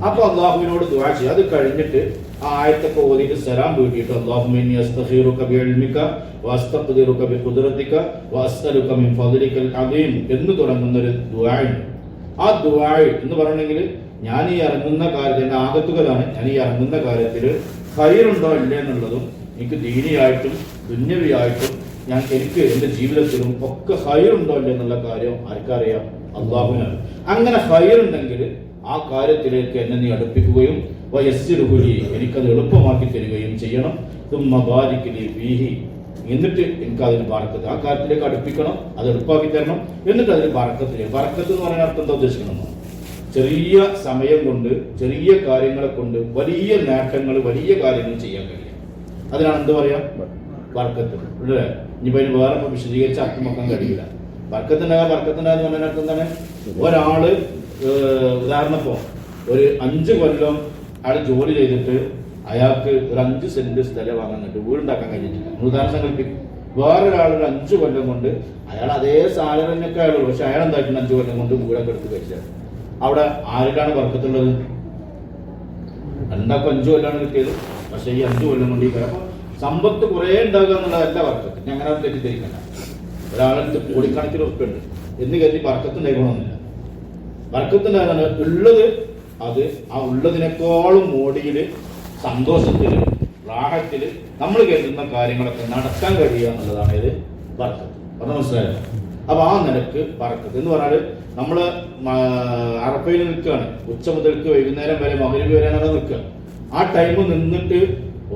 അപ്പൊ അള്ളാഹുവിനോട് ദുആ ചെയ്യുക. അത് കഴിഞ്ഞിട്ട് ആ ആയത്തൊക്കെ ഓതിയിട്ട് സലാം വീട്ടിയിട്ട് അല്ലാഹുമ്മ ഇന്നി അസ്തഖീറുക ബിഇൽമിക വഅസ്തഖ്ദിറുക ബിഖുദ്റതിക വഅസ്അലുക മിൻ ഫദ്ലികൽ അദീം എന്ന് തുടങ്ങുന്ന ഒരു ദുആ ഉണ്ട്. ആ ദുആ എന്ന് പറയണമെങ്കിൽ ഞാൻ ഈ ഇറങ്ങുന്ന കാര്യത്തിന്റെ ആകത്തുകതാണ്, ഞാൻ ഈ ഇറങ്ങുന്ന കാര്യത്തിൽ ഖൈറുണ്ടോ ഇല്ലേ എന്നുള്ളതും എനിക്ക് ദീനിയായിട്ടും ദുന്യവിയായിട്ടും എനിക്ക് എന്റെ ജീവിതത്തിലും ഒക്കെ ഖൈറുണ്ടോ ഇല്ലേ എന്നുള്ള കാര്യം ആർക്കറിയാം? അള്ളാഹുവിനാണ്. അങ്ങനെ ഖൈറുണ്ടെങ്കിൽ ആ കാര്യത്തിലേക്ക് എന്നെ നീ അടുപ്പിക്കുകയും വയസ്സിറുഹു ലി എനിക്കത് എളുപ്പമാക്കി തരികയും ചെയ്യണം. തുമ്മ ബാരിക് ലി ഫീഹി എന്നിട്ട് എനിക്ക് അതിന് ബറക്കത്ത്, ആ കാര്യത്തിലേക്ക് അടുപ്പിക്കണം, അത് എളുപ്പമാക്കി തരണം. എന്നിട്ട് അതിന് ബറക്കത്ത്. ബറക്കത്ത് എന്ന് പറയുന്ന അർത്ഥം എന്താ ഉദ്ദേശിക്കണം? ചെറിയ സമയം കൊണ്ട് ചെറിയ കാര്യങ്ങളെ കൊണ്ട് വലിയ നേട്ടങ്ങൾ, വലിയ കാര്യങ്ങൾ ചെയ്യാൻ കഴിയും. അതിനാണ് എന്താ പറയാ? ബർക്കത്ത്. അല്ലേ? ഇനിയിപ്പോ അതിന് വേറെ വിശദീകരിച്ച് അർത്ഥം വെക്കാൻ കഴിയില്ല. ബർക്കത്തുണ്ടാകാൻ ബർക്കത്തുണ്ടാകാന്ന് പറഞ്ഞ അർത്ഥം എന്താണ്? ഒരാള് ഉദാഹരണം ഇപ്പോ ഒരു 5 കൊല്ലം അയാൾ ജോലി ചെയ്തിട്ട് അയാൾക്ക് ഒരു 5 സെന്റ് സ്ഥലം വാങ്ങുന്നുണ്ട്, വീടുണ്ടാക്കാൻ കഴിഞ്ഞിട്ടില്ല. ഉദാഹരണം സങ്കല്പിക്കും. വേറൊരാളൊരു 5 കൊല്ലം കൊണ്ട് അയാൾ അതേ സാലറിനൊക്കെ അയാളുള്ളൂ, പക്ഷെ അയാൾ എന്തായിട്ടുണ്ട് 5 കൊല്ലം കൊണ്ട് വീടൊക്കെ എടുത്ത് കഴിച്ചത്. അവിടെ ആർക്കാണ് ബർക്കത്തുള്ളത്? രണ്ടാക്കും 5 കൊല്ലാണ് കിട്ടിയത്, പക്ഷെ ഈ 5 കൊല്ലം കൊണ്ട് ഈ അപ്പൊ സമ്പത്ത് കുറെ ഉണ്ടാകുക എന്നുള്ളതല്ല ബർക്കത്ത്. ഞാൻ അങ്ങനെ തെറ്റിദ്ധരിക്കണ്ട. ഒരാളെടുത്ത് കോടിക്കണക്കിന് ഉറുപ്പുണ്ട് എന്ന് കരുതി ബർക്കത്ത് ഉണ്ടായിക്കൊള്ളുന്നില്ല. ബർക്കത്ത് ഉണ്ടാകുന്ന ഉള്ളത് അത് ആ ഉള്ളതിനേക്കാളും മോടിയില് സന്തോഷത്തില് റാഹത്തില് നമ്മൾ കരുതുന്ന കാര്യങ്ങളൊക്കെ നടക്കാൻ കഴിയുക എന്നുള്ളതാണ് ഇത് ബർക്കത്ത്. അത് മനസ്സിലായല്ലോ? അപ്പൊ ആ നിലക്ക് ബർക്കത്ത് എന്ന് പറഞ്ഞാൽ നമ്മള് അറഫയിൽ നിൽക്കുകയാണ്, ഉച്ച മുതൽക്ക് വൈകുന്നേരം വരെ മഗ്‌രിബ് വരെ നിൽക്കുക. ആ ടൈം നിന്നിട്ട്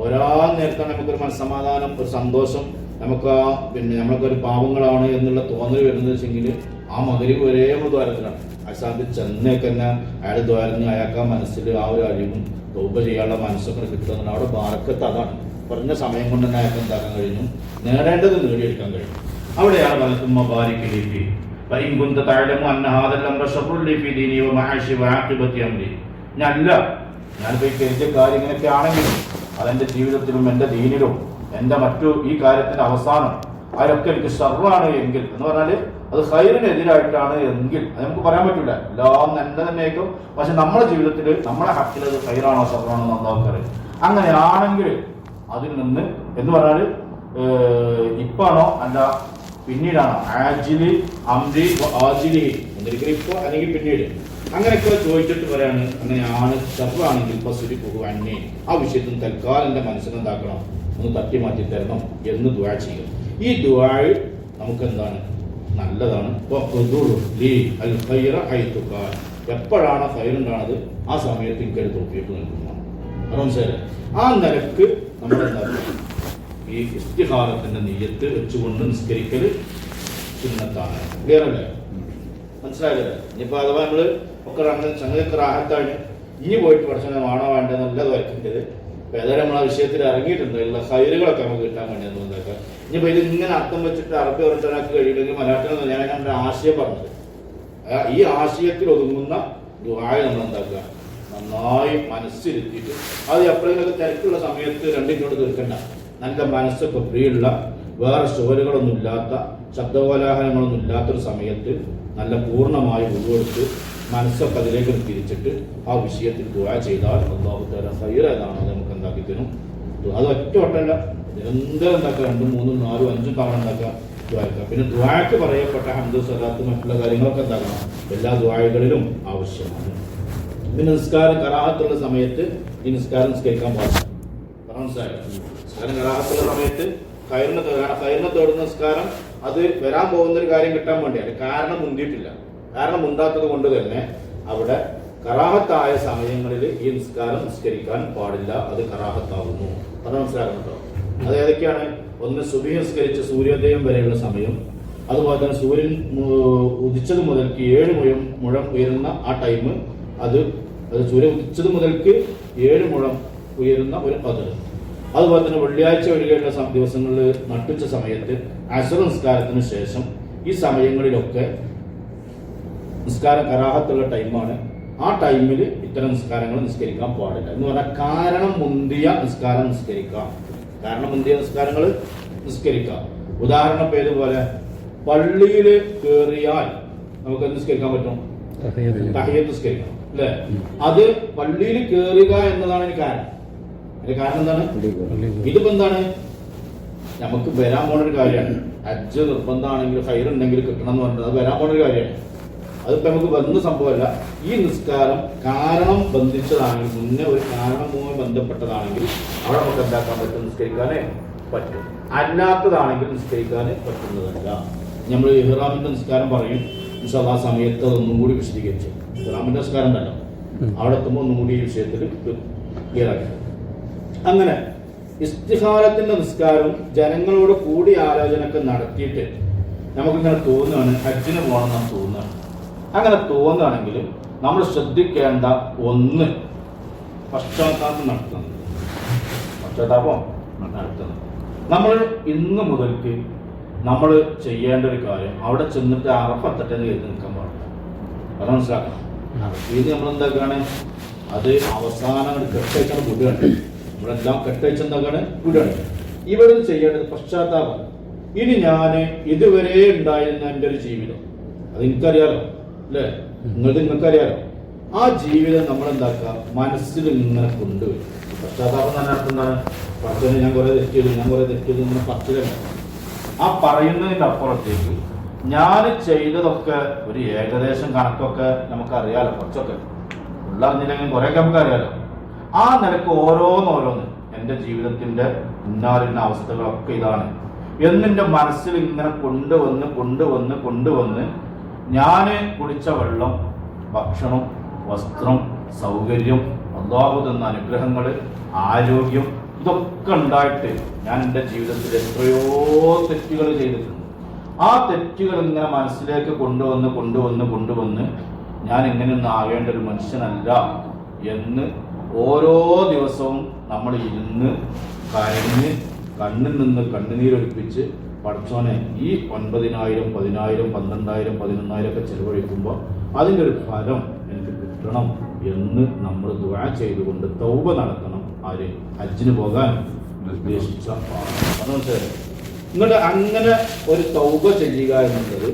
ഓരോ നേരത്താണ് നമുക്കൊരു മനസ്സമാധാനം, ഒരു സന്തോഷം, നമുക്ക് പിന്നെ നമ്മളൊക്കെ പാവങ്ങളാണ് എന്നുള്ള തോന്നൽ വരുന്നത് വെച്ചെങ്കിൽ ആ മഗ്‌രിബ് വരെ നമ്മൾ ദ്വാരത്തിലാണ്. ആ സ്ഥാനത്ത് ചെന്നേക്ക് തന്നെ അയാൾ ദ്വാരന്ന് അയാൾക്ക് ആ മനസ്സിൽ ആ ഒരു അഴിവും തൗബ ചെയ്യാനുള്ള മനസ്സൊക്കെ കിട്ടുന്നുണ്ട്. അവിടെ ബർക്കത്ത് അതാണ്. കുറഞ്ഞ സമയം കൊണ്ട് തന്നെ അയാൾക്ക് എന്താക്കാൻ കഴിഞ്ഞു, നേടേണ്ടത് നേടിയെടുക്കാൻ കഴിഞ്ഞു. അവിടെയാണ് വലത്തുമ്മ ബാരിക് ലി ഫീ വഇൻ കുന്ത തഅലമു അന്ന ഹാദൽ അംറ ശർറുൻ ലി ഫീ ദീനി വമഅശി വഅഖിബതി അംരി. ഞാനിപ്പോ ഈ കരുതിയ കാര്യം ഇങ്ങനെയൊക്കെ ആണെങ്കിൽ അതെന്റെ ജീവിതത്തിലും എന്റെ ദീനിലും എന്റെ മറ്റു ഈ കാര്യത്തിന്റെ അവസാനം അതൊക്കെ എനിക്ക് ഷർറാണ് എങ്കിൽ എന്ന് പറഞ്ഞാല് അത് ഖൈറിനെതിരായിട്ടാണ് എങ്കിൽ അത് നമുക്ക് പറയാൻ പറ്റില്ല. എല്ലാം നന്മ തന്നെയായിരിക്കും, പക്ഷെ നമ്മുടെ ജീവിതത്തിൽ നമ്മുടെ ഹക്കിൽ അത് ഖൈറാണോ ഷർറാണോ എന്ന് അല്ലാഹുവേ. അങ്ങനെയാണെങ്കിൽ അതിൽ നിന്ന് എന്ന് പറഞ്ഞാല് ഇപ്പാണോ അല്ല പിന്നീടാണോ, ആജിലി അംരി ആജിലി ഒന്നിരിക്കലും ഇപ്പൊ അല്ലെങ്കിൽ പിന്നീട് അങ്ങനെയൊക്കെ ചോദിച്ചിട്ട് പറയാണ്. അങ്ങനെയാണ് ഷർറാണെങ്കിൽ ഇപ്പൊ സുരിപ്പുക അന്യേ ആ വിഷയത്തിൽ തൽക്കാലം എന്റെ മനസ്സിനെന്താക്കണം, ഒന്ന് തട്ടി മാറ്റി തരണം എന്ന് ദുആ ചെയ്യും. ഈ ദുആ നമുക്ക് എന്താണ് നല്ലതാണ്. എപ്പോഴാണ് ഖൈറുണ്ടാണത് ആ സമയത്ത് എനിക്കൊരു തോഫീക്ക് നൽകുന്നതാണ്. മനസ്സിലായി? ആ നിലക്ക് നമ്മളെന്താ ഈ ഇസ്തിഖാറത്തിന്റെ നിയ്യത്ത് വെച്ചുകൊണ്ട് നിസ്കരിക്കൽ സുന്നത്താണ്. ക്ലിയർ അല്ലേ? മനസ്സിലായില്ല. ഇനിയിപ്പോൾ അഥവാ നമ്മൾ ഒക്കെ അങ്ങനെ സംഗതിയൊക്കെ റാഹത്താണ്, ഇനി പോയിട്ട് പഠിച്ചാൽ വേണോ വേണ്ട നല്ലത് വരക്കേണ്ടത്. അപ്പോൾ ഏതായാലും നമ്മൾ ആ വിഷയത്തിൽ ഇറങ്ങിയിട്ടുണ്ട്. ഉള്ള ഹൈറുകളൊക്കെ നമുക്ക് കിട്ടാൻ വേണ്ടി എന്താക്കുക. ഇനിയിപ്പോൾ ഇത് ഇങ്ങനെ അർത്ഥം വെച്ചിട്ട് അറബി ഒരൊറ്റനാക്കി കഴിയുമെങ്കിൽ മലയാളത്തിൽ ഞാൻ എൻ്റെ ആശയം പറഞ്ഞത് ഈ ആശയത്തിൽ ഒതുങ്ങുന്ന ദുആ നമ്മൾ എന്താക്കുക, നന്നായി മനസ്സിരുത്തിയിട്ട് അത് എപ്പോഴെങ്കിലൊക്കെ തിരക്കുള്ള സമയത്ത് രണ്ടിനോട് തീർക്കണ്ട. നല്ല മനസ്സൊക്കെ ഫ്രീയുള്ള, വേറെ സ്റ്റോറുകളൊന്നും ഇല്ലാത്ത, ശബ്ദകോലാഹലങ്ങളൊന്നും ഇല്ലാത്തൊരു സമയത്ത് നല്ല പൂർണ്ണമായി ഉൾക്കൊടുത്ത് മനസ്സൊക്കെ അതിലേക്ക് തിരിച്ചിട്ട് ആ വിഷയത്തിൽ ദുആ ചെയ്താൽ അല്ലാഹു തആല ഖൈർ ഏതാണോ അത് നമുക്ക് എന്താക്കി തരും. അത് ഒറ്റ വട്ടമല്ല, നിരന്തരം ഉണ്ടാക്കുക, 2, 3, 4, 5 തവണ ഉണ്ടാക്കുക ദുആക്കുക. പിന്നെ ദുആക്ക് പറയപ്പെട്ട ഹംദ് സ്വലാത്ത് മറ്റുള്ള കാര്യങ്ങളൊക്കെ എന്താക്കണം എല്ലാ ദുആകളിലും ആവശ്യമാണ്. പിന്നെ നിസ്കാരം കറാഹത്തുള്ള സമയത്ത് ഈ നിസ്കാരം നിസ്കരിക്കാൻ പാടില്ല. മനസ്സിലായോ? നിസ്കാരം കറാഹത്തുള്ള സമയത്ത് ഖൈറിനെ തേടുന്ന നിസ്കാരം അത് വരാൻ പോകുന്ന ഒരു കാര്യം കിട്ടാൻ വേണ്ടിയാണ്. കാരണം മുന്തിയിട്ടില്ല. കാരണം മുന്താത്തത് കൊണ്ട് തന്നെ അവിടെ കറാഹത്തായ സമയങ്ങളിൽ ഈ നിസ്കാരം നിസ്കരിക്കാൻ പാടില്ല. അത് കറാഹത്താവുന്നു. അത് മനസ്സിലാക്കുന്നുണ്ടോ? അത് ഏതൊക്കെയാണ്? ഒന്ന് സുബഹി നിസ്കരിച്ച് സൂര്യോദയം വരെയുള്ള സമയം, അതുപോലെ തന്നെ സൂര്യൻ ഉദിച്ചത് മുതൽക്ക് 7 മുഴം ഉയരുന്ന ആ ടൈം, അത് സൂര്യൻ ഉദിച്ചത് മുതൽക്ക് 7 മുഴം ഉയരുന്ന ഒരു ഖദർ. അതുപോലെ തന്നെ വെള്ളിയാഴ്ച ഒഴികെയുള്ള ദിവസങ്ങളിൽ നട്ടുച്ച സമയത്ത് അസ്ർ നിസ്കാരത്തിന് ശേഷം ഈ സമയങ്ങളിലൊക്കെ നിസ്കാരം കറാഹത്തുള്ള ടൈമാണ്. ആ ടൈമിൽ ഇത്തരം നിസ്കാരങ്ങൾ നിസ്കരിക്കാൻ പാടില്ല. എന്ന് പറഞ്ഞാൽ കാരണം മുന്തിയ നിസ്കാരം നിസ്കരിക്കാം. കാരണം മുന്തിയ നിസ്കാരങ്ങൾ നിസ്കരിക്കാം. ഉദാഹരണം പേര് പോലെ പള്ളിയിൽ കയറിയാൽ നമുക്ക് നിസ്കരിക്കാൻ പറ്റും, തഹിയ്യത്ത് നിസ്കരിക്കാം അല്ലേ? അത് പള്ളിയിൽ കയറുക എന്നതാണ് അതിന് കാരണം. അതിന്റെ കാരണം എന്താണ്? ഇതിപ്പോ എന്താണ്, നമുക്ക് വരാൻ പോണ ഒരു കാര്യമാണ്. ഹജ്ജ് നിർബന്ധമാണെങ്കിൽ ഖൈർ ഉണ്ടെങ്കിൽ കിട്ടണം എന്ന് പറഞ്ഞത് അത് വരാൻ പോണ ഒരു കാര്യമാണ്. അതിപ്പോ നമുക്ക് വന്ന സംഭവമല്ല. ഈ നിസ്കാരം കാരണം ബന്ധിച്ചതാണെങ്കിൽ, മുന്നേ ഒരു കാരണവുമായി ബന്ധപ്പെട്ടതാണെങ്കിൽ അവിടെ നമുക്ക് എന്താക്കാൻ പറ്റും, നിസ്കരിക്കാനേ പറ്റും. അല്ലാത്തതാണെങ്കിൽ നിസ്കരിക്കാന് പറ്റുന്നതല്ല. നമ്മൾ ഇഹ്റാമിന്റെ നിസ്കാരം പറയും, ആ സമയത്ത് അതൊന്നും കൂടി വിശദീകരിച്ചു. ഇഹ്റാമിന്റെ നിസ്കാരം ഉണ്ടല്ലോ, അവിടെ എത്തുമ്പോൾ ഒന്നും കൂടി ഈ വിഷയത്തിൽ ക്ലിയറാക്കി. അങ്ങനെ ഇസ്തിഖാറത്തിന്റെ നിസ്കാരം ജനങ്ങളോട് കൂടി ആലോചനയൊക്കെ നടത്തിയിട്ട് നമുക്കിങ്ങനെ തോന്നുകയാണ് ഹജ്ജിന് പോകണം എന്ന് തോന്നുകയാണ്. അങ്ങനെ തോന്നുകയാണെങ്കിൽ നമ്മൾ ശ്രദ്ധിക്കേണ്ട ഒന്ന്, പശ്ചാത്താപം നടത്തുന്നത്. നമ്മൾ ഇന്ന് മുതൽക്ക് നമ്മൾ ചെയ്യേണ്ട ഒരു കാര്യം, അവിടെ ചെന്നിട്ട് അറഫത്തട്ടെ എന്ന് കരുതി നിൽക്കാൻ പാടില്ല. അത് മനസ്സിലാക്കണം. ഇത് നമ്മൾ എന്താക്കാണ്, അത് അവസാനം കെട്ടയച്ചാണ് വിടുകയാണ്. നമ്മളെല്ലാം കെട്ടയച്ചെന്താക്കാണ് വിടുകയാണ്. ഇവിടെ ചെയ്യേണ്ടത് പശ്ചാത്താപം. ഇനി ഞാൻ ഇതുവരെ ഉണ്ടായിരുന്ന എൻ്റെ ഒരു ജീവിതം, അത് എനിക്കറിയാലോ അല്ലേ, നിങ്ങൾക്കറിയാലോ, ആ ജീവിതം നമ്മൾ എന്താക്കുക, മനസ്സിൽ ഇങ്ങനെ കൊണ്ടുവരും. പശ്ചാത്താപം തന്നെ അർത്ഥം എന്താണ്? പടച്ചോനെ ഞാൻ കുറെ തെറ്റിയത് ഇങ്ങനെ പറച്ചിലാണ്. ആ പറയുന്നതിൻ്റെ അപ്പുറത്തേക്ക് ഞാൻ ചെയ്തതൊക്കെ ഒരു ഏകദേശം കണക്കൊക്കെ നമുക്കറിയാലോ, കുറച്ചൊക്കെ ഉള്ളറിഞ്ഞില്ലെങ്കിൽ കുറേയൊക്കെ നമുക്കറിയാലോ. ആ നിലക്ക് ഓരോന്നോരോന്ന് എൻ്റെ ജീവിതത്തിൻ്റെ ഇന്നാലിന്ന അവസ്ഥകളൊക്കെ ഇതാണ് എന്നെൻ്റെ മനസ്സിൽ ഇങ്ങനെ കൊണ്ടുവന്ന് ഞാൻ കുടിച്ച വെള്ളം, ഭക്ഷണം, വസ്ത്രം, സൗകര്യം, അല്ലാഹു തന്ന അനുഗ്രഹങ്ങൾ, ആരോഗ്യം, ഇതൊക്കെ ഉണ്ടായിട്ട് ഞാൻ എൻ്റെ ജീവിതത്തിൽ എത്രയോ തെറ്റുകൾ ചെയ്തിട്ടുണ്ട്. ആ തെറ്റുകൾ ഇങ്ങനെ മനസ്സിലേക്ക് കൊണ്ടുവന്ന് ഞാൻ ഇങ്ങനെയൊന്നും ആകേണ്ട ഒരു മനുഷ്യനല്ല എന്ന് ഓരോ ദിവസവും നമ്മൾ ഇരുന്ന് കരഞ്ഞ് കണ്ണിൽ നിന്ന് കണ്ണുനീരൊലിപ്പിച്ച് പടച്ചോനെ ഈ 9,000, 10,000, 12,000, 11,000 ഒക്കെ ചെലവഴിക്കുമ്പോൾ അതിൻ്റെ ഒരു ഫലം എനിക്ക് കിട്ടണം എന്ന് നമ്മൾ ദുആ ചെയ്തുകൊണ്ട് തൗബ നടത്തണം. ആര് ഹജ്ജിന് പോകാൻ നിർദ്ദേശിച്ച മനസ്സിലായി. എന്നിട്ട് അങ്ങനെ ഒരു തൗബ ചെയ്യുക എന്നുള്ളത്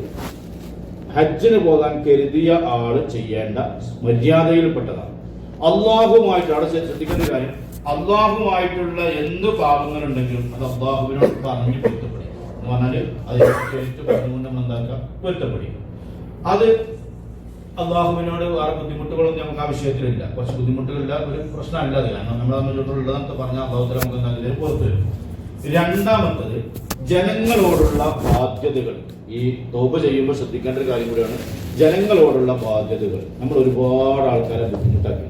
ഹജ്ജിന് പോകാൻ കരുതിയ ആള് ചെയ്യേണ്ട മര്യാദയിൽപ്പെട്ടതാണ്. അള്ളാഹുമായിട്ട് അവിടെ ശ്രദ്ധിക്കേണ്ട കാര്യം, അള്ളാഹുമായിട്ടുള്ള എന്ത് പാപങ്ങളുണ്ടെങ്കിലും അത് അള്ളാഹുവിനോട് പറഞ്ഞ് പൊരുത്തപ്പെടുക എന്ന് പറഞ്ഞാല് അത് പറഞ്ഞുകൊണ്ട് നമ്മൾ എന്താക്കുക, പൊരുത്തപ്പെടുക. അത് അള്ളാഹുവിനോട് വേറെ ബുദ്ധിമുട്ടുകളൊന്നും നമുക്ക് ആ വിഷയത്തിലില്ല. കുറച്ച് ബുദ്ധിമുട്ടുകളില്ല, ഒരു പ്രശ്നമല്ല അത്. കാരണം നമ്മൾ തമ്മിലുള്ളതെന്നൊക്കെ പറഞ്ഞാൽ അള്ളാഹുത്തല നമുക്ക് നല്ല രീതിയിൽ പുറത്തു വരും. രണ്ടാമത്തത് ജനങ്ങളോടുള്ള ബാധ്യതകൾ. ഈ തൗബ ചെയ്യുമ്പോൾ ശ്രദ്ധിക്കേണ്ട ഒരു കാര്യം കൂടിയാണ് ജനങ്ങളോടുള്ള ബാധ്യതകൾ. നമ്മൾ ഒരുപാട് ആൾക്കാരെ ബുദ്ധിമുട്ടാക്കി,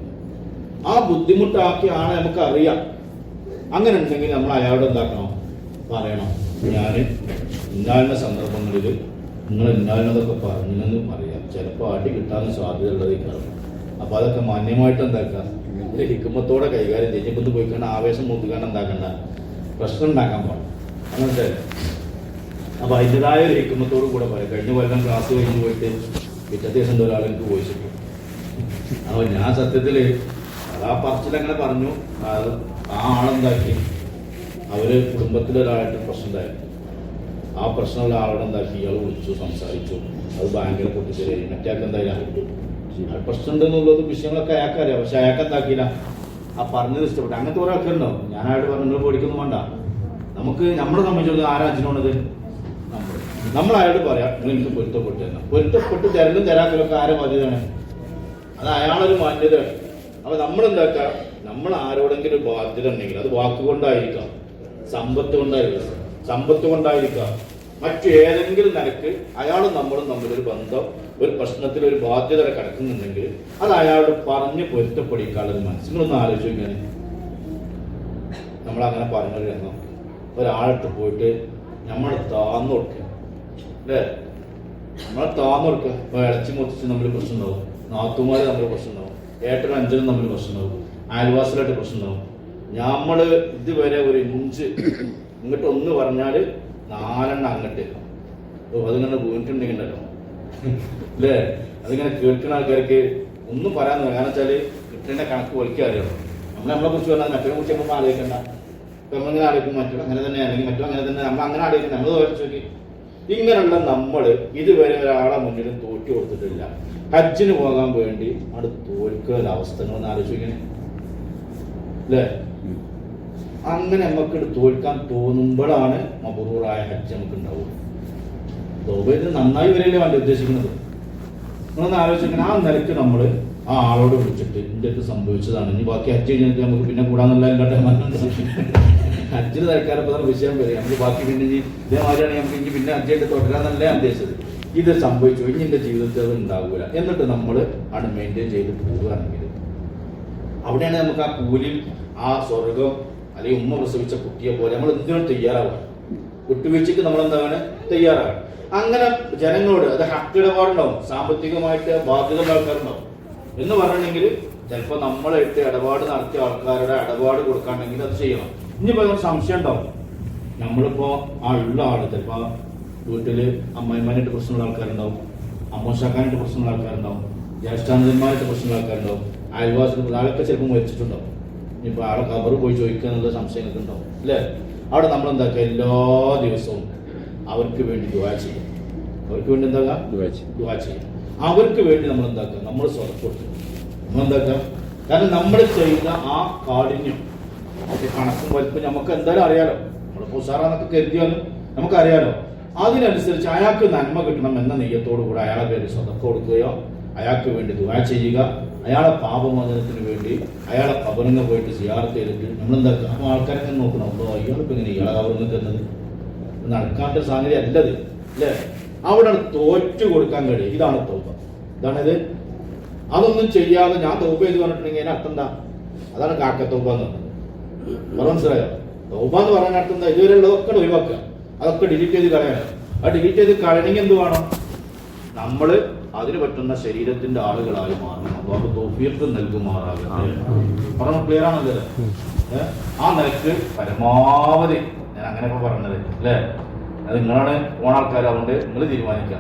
ആ ബുദ്ധിമുട്ടാക്കിയ ആളെ നമുക്ക് അറിയാം. അങ്ങനെ ഉണ്ടെങ്കിൽ നമ്മൾ അയാളോട് എന്താക്കണം, പറയണം, ഞാൻ ഇന്നാളുടെ സന്ദർഭങ്ങളിൽ നിങ്ങൾ എന്നാലതൊക്കെ പറഞ്ഞെന്ന് പറയാം, ചിലപ്പോൾ അടി കിട്ടാനും സാധ്യത ഉള്ളതേക്കാളും. അപ്പോൾ അതൊക്കെ മാന്യമായിട്ട് എന്താക്കുക, ഹിക്കുമത്തോടെ കൈകാര്യം ചെയ്യുമ്പോൾ പോയിക്കാണ്ട് ആവേശം മൂത്തുകാണ്ട് എന്താക്കണ്ട, പ്രശ്നം ഉണ്ടാക്കാൻ പാടില്ല. അങ്ങനത്തെ അപ്പോൾ അതിൻ്റെതായ ഒരു ഹിക്കുമത്തോട് കൂടെ പറയാം. കഴിഞ്ഞ കൊല്ലം ക്ലാസ് കഴിഞ്ഞ് പോയിട്ട് പിറ്റത്തെ ദിവസം ഒരാൾ എനിക്ക് പോയിച്ചിട്ടു. അപ്പോൾ ഞാൻ സത്യത്തിൽ ആ പറച്ചിലങ്ങനെ പറഞ്ഞു. ആ ആളെന്താക്കി, അവര് കുടുംബത്തിലൊരാളായിട്ട് പ്രശ്നം ഉണ്ടായിരുന്നു. ആ പ്രശ്നമുള്ള ആളോട് എന്താക്കി, ഇയാൾ വിളിച്ചു, സംസാരിച്ചു. അത് ഭയങ്കര പൊട്ടിച്ചേരി. മറ്റേക്ക് എന്തായാലും പ്രശ്നം ഉണ്ടെന്നുള്ളത് വിഷയങ്ങളൊക്കെ അയാൾക്കറിയാം. പക്ഷെ അയാൾക്ക് എന്താക്കിയില്ല, ആ പറഞ്ഞത് ഇഷ്ടപ്പെട്ടു. അങ്ങനത്തെ ഓരോ ആൾക്കാരുണ്ടോ. ഞാൻ അയാളോട് പറഞ്ഞു, നിങ്ങൾ പേടിക്കൊന്നും വേണ്ട, നമുക്ക് നമ്മളെ സംബന്ധിച്ചിടത്തോളം ആരാ അച്ഛനുള്ളത്, നമ്മൾ അയാളോട് പറയാം, നിങ്ങൾ എനിക്ക് പൊരുത്തപ്പെട്ടു തന്നെ. പൊരുത്തപ്പെട്ട് തരലും തരാക്കലൊക്കെ ആരെ ബാധ്യതയാണ്, അത് അയാളൊരു മാന്യതയാണ്. അപ്പൊ നമ്മളെന്താക്കുക, നമ്മൾ ആരോടെങ്കിലും ബാധ്യത ഉണ്ടെങ്കിൽ അത് വാക്കുകൊണ്ടായിരിക്കാം, സമ്പത്ത് കൊണ്ടായിരിക്കാം, മറ്റു ഏതെങ്കിലും നിലക്ക് അയാളും നമ്മളും തമ്മിലൊരു ബന്ധം, ഒരു പ്രശ്നത്തിൽ ഒരു ബാധ്യത കിടക്കുന്നുണ്ടെങ്കിൽ അത് അയാളോട് പറഞ്ഞ് പൊരുത്തപ്പെടിക്കാനുള്ളത് മനസ്സിലൊന്ന് ആലോചിക്കാൻ. നമ്മളങ്ങനെ പറഞ്ഞൊരു രംഗം, ഒരാളിട്ട് പോയിട്ട് നമ്മൾ താന്നു കൊടുക്കുക അല്ലേ, നമ്മളെ താന്നു കൊടുക്കുക. ഇപ്പോൾ ഇളച്ചി മുത്തിച്ച് തമ്മിൽ പ്രശ്നം ഉണ്ടാവും, നാത്തുമാര് തമ്മിൽ പ്രശ്നം ഉണ്ടാവും, ഏട്ടനും അഞ്ചനും തമ്മിൽ പ്രശ്നം ഉണ്ടാവും, അയൽവാസിലായിട്ട് പ്രശ്നം ഉണ്ടാവും. നമ്മൾ ഇതുവരെ ഒരു ഇഞ്ച് ഇങ്ങോട്ട് ഒന്ന് പറഞ്ഞാൽ 4 അങ്ങോട്ട്. അതിങ്ങനെ വീണിട്ടുണ്ടെങ്കിൽ ഉണ്ടല്ലോ അല്ലേ, അതിങ്ങനെ കേൾക്കുന്ന ആൾക്കാർക്ക് ഒന്നും പറയാൻ. കാരണം വെച്ചാൽ കിട്ടേണ്ട കണക്ക് വലിക്കാൻ അറിയണം. നമ്മളെ കുറിച്ച് പറഞ്ഞാൽ മറ്റൊരു കുറിച്ച് നമ്മൾ ആലോചിക്കണ്ട. ഇപ്പം നമ്മളിങ്ങനെ ആലോചിക്കും മറ്റും അങ്ങനെ തന്നെ, അല്ലെങ്കിൽ മറ്റും അങ്ങനെ തന്നെ, നമ്മൾ അങ്ങനെ ആലോചിക്കും. നമ്മൾ ഓർച്ചു നോക്കി, ഇങ്ങനെയുള്ള നമ്മൾ ഇതുവരെ ഒരാളെ മുന്നിലും തോറ്റു കൊടുത്തിട്ടില്ല. ഹജ്ജിന് പോകാൻ വേണ്ടി അവിടെ തോൽക്കുന്ന അവസ്ഥകളൊന്ന് ആലോചിക്കണേ അല്ലേ. അങ്ങനെ നമുക്ക് തോൽക്കാൻ തോന്നുമ്പോഴാണ് മബ്റൂറായ ഹജ്ജ് നമുക്ക് ഉണ്ടാവുക. തൗബയിൽ നന്നായി വരെയല്ലേ വേണ്ട ഉദ്ദേശിക്കുന്നത്. നിങ്ങളൊന്ന് ആലോചിക്കണം, ആ നിലയ്ക്ക് നമ്മൾ ആ ആളോട് വിളിച്ചിട്ട് ഇതിൻ്റെ അടുത്ത് സംഭവിച്ചതാണ്, ഇനി ബാക്കി ഹജ്ജ് കഴിഞ്ഞിട്ട് നമുക്ക് പിന്നെ കൂടാന്നുള്ള ഹജ്ജിന് തരക്കാരപ്പോൾ വിഷയം വരിക. നമുക്ക് ബാക്കി പിന്നെ ഇനി ഇതേമാതിരിയാണെങ്കിൽ നമുക്ക് ഇനി പിന്നെ ഹജ്ജായിട്ട് തുടരാന്നല്ല ഞാൻ ഉദ്ദേശിച്ചത്. ഇത് സംഭവിച്ചു ഇനി എൻ്റെ ജീവിതത്തിൽ അത് ഉണ്ടാവില്ല. എന്നിട്ട് നമ്മൾ ആണ് മെയിൻറ്റെയിൻ ചെയ്ത് പോവുകയാണെങ്കിൽ അവിടെയാണ് നമുക്ക് ആ കൂലിയും ആ സ്വർഗം അല്ലെങ്കിൽ ഉമ്മ പ്രസവിച്ച കുട്ടിയെ പോലെ നമ്മൾ എന്തിനും തയ്യാറാവുക. വിട്ടുവീഴ്ചയ്ക്ക് നമ്മളെന്താണ് തയ്യാറാവുക. അങ്ങനെ ജനങ്ങളോട് അത് ഹക്കിടപാടുണ്ടാവും, സാമ്പത്തികമായിട്ട് ബാധ്യത ആൾക്കാരുണ്ടാവും എന്ന് പറഞ്ഞിട്ടുണ്ടെങ്കിൽ ചിലപ്പോൾ നമ്മളായിട്ട് ഇടപാട് നടത്തിയ ആൾക്കാരുടെ ഇടപാട് കൊടുക്കാണെങ്കിൽ അത് ചെയ്യണം. ഇനിയിപ്പോൾ ഒരു സംശയം ഉണ്ടാവും, നമ്മളിപ്പോൾ ആ ഉള്ള ആള് ചിലപ്പോൾ വീട്ടിൽ അമ്മായിമാരായിട്ട് പ്രശ്നമുള്ള ആൾക്കാരുണ്ടാവും, അമ്മോശാക്കാനായിട്ട് പ്രശ്നമുള്ള ആൾക്കാരുണ്ടാവും, ജ്യേഷ്ഠാനന്ദന്മാരായിട്ട് പ്രശ്നമുള്ള ആൾക്കാരുണ്ടാവും, അയൽവാസികൾ ആളൊക്കെ ചിലപ്പോൾ മരിച്ചിട്ടുണ്ടാവും. ഇനിയിപ്പോൾ ആളെ കബർ പോയി ചോദിക്കുക എന്നുള്ള സംശയങ്ങളൊക്കെ ഉണ്ടാവും അല്ലേ. അവിടെ നമ്മളെന്താക്കുക, എല്ലാ ദിവസവും അവർക്ക് വേണ്ടി ദുആ ചെയ്യും. അവർക്ക് വേണ്ടി എന്താക്കുക, ദുആ ചെയ്യും. അവർക്ക് വേണ്ടി നമ്മൾ എന്താക്കുക, നമ്മൾ സ്വതം കൊടുക്കും. നമ്മളെന്താക്കുക, കാരണം നമ്മൾ ചെയ്ത ആ കാഠിന്യം കണക്കും വലിപ്പം നമുക്ക് എന്തായാലും അറിയാലോ. നമ്മളിപ്പോൾ ഉസാറാന്നൊക്കെ കരുതിയാലും നമുക്കറിയാലോ. അതിനനുസരിച്ച് അയാൾക്ക് നന്മ കിട്ടണം എന്ന നെയ്യത്തോടു കൂടെ അയാളെ പേര് സ്വതം കൊടുക്കുകയോ അയാൾക്ക് വേണ്ടി ദുആ ചെയ്യുക, അയാളെ പാപമോചനത്തിന് വേണ്ടി അയാളെ കബറിന് പോയിട്ട് സിയാറത്ത് ചെയ്തിട്ട് നമ്മളെന്താക്കുക. അപ്പോൾ ആൾക്കാരെ നോക്കണം, അയാളിപ്പോൾ ഇങ്ങനെ ഇയാളെ കബറിന് തന്നത് നടക്കാത്ത സാഹചര്യം അല്ലത് അല്ലേ. അവിടെ തോറ്റു കൊടുക്കാൻ കഴിയും. ഇതാണ് തൗബ. ഇതാണിത്. അതൊന്നും ചെയ്യാതെ ഞാൻ തൗബ ചെയ്ത് പറഞ്ഞിട്ടുണ്ടെങ്കിൽ അതിന് അർത്ഥം എന്താ? അതാണ് കാക്ക തൗബ എന്ന് പറഞ്ഞത്. മനസ്സിലായോ? തൗബ എന്ന് പറയാൻ അർത്ഥം എന്താ? ഇതുവരെ ഉള്ളതൊക്കെ ഒഴിവാക്കുക, അതൊക്കെ ഡിലീറ്റ് ചെയ്ത് കളയാനാണ്. ആ ഡിലീറ്റ് ചെയ്ത് കളയണമെങ്കിൽ എന്ത് വേണം? നമ്മൾ അതിന് പറ്റുന്ന ശരീരത്തിന്റെ ആളുകളായി മാറണം. അള്ളാഹു തൗഫീഖ് നൽകുമാറാകട്ടെ. പറഞ്ഞു ക്ലിയർ ആണല്ലോ. ആ നിലക്ക് പരമാവധി ഞാൻ അങ്ങനെ ഇപ്പൊ പറഞ്ഞത് അല്ലേ. അത് നിങ്ങളാണ് ഓണാൾക്കാരാവുകൊണ്ട് നിങ്ങൾ തീരുമാനിക്കുക.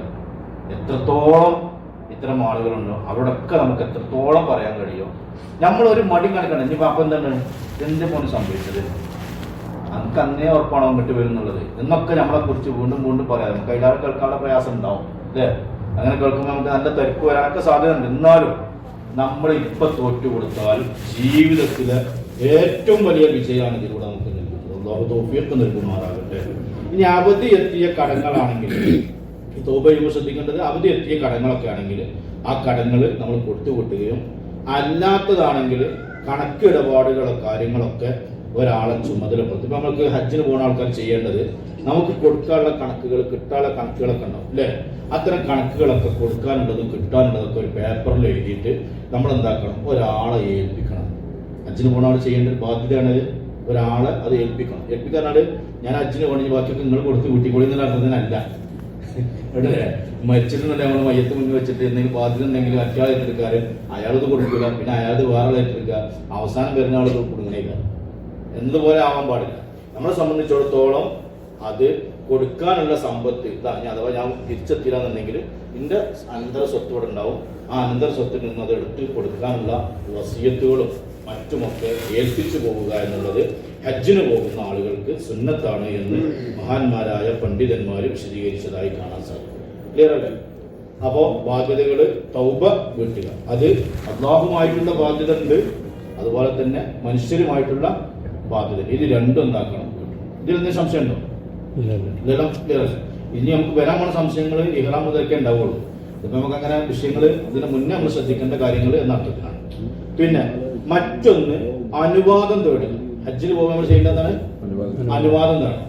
എത്രത്തോളം ഇത്തരം ആളുകളുണ്ടോ അവരോടൊക്കെ നമുക്ക് എത്രത്തോളം പറയാൻ കഴിയും. നമ്മളൊരു മടി കാണിക്കണം. ഇനി പാപ്പ എന്താണ് എന്റെ പോലെ സംഭവിച്ചത്, നമുക്ക് അന്നേ ഉറപ്പാണോ അങ്ങോട്ട് വരുന്നുള്ളത് എന്നൊക്കെ നമ്മളെ കുറിച്ച് വീണ്ടും വീണ്ടും പറയാം. നമുക്ക് അതിലാറ് കേൾക്കാനുള്ള പ്രയാസം ഉണ്ടാവും അല്ലേ. അങ്ങനെ കേൾക്കുമ്പോൾ നമുക്ക് നല്ല തിരക്ക് വരാനൊക്കെ സാധ്യത ഉണ്ട്. എന്നാലും നമ്മൾ ഇപ്പൊ തോറ്റു കൊടുത്താൽ ജീവിതത്തിലെ ഏറ്റവും വലിയ വിജയമാണ് ഇതിലൂടെ നമുക്ക് നൽകുന്നത്. അല്ലാഹു തൗഫീഖ് നൽകുമാറാകട്ടെ. ഇനി അവധി എത്തിയ കടങ്ങളാണെങ്കിൽ ഈ തൗബയിൽ ശ്രദ്ധിക്കേണ്ടത്, അവധി എത്തിയ കടങ്ങളൊക്കെ ആണെങ്കിൽ ആ കടങ്ങൾ നമ്മൾ കൊടുത്തുവിട്ടുകയും അല്ലാത്തതാണെങ്കിൽ കണക്ക് ഇടപാടുകളോ കാര്യങ്ങളൊക്കെ ഒരാളെ ചുമതലപ്പെടുത്തും. ഇപ്പൊ നമ്മൾക്ക് ഹജ്ജിന് പോകുന്ന ആൾക്കാർ ചെയ്യേണ്ടത്, നമുക്ക് കൊടുക്കാനുള്ള കണക്കുകൾ കിട്ടാനുള്ള കണക്കുകളൊക്കെ ഉണ്ടാവും അല്ലേ. അത്തരം കണക്കുകളൊക്കെ കൊടുക്കാനുള്ളതും കിട്ടാനുള്ളതൊക്കെ ഒരു പേപ്പറിൽ എഴുതിയിട്ട് നമ്മൾ എന്താക്കണം, ഒരാളെ ഏൽപ്പിക്കണം. ഹജ്ജിന് പോകുന്ന ആൾ ചെയ്യേണ്ട ഒരു ബാധ്യതയാണ് ഒരാളെ അത് ഏൽപ്പിക്കണം. ഏൽപ്പിക്കാനാണ് ഞാൻ ഹജ്ജിന് പോകണമെങ്കിൽ ബാക്കിയൊക്കെ നിങ്ങൾ കൊടുത്ത് കൂട്ടിക്കൊള്ളുന്ന അർത്ഥത്തിനല്ല. മരിച്ചിട്ടുണ്ടെങ്കിൽ നമ്മൾ മയ്യത്ത് മുന്നിൽ വെച്ചിട്ട് എന്തെങ്കിലും ബാധ്യത ഉണ്ടെങ്കിൽ മറ്റൊരാൾ ഏറ്റെടുക്കാറ് അയാളത് കൊടുക്കില്ല, പിന്നെ അയാളത് വേറെ ഏറ്റെടുക്കുക, അവസാനം വരുന്ന ആളുകൾ കൊടുങ്ങണേക്ക എന്നതുപോലെ ആവാൻ പാടില്ല. നമ്മളെ സംബന്ധിച്ചിടത്തോളം അത് കൊടുക്കാനുള്ള സമ്പത്ത് അഥവാ ഞാൻ തിരിച്ചെത്തിയില്ലാന്നുണ്ടെങ്കിൽ ഇതിന്റെ അനന്തര സ്വത്ത് ഇവിടെ ഉണ്ടാവും. ആ അനന്തര സ്വത്തിൽ നിന്ന് അത് എടുത്ത് കൊടുക്കാനുള്ള വസിയത്തുകളും മറ്റുമൊക്കെ ഏൽപ്പിച്ചു പോവുക എന്നുള്ളത് ഹജ്ജിന് പോകുന്ന ആളുകൾക്ക് സുന്നത്താണ് എന്ന് മഹാന്മാരായ പണ്ഡിതന്മാർ വിശദീകരിച്ചതായി കാണാൻ സാധിക്കും. ക്ലിയർ അല്ലേ? അപ്പോ ബാധ്യതകൾ തൗബ വീട്ടുക, അത് അല്ലാഹുമായിട്ടുള്ള ബാധ്യത ഉണ്ട്, അതുപോലെ തന്നെ മനുഷ്യരുമായിട്ടുള്ള ബാധ്യത, ഇത് രണ്ടും എന്താക്കണം. ഇതിലെന്തെങ്കിലും സംശയം ഉണ്ടോ? ഇനി നമുക്ക് വരാൻ പോണ സംശയങ്ങൾ ഇഹ്റാം മുതലൊക്കെ ഉണ്ടാവുള്ളൂ. ഇപ്പൊ നമുക്ക് അങ്ങനെ വിഷയങ്ങൾ ഇതിന് മുന്നേ നമ്മൾ ശ്രദ്ധിക്കേണ്ട കാര്യങ്ങൾ എന്ന അർത്ഥത്തിലാണ്. പിന്നെ മറ്റൊന്ന് അനുവാദം തേടുക. ഹജ്ജിന് പോകുമ്പോൾ നമ്മൾ ചെയ്യേണ്ടതാണ് അനുവാദം തേടണം.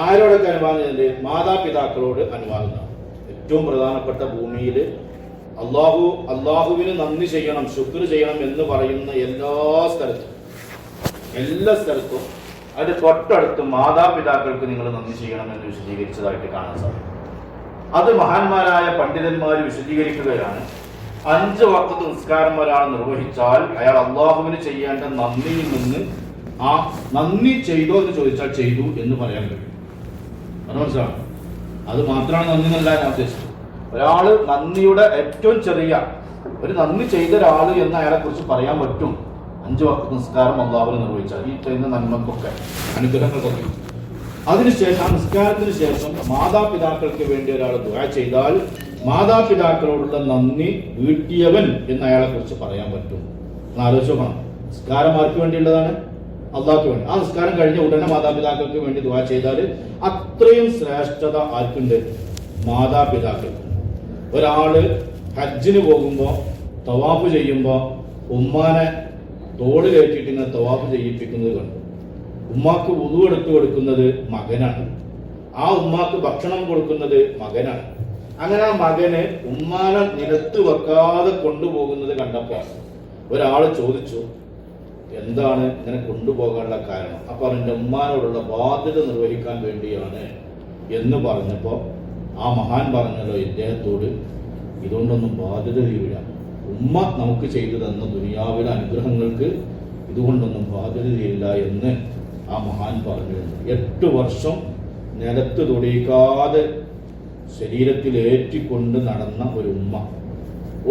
ആരോടൊക്കെ അനുവാദം ചെയ്യേണ്ടത്? മാതാപിതാക്കളോട് അനുവാദം തേടണം. ഏറ്റവും പ്രധാനപ്പെട്ട ഭൂമിയിൽ അള്ളാഹുവിന് നന്ദി ചെയ്യണം, ശുക്ർ ചെയ്യണം എന്ന് പറയുന്ന എല്ലാ സ്ഥലത്തും അതിന്റെ തൊട്ടടുത്ത് മാതാപിതാക്കൾക്ക് നിങ്ങൾ നന്ദി ചെയ്യണം എന്ന് വിശദീകരിച്ചതായിട്ട് കാണാൻ സാധിക്കും. അത് മഹാന്മാരായ പണ്ഡിതന്മാർ വിശദീകരിക്കുകയാണ്. 5 വഖ്ത് നിസ്കാരം ഒരാൾ നിർവഹിച്ചാൽ അയാൾ അള്ളാഹുവിന് ചെയ്യേണ്ട നന്ദിയിൽ നിന്ന് ആ നന്ദി ചെയ്തോ എന്ന് ചോദിച്ചാൽ ചെയ്തു എന്ന് പറയാൻ കഴിയും. മനസ്സിലാണ്? അത് മാത്രമാണ് നന്ദി എന്നല്ല ഞാൻ ഉദ്ദേശിച്ചത്. ഒരാള് നന്ദിയുടെ ഏറ്റവും ചെറിയ ഒരു നന്ദി ചെയ്ത ഒരാള് എന്ന് അയാളെ കുറിച്ച് പറയാൻ പറ്റും. 5 വഖ്ത് നിസ്കാരം അള്ളാഹുവിന് നിർവഹിച്ചാൽ ഈ ചെയ്യുന്ന നന്മക്കൊക്കെ അനുഗ്രഹങ്ങൾക്കൊക്കെ. അതിനുശേഷം ആ നിസ്കാരത്തിന് ശേഷം മാതാപിതാക്കൾക്ക് വേണ്ടി ഒരാൾ ദുആ ചെയ്താൽ മാതാപിതാക്കളോടുള്ള നന്ദി വീട്ടിയവൻ എന്ന് അയാളെ കുറിച്ച് പറയാൻ പറ്റും. ആലോചിച്ച് നോക്കണം. നിസ്കാരം ആർക്ക് വേണ്ടിയുള്ളതാണ്? അള്ളാഹ്ക്ക് വേണ്ടി. ആ നിസ്കാരം കഴിഞ്ഞ ഉടനെ മാതാപിതാക്കൾക്ക് വേണ്ടി ദുആ ചെയ്താൽ അത്രയും ശ്രേഷ്ഠത ആർക്കുണ്ട്? മാതാപിതാക്കൾക്ക്. ഒരാള് ഹജ്ജിന് പോകുമ്പോ തവാഫ് ചെയ്യുമ്പോ ഉമ്മാനെ തോള് കയറ്റിയിട്ട് ഇങ്ങനെ തവാഫ് ചെയ്യിപ്പിക്കുന്നത് കണ്ടു. ഉമ്മാക്ക് വുദു എടുത്തു കൊടുക്കുന്നത് മകനാണ്. ആ ഉമ്മാക്ക് ഭക്ഷണം കൊടുക്കുന്നത് മകനാണ്. അങ്ങനെ ആ മകന് ഉമ്മാനെ നിലത്ത് വെക്കാതെ കൊണ്ടുപോകുന്നത് കണ്ടപ്പോ ഒരാള് ചോദിച്ചു, എന്താണ് ഇങ്ങനെ കൊണ്ടുപോകാനുള്ള കാരണം? അപ്പൊ അവന്റെ ഉമ്മാനോടുള്ള ബാധ്യത നിർവഹിക്കാൻ വേണ്ടിയാണ് എന്ന് പറഞ്ഞപ്പോ ആ മഹാൻ പറഞ്ഞല്ലോ ഇദ്ദേഹത്തോട്, ഇതുകൊണ്ടൊന്നും ബാധ്യത തീരില്ല. ഉമ്മ നമുക്ക് ചെയ്തു തന്ന ദുനിയാവിലെ അനുഗ്രഹങ്ങൾക്ക് ഇതുകൊണ്ടൊന്നും ബാധ്യത തീരില്ല എന്ന് ആ മഹാൻ പറഞ്ഞു. 8 വർഷം നിലത്ത് തൊടിയിക്കാതെ ശരീരത്തിൽ ഏറ്റിക്കൊണ്ട് നടന്ന ഒരു ഉമ്മ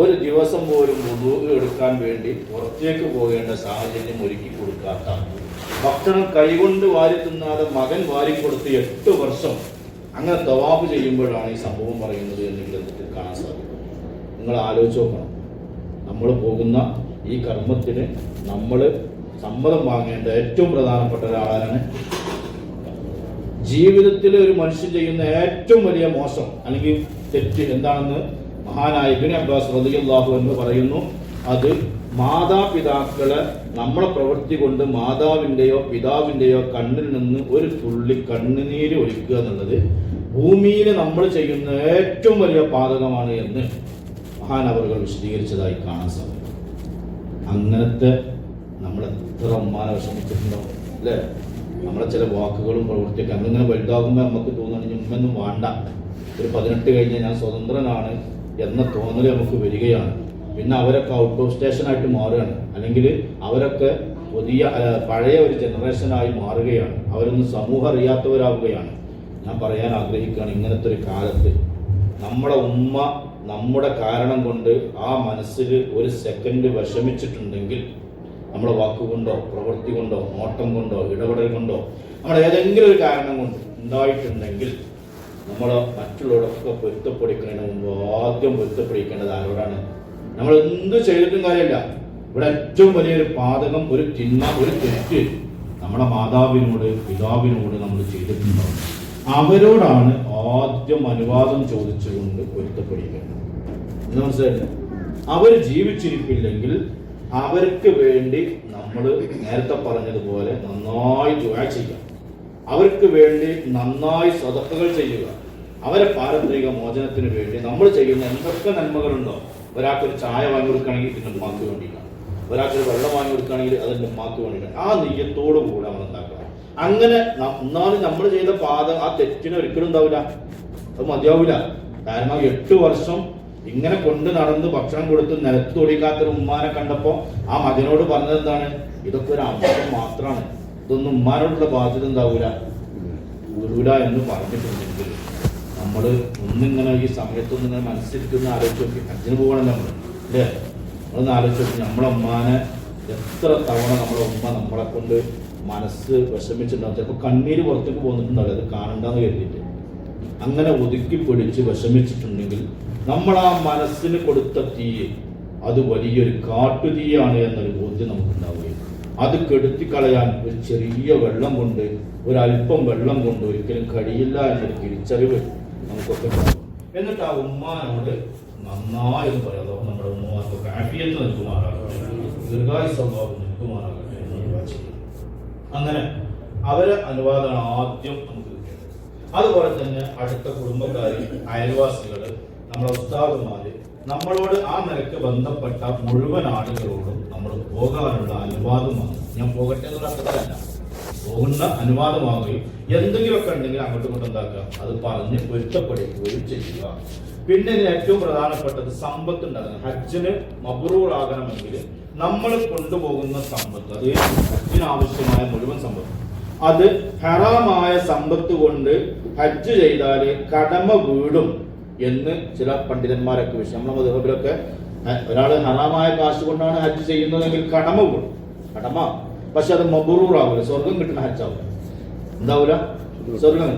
ഒരു ദിവസം പോലും വുദൂ എടുക്കാൻ വേണ്ടി പുറത്തേക്ക് പോകേണ്ട സാഹചര്യം ഒരുക്കി കൊടുക്കാത്ത, ഭക്ഷണം കൈകൊണ്ട് വാരി തിന്നാതെ മകൻ വാരിക്കൊടുത്ത് 8 വർഷം അങ്ങനെ തവാഫ് ചെയ്യുമ്പോഴാണ് ഈ സംഭവം പറയുന്നത് എന്ന് ഗ്രന്ഥത്തിൽ കാണാൻ സാധിക്കും. നിങ്ങൾ ആലോചിച്ച് നോക്കണം. നമ്മൾ പോകുന്ന ഈ കർമ്മത്തിന് നമ്മൾ സമ്മതം വാങ്ങേണ്ട ഏറ്റവും പ്രധാനപ്പെട്ട ഒരാളാണ്. ജീവിതത്തിൽ ഒരു മനുഷ്യൻ ചെയ്യുന്ന ഏറ്റവും വലിയ മോശം അല്ലെങ്കിൽ തെറ്റ് എന്താണെന്ന് മഹാനായ ഇബ്നു അബ്ബാസ് റളിയല്ലാഹു അൻഹു പറയുന്നു. അത് മാതാപിതാക്കളെ നമ്മളെ പ്രവൃത്തി കൊണ്ട് മാതാവിന്റെയോ പിതാവിന്റെയോ കണ്ണിൽ നിന്ന് ഒരു തുള്ളി കണ്ണുനീര് ഒലിക്കുക എന്നുള്ളത് ഭൂമിയിൽ നമ്മൾ ചെയ്യുന്ന ഏറ്റവും വലിയ പാതകമാണ് എന്ന് മഹാനവറുകൾ വിശദീകരിച്ചതായി കാണാൻ സാധിക്കും. അങ്ങനത്തെ നമ്മൾ എത്ര ഉമ്മാനെ വിഷമിച്ചിട്ടുണ്ടാവും അല്ലേ? നമ്മളെ ചില വാക്കുകളും പ്രവൃത്തിയൊക്കെ നമ്മളിങ്ങനെ വലുതാകുമ്പോൾ നമുക്ക് തോന്നുകയാണെങ്കിൽ ഉമ്മയൊന്നും വേണ്ട, ഒരു 18 കഴിഞ്ഞാൽ ഞാൻ സ്വതന്ത്രനാണ് എന്ന തോന്നൽ നമുക്ക് വരികയാണ്. പിന്നെ അവരൊക്കെ ഔട്ട് ഓഫ് സ്റ്റേഷനായിട്ട് മാറുകയാണ്, അല്ലെങ്കിൽ അവരൊക്കെ പഴയ ഒരു ജനറേഷനായി മാറുകയാണ്, അവരൊന്നും സമൂഹം അറിയാത്തവരാവുകയാണ്. ഞാൻ പറയാൻ ആഗ്രഹിക്കുകയാണ്, ഇങ്ങനത്തെ ഒരു കാലത്ത് നമ്മുടെ ഉമ്മ നമ്മുടെ കാരണം കൊണ്ട് ആ മനസ്സിൽ ഒരു സെക്കൻഡ് വിഷമിച്ചിട്ടുണ്ടെങ്കിൽ, നമ്മളെ വാക്കുകൊണ്ടോ പ്രവൃത്തി കൊണ്ടോ നോട്ടം കൊണ്ടോ ഇടപെടൽ കൊണ്ടോ നമ്മൾ ഏതെങ്കിലും ഒരു കാരണം കൊണ്ട് ഉണ്ടായിട്ടുണ്ടെങ്കിൽ നമ്മൾ മറ്റുള്ളവരൊക്കെ പൊരുത്തപ്പെടിക്കുന്നതിന് മുമ്പ് ആദ്യം പൊരുത്തപ്പെടിക്കേണ്ടത് ആരോടാണ്? നമ്മൾ എന്ത് ചെയ്തിട്ടും കാര്യമില്ല. ഇവിടെ ഏറ്റവും വലിയൊരു പാതകം, ഒരു തിന്മ, ഒരു തെറ്റ് നമ്മുടെ മാതാവിനോട് പിതാവിനോട് നമ്മൾ ചെയ്തിട്ടുണ്ടാവും. അവരോടാണ് ആദ്യം അനുവാദം ചോദിച്ചുകൊണ്ട് പൊരുത്തപ്പെടിക്കേണ്ടത്. എന്ന് മനസ്സിലായില്ലേ? അവർ ജീവിച്ചിരിപ്പില്ലെങ്കിൽ അവർക്ക് വേണ്ടി നമ്മൾ നേരത്തെ പറഞ്ഞതുപോലെ നന്നായി ദുആ ചെയ്യുക, അവർക്ക് വേണ്ടി നന്നായി സദഖകൾ ചെയ്യുക, അവരെ പാരത്രിക മോചനത്തിന് വേണ്ടി നമ്മൾ ചെയ്യുന്ന എന്തൊക്കെ നന്മകളുണ്ടോ, ഒരാൾക്കൊരു ചായ വാങ്ങി കൊടുക്കുകയാണെങ്കിൽ ഇതിൻ്റെ ഉമ്മാക്ക് വേണ്ടിയിട്ടാണ്, ഒരാൾക്കൊരു വെള്ളം വാങ്ങി കൊടുക്കുകയാണെങ്കിൽ അതിൻ്റെ ഉമ്മാക്ക് വേണ്ടിയിട്ടാണ്. ആ നെയ്യത്തോടു കൂടെ നമ്മൾ ഉണ്ടാക്കുക. അങ്ങനെ എന്നാലും നമ്മൾ ചെയ്ത പാത ആ തെറ്റിന് ഒരിക്കലും ഉണ്ടാവില്ല. അത് മതിയാവില്ല. കാരണം 8 വർഷം ഇങ്ങനെ കൊണ്ട് നടന്ന് ഭക്ഷണം കൊടുത്ത് നിലത്ത് ഒടിക്കാത്തൊരു ഉമ്മാനെ കണ്ടപ്പോ ആ മകനോട് പറഞ്ഞത് എന്താണ്? ഇതൊക്കെ ഒരു അവസരം മാത്രമാണ്, ഇതൊന്നും ഉമ്മാനോടുള്ള ബാധ്യത ഉണ്ടാവൂല, ൂല എന്ന് പറഞ്ഞിട്ടുണ്ടെങ്കിൽ നമ്മൾ ഒന്നിങ്ങനെ ഈ സമയത്തൊന്നും ഇങ്ങനെ മനസ്സിലിരിക്കുന്ന ആലോചിച്ച് നോക്കി. ഹജ്ജിന് പോകണല്ലോ നമ്മൾ അല്ലേ? നമ്മളൊന്ന് ആലോചിച്ച് നോക്കി, നമ്മളെ ഉമ്മാനെ എത്ര തവണ നമ്മളെ ഉമ്മ നമ്മളെ കൊണ്ട് മനസ്സ് വിഷമിച്ചിട്ടുണ്ടാവും. ചിലപ്പോൾ കണ്ണീര് പുറത്തേക്ക് പോന്നിട്ടുണ്ടാവില്ല, അത് കാണണ്ടെന്ന് കരുതിയിട്ട്. അങ്ങനെ ഒതുക്കി പിടിച്ച് വിഷമിച്ചിട്ടുണ്ടെങ്കിൽ നമ്മൾ ആ മനസ്സിന് കൊടുത്ത തീ അത് വലിയൊരു കാട്ടുതീയാണ് എന്നൊരു ബോധ്യം നമുക്കുണ്ടാവുകയും അത് കെടുത്തിക്കളയാൻ ഒരു ചെറിയ വെള്ളം കൊണ്ട്, ഒരല്പം വെള്ളം കൊണ്ട് ഒരിക്കലും കഴിയില്ല എന്നൊരു തിരിച്ചറിവ് നമുക്കൊക്കെ ഉണ്ടാവും. എന്നിട്ട് ആ ഉമ്മാനോട് നന്നായെന്ന് പറയാം, നമ്മുടെ ഉമ്മമാർക്കൊക്കെ ആഫിയത്ത് നിൽക്കുമാറാകട്ടെ, ദീർഘായുസ്വഭാവം നിൽക്കുമാറാകട്ടെ എന്ന് ചെയ്യും. അങ്ങനെ അവരെ അനുവാദമാണ് ആദ്യം നമുക്ക് കിട്ടിയത്. അതുപോലെ തന്നെ അടുത്ത കുടുംബക്കാര്, അയൽവാസികള്, നമ്മളെ ഉസ്താദുമാര്, നമ്മളോട് ആ നിലക്ക് ബന്ധപ്പെട്ട മുഴുവൻ ആളുകളോടും നമ്മൾ പോകാനുള്ള അനുവാദമാണ്. ഞാൻ പോകട്ടെ എന്നുള്ള അർത്ഥമല്ല, പോകുന്ന അനുവാദമാകുകയും എന്തെങ്കിലുമൊക്കെ ഉണ്ടെങ്കിൽ അങ്ങോട്ടും ഇങ്ങോട്ടും എന്താക്കുക, അത് പറഞ്ഞ് പൊരുത്തപ്പെടുകയും ചെയ്യുക. പിന്നെ ഇതിന് ഏറ്റവും പ്രധാനപ്പെട്ടത് സമ്പത്ത് ഉണ്ടാകുന്നത്. ഹജ്ജിന് മബ്റൂറാകണമെങ്കിൽ നമ്മൾ കൊണ്ടുപോകുന്ന സമ്പത്ത്, അത് ഹജ്ജിന് ആവശ്യമായ മുഴുവൻ സമ്പത്ത്, അത് ഹറാമായ സമ്പത്ത് കൊണ്ട് ഹജ്ജ് ചെയ്താല് കടമ വീടും എന്ന് ചില പണ്ഡിതന്മാരൊക്കെ വിഷയം. നമ്മളെ മദ്ഹബിലൊക്കെ ഒരാള് ഹറാമായ കാശ് കൊണ്ടാണ് ഹജ്ജ് ചെയ്യുന്നതെങ്കിൽ കടമ വീടും, കടമ, പക്ഷെ അത് മബ്റൂറാവില്ല, സ്വർഗം കിട്ടുന്ന ഹജ്ജാവില്ല, എന്താവില്ല, സ്വർഗം.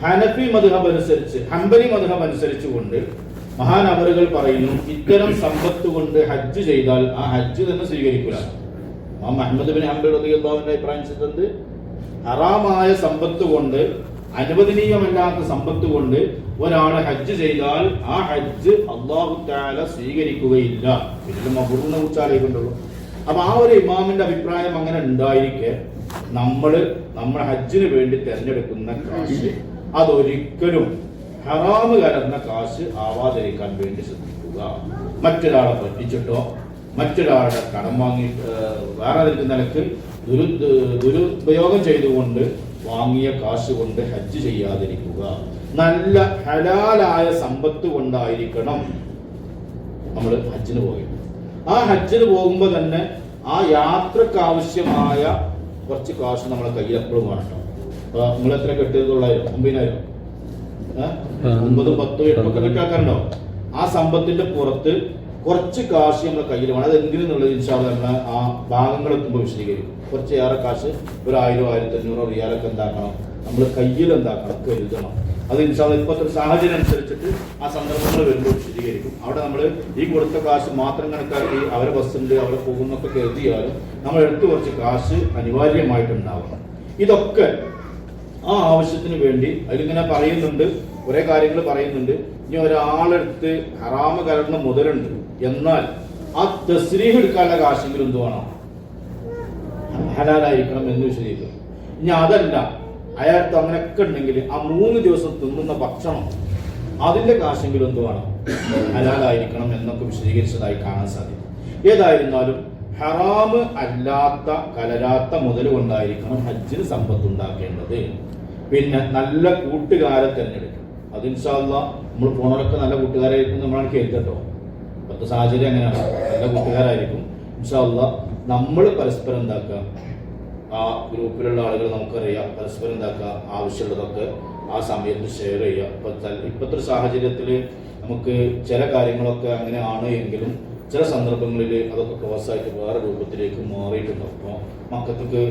ഹനഫി മദ്ഹബ് അനുസരിച്ച്, ഹംബലി മദ്ഹബ് അനുസരിച്ചുകൊണ്ട് മഹാനവറുകൾ പറയുന്നു, ഇത്തരം സമ്പത്ത് കൊണ്ട് ഹജ്ജ് ചെയ്താൽ ആ ഹജ്ജ് തന്നെ സ്വീകരിക്കില്ല. ആ മുഹമ്മദ് ബിൻ ഹംബൽ റളിയല്ലാഹുവിന്റെ അഭിപ്രായം ചെയ്തത്, ഹറാമായ സമ്പത്ത് കൊണ്ട്, അനുവദനീയമല്ലാത്ത സമ്പത്ത് കൊണ്ട് ഒരാൾ ഹജ്ജ് ചെയ്താൽ ആ ഹജ്ജ് അല്ലാഹു തആല സ്വീകരിക്കുകയില്ല. ഇതിൽ മബ്റൂറിനെ കുറിച്ച് ആലോചിക്കുന്നുള്ളൂ. അപ്പൊ ആ ഒരു ഇമാമിന്റെ അഭിപ്രായം അങ്ങനെ ഉണ്ടായിരിക്കെ നമ്മൾ ഹജ്ജിന് വേണ്ടി തിരഞ്ഞെടുക്കുന്ന കാശ് അതൊരിക്കലും ഹറാമ് കലർന്ന കാശ് ആവാതിരിക്കാൻ വേണ്ടി ശ്രദ്ധിക്കുക. മറ്റൊരാളെ പറ്റിച്ചിട്ടോ മറ്റൊരാളുടെ കടം വാങ്ങി വേറെ നിലക്ക് ദുരുപയോഗം ചെയ്തുകൊണ്ട് വാങ്ങിയ കാശ് കൊണ്ട് ഹജ്ജ് ചെയ്യാതിരിക്കുക. നല്ല ഹലാലായ സമ്പത്ത് കൊണ്ടായിരിക്കണം നമ്മൾ ഹജ്ജിന് പോകുന്നത്. ആ ഹജ്ജിന് പോകുമ്പോൾ തന്നെ ആ യാത്രക്ക് ആവശ്യമായ കുറച്ച് കാശ് നമ്മളെ കയ്യിൽ എപ്പോഴും വേണം. അപ്പൊ നിങ്ങൾ എത്ര കെട്ടിയത്? 9,000 9, 10, 8 കെട്ടാക്കാറുണ്ടോ? ആ സമ്പത്തിന്റെ പുറത്ത് കുറച്ച് കാശ് നമ്മുടെ കയ്യിൽ വേണം. അതെങ്കിലും എന്നുള്ളത് ഇൻഷാ അല്ലാഹ് നമ്മളെ ആ ഭാഗങ്ങൾ എത്തുമ്പോൾ വിശദീകരിക്കും. കുറച്ച് ഏറെ കാശ്, ഒരു 1000, 1500 റിയാലൊക്കെ എന്താക്കണം, നമ്മൾ കയ്യിൽ എന്താക്കണം, കരുതണം. അത് ഇൻഷാ അല്ലാഹ് ഇപ്പോഴത്തെ ഒരു സാഹചര്യം അനുസരിച്ചിട്ട് ആ സന്ദർഭങ്ങൾ വരുമ്പോൾ വിശദീകരിക്കും. അവിടെ നമ്മൾ ഈ കൊടുത്ത കാശ് മാത്രം കണക്കാക്കി അവരെ ബസ്സുണ്ട് അവരെ പോകുന്നൊക്കെ കരുതിയാലും നമ്മൾ എടുത്ത് കുറച്ച് കാശ് അനിവാര്യമായിട്ടുണ്ടാവണം. ഇതൊക്കെ ആ ആവശ്യത്തിന് വേണ്ടി അതിലിങ്ങനെ പറയുന്നുണ്ട്, കുറെ കാര്യങ്ങൾ പറയുന്നുണ്ട്. ഇനി ഒരാളെടുത്ത് ഹറാമ് കലർന്ന മുതലുണ്ട്, എന്നാൽ ആ തസ്രീഹ് എടുക്കാനുള്ള കാശെങ്കിലും എന്ത് വേണം, ഹലാലായിരിക്കണം എന്ന് വിശദീകരിക്കും. ഇനി അതല്ല, അയാൾക്ക് അങ്ങനെയൊക്കെ ഉണ്ടെങ്കിൽ ആ 3 ദിവസം തിന്നുന്ന ഭക്ഷണം അതിന്റെ കാശെങ്കിലും എന്ത് വേണം, ഹലാലായിരിക്കണം എന്നൊക്കെ വിശദീകരിച്ചതായി കാണാൻ സാധിക്കും. ഏതായിരുന്നാലും ഹറാമ് അല്ലാത്ത കലരാത്ത മുതൽ കൊണ്ടായിരിക്കണം ഹജ്ജിന് സമ്പത്ത് ഉണ്ടാക്കേണ്ടത്. പിന്നെ നല്ല കൂട്ടുകാരെ തിരഞ്ഞെടുക്കും. അത് ഇൻഷാ അല്ലാഹ് നമ്മൾ പോണവരൊക്കെ നല്ല കൂട്ടുകാരായിരിക്കും നമ്മളാണ് കേട്ടോ. ഇപ്പോഴത്തെ സാഹചര്യം എങ്ങനെയാണ്, നല്ല കൂട്ടുകാരായിരിക്കും. ഇൻഷാ അല്ലാഹ് നമ്മൾ പരസ്പരം എന്താക്കുക, ആ ഗ്രൂപ്പിലുള്ള ആളുകൾ നമുക്കറിയാം, പരസ്പരം എന്താക്കുക, ആവശ്യമുള്ളതൊക്കെ ആ സമയത്ത് ഷെയർ ചെയ്യുക. ഇപ്പോഴത്തെ സാഹചര്യത്തിൽ നമുക്ക് ചില കാര്യങ്ങളൊക്കെ അങ്ങനെ ആണ് എങ്കിലും ചില സന്ദർഭങ്ങളിൽ അതൊക്കെ ക്ലോസായിട്ട് വേറെ രൂപത്തിലേക്ക് മാറിയിട്ടുണ്ടാവും. അപ്പോൾ മക്കൾക്ക്